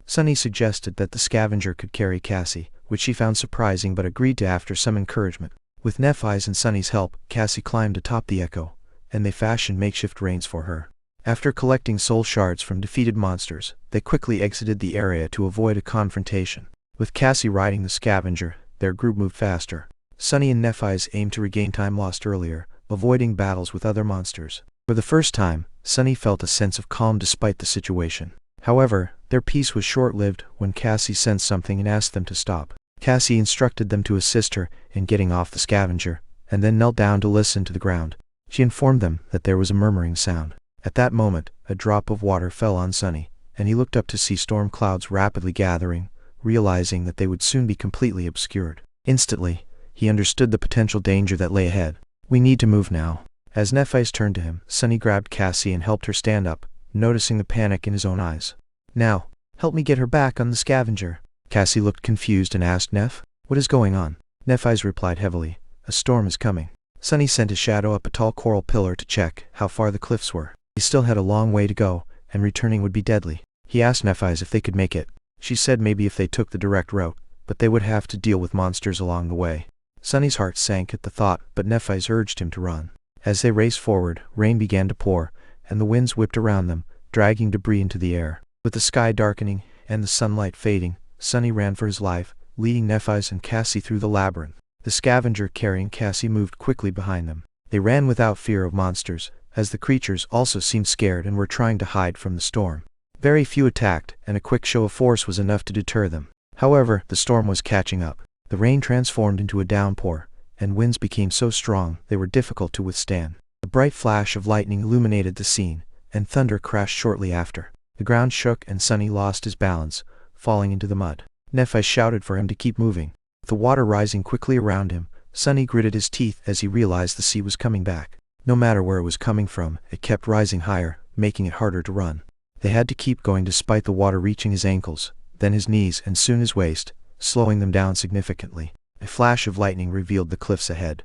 A: Sunny suggested that the scavenger could carry Cassie, which she found surprising but agreed to after some encouragement. With Nephi's and Sunny's help, Cassie climbed atop the echo, and they fashioned makeshift reins for her. After collecting soul shards from defeated monsters, they quickly exited the area to avoid a confrontation. With Cassie riding the scavenger, their group moved faster. Sunny and Nephi's aimed to regain time lost earlier, avoiding battles with other monsters. For the first time, Sunny felt a sense of calm despite the situation. However, their peace was short-lived when Cassie sensed something and asked them to stop. Cassie instructed them to assist her in getting off the scavenger, and then knelt down to listen to the ground. She informed them that there was a murmuring sound. At that moment, a drop of water fell on Sunny, and he looked up to see storm clouds rapidly gathering, realizing that they would soon be completely obscured. Instantly, he understood the potential danger that lay ahead. "We need to move now." As Nephi's turned to him, Sunny grabbed Cassie and helped her stand up, noticing the panic in his own eyes. "Now, help me get her back on the scavenger." Cassie looked confused and asked Neph, "What is going on?" Nephi's replied heavily, "A storm is coming." Sunny sent his shadow up a tall coral pillar to check how far the cliffs were. He still had a long way to go, and returning would be deadly. He asked Nephi's if they could make it. She said maybe if they took the direct route, but they would have to deal with monsters along the way. Sunny's heart sank at the thought, but Nephi's urged him to run. As they raced forward, rain began to pour, and the winds whipped around them, dragging debris into the air. With the sky darkening and the sunlight fading, Sunny ran for his life, leading Nephi's and Cassie through the labyrinth. The scavenger carrying Cassie moved quickly behind them. They ran without fear of monsters, as the creatures also seemed scared and were trying to hide from the storm. Very few attacked, and a quick show of force was enough to deter them. However, the storm was catching up. The rain transformed into a downpour, and winds became so strong they were difficult to withstand. A bright flash of lightning illuminated the scene, and thunder crashed shortly after. The ground shook and Sunny lost his balance, falling into the mud. Nephi shouted for him to keep moving. With the water rising quickly around him, Sunny gritted his teeth as he realized the sea was coming back. No matter where it was coming from, it kept rising higher, making it harder to run. They had to keep going despite the water reaching his ankles, then his knees and soon his waist, slowing them down significantly. A flash of lightning revealed the cliffs ahead,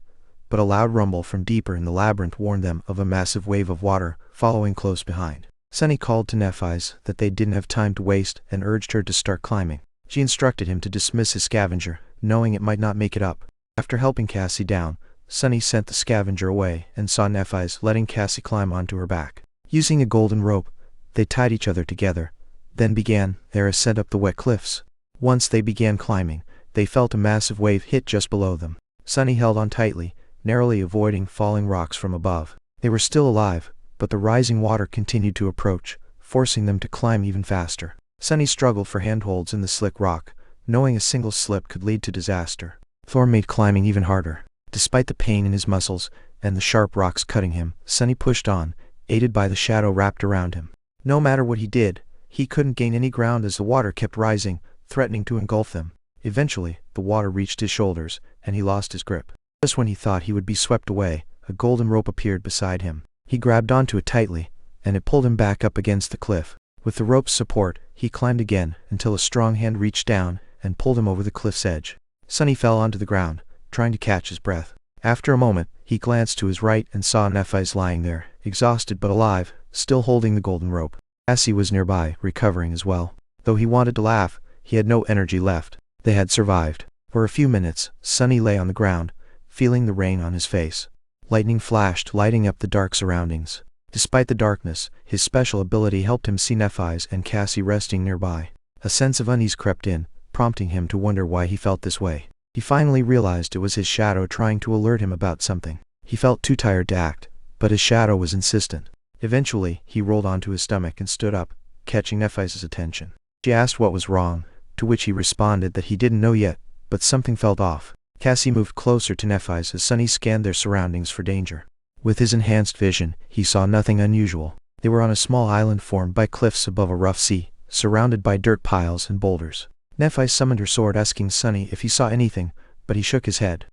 A: but a loud rumble from deeper in the labyrinth warned them of a massive wave of water following close behind. Sunny called to Nephi's that they didn't have time to waste and urged her to start climbing. She instructed him to dismiss his scavenger, knowing it might not make it up. After helping Cassie down, Sunny sent the scavenger away and saw Nephi's letting Cassie climb onto her back. Using a golden rope, they tied each other together, then began their ascent up the wet cliffs. Once they began climbing, they felt a massive wave hit just below them. Sunny held on tightly, narrowly avoiding falling rocks from above. They were still alive, but the rising water continued to approach, forcing them to climb even faster. Sunny struggled for handholds in the slick rock, knowing a single slip could lead to disaster. Thor made climbing even harder. Despite the pain in his muscles and the sharp rocks cutting him, Sunny pushed on, aided by the shadow wrapped around him. No matter what he did, he couldn't gain any ground as the water kept rising, threatening to engulf them. Eventually, the water reached his shoulders, and he lost his grip. Just when he thought he would be swept away, a golden rope appeared beside him. He grabbed onto it tightly, and it pulled him back up against the cliff. With the rope's support, he climbed again until a strong hand reached down and pulled him over the cliff's edge. Sunny fell onto the ground, trying to catch his breath. After a moment, he glanced to his right and saw Nephi's lying there, exhausted but alive, still holding the golden rope. Cassie was nearby, recovering as well. Though he wanted to laugh, he had no energy left. They had survived. For a few minutes, Sunny lay on the ground, feeling the rain on his face. Lightning flashed, lighting up the dark surroundings. Despite the darkness, his special ability helped him see Nephi's and Cassie resting nearby. A sense of unease crept in, prompting him to wonder why he felt this way. He finally realized it was his shadow trying to alert him about something. He felt too tired to act, but his shadow was insistent. Eventually, he rolled onto his stomach and stood up, catching Nephi's attention. She asked what was wrong, to which he responded that he didn't know yet, but something felt off. Cassie moved closer to Nephi's as Sunny scanned their surroundings for danger. With his enhanced vision, he saw nothing unusual. They were on a small island formed by cliffs above a rough sea, surrounded by dirt piles and boulders. Nephi summoned her sword, asking Sunny if he saw anything, but he shook his head.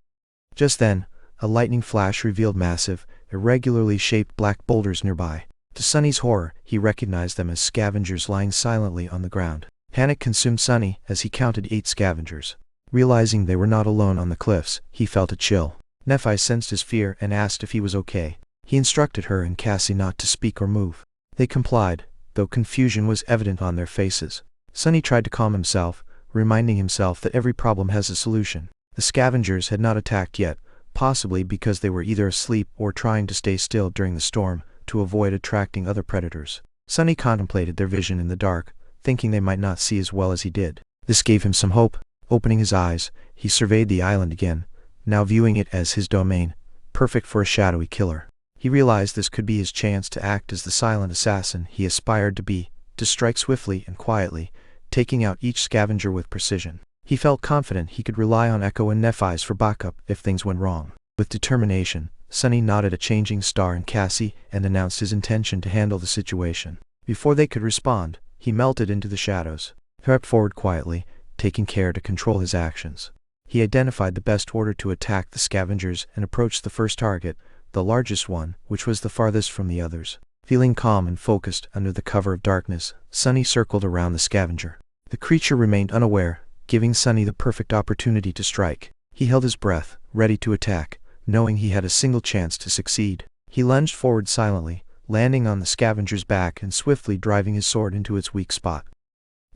A: Just then, a lightning flash revealed massive, irregularly shaped black boulders nearby. To Sunny's horror, he recognized them as scavengers lying silently on the ground. Panic consumed Sunny as he counted 8 scavengers. Realizing they were not alone on the cliffs, he felt a chill. Nephi sensed his fear and asked if he was okay. He instructed her and Cassie not to speak or move. They complied, though confusion was evident on their faces. Sunny tried to calm himself, reminding himself that every problem has a solution. The scavengers had not attacked yet, possibly because they were either asleep or trying to stay still during the storm, to avoid attracting other predators. Sunny contemplated their vision in the dark, thinking they might not see as well as he did. This gave him some hope. Opening his eyes, he surveyed the island again, now viewing it as his domain, perfect for a shadowy killer. He realized this could be his chance to act as the silent assassin he aspired to be, to strike swiftly and quietly, taking out each scavenger with precision. He felt confident he could rely on Echo and Nephi's for backup if things went wrong. With determination, Sunny nodded a changing Star and Cassie and announced his intention to handle the situation. Before they could respond, he melted into the shadows, crept forward quietly, taking care to control his actions. He identified the best order to attack the scavengers and approached the first target, the largest one, which was the farthest from the others. Feeling calm and focused under the cover of darkness, Sunny circled around the scavenger. The creature remained unaware, giving Sunny the perfect opportunity to strike. He held his breath, ready to attack, knowing he had a single chance to succeed. He lunged forward silently, landing on the scavenger's back and swiftly driving his sword into its weak spot.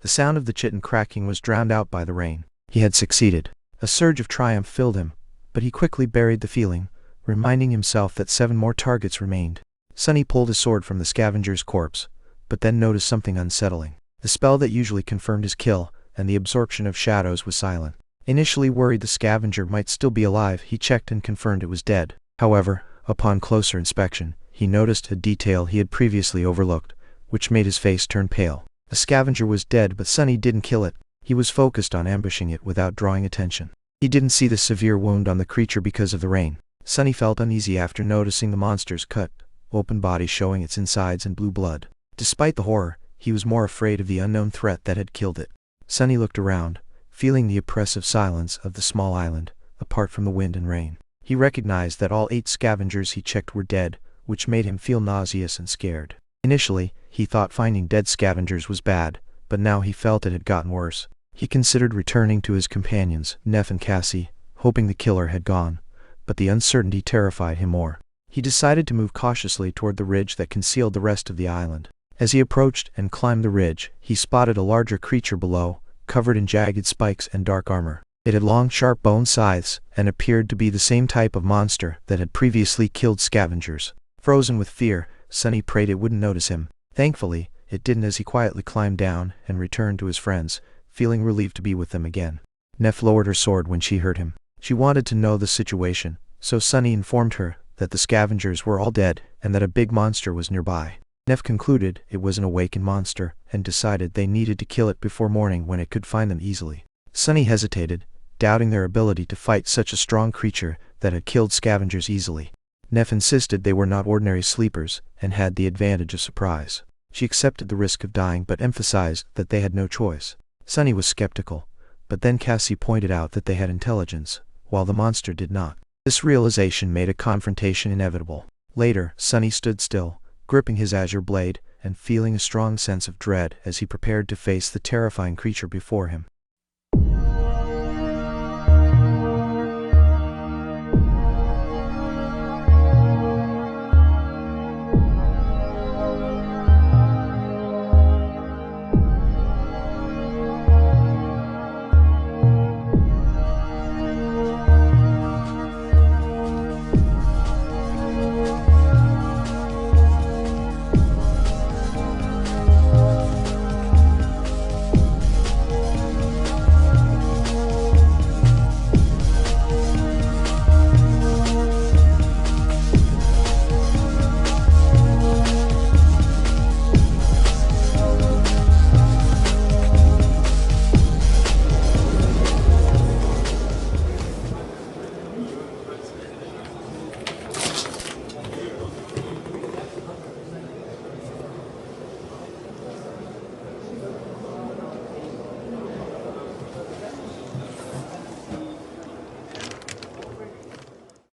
A: The sound of the chitin cracking was drowned out by the rain. He had succeeded. A surge of triumph filled him, but he quickly buried the feeling, reminding himself that 7 more targets remained. Sunny pulled his sword from the scavenger's corpse, but then noticed something unsettling. The spell that usually confirmed his kill, and the absorption of shadows, was silent. Initially worried the scavenger might still be alive, he checked and confirmed it was dead. However, upon closer inspection, he noticed a detail he had previously overlooked, which made his face turn pale. The scavenger was dead, but Sunny didn't kill it. He was focused on ambushing it without drawing attention. He didn't see the severe wound on the creature because of the rain. Sunny felt uneasy after noticing the monster's cut, open body showing its insides and blue blood. Despite the horror, he was more afraid of the unknown threat that had killed it. Sunny looked around, feeling the oppressive silence of the small island, apart from the wind and rain. He recognized that all 8 scavengers he checked were dead, which made him feel nauseous and scared. Initially, he thought finding dead scavengers was bad, but now he felt it had gotten worse. He considered returning to his companions, Neph and Cassie, hoping the killer had gone, but the uncertainty terrified him more. He decided to move cautiously toward the ridge that concealed the rest of the island. As he approached and climbed the ridge, he spotted a larger creature below, covered in jagged spikes and dark armor. It had long, sharp bone scythes, and appeared to be the same type of monster that had previously killed scavengers. Frozen with fear, Sunny prayed it wouldn't notice him. Thankfully, it didn't as he quietly climbed down and returned to his friends, feeling relieved to be with them again. Neph lowered her sword when she heard him. She wanted to know the situation, so Sunny informed her that the scavengers were all dead and that a big monster was nearby. Neph concluded it was an awakened monster and decided they needed to kill it before morning when it could find them easily. Sunny hesitated, doubting their ability to fight such a strong creature that had killed scavengers easily. Neph insisted they were not ordinary sleepers and had the advantage of surprise. She accepted the risk of dying but emphasized that they had no choice. Sunny was skeptical, but then Cassie pointed out that they had intelligence, while the monster did not. This realization made a confrontation inevitable. Later, Sunny stood still, gripping his azure blade, and feeling a strong sense of dread as he prepared to face the terrifying creature before him.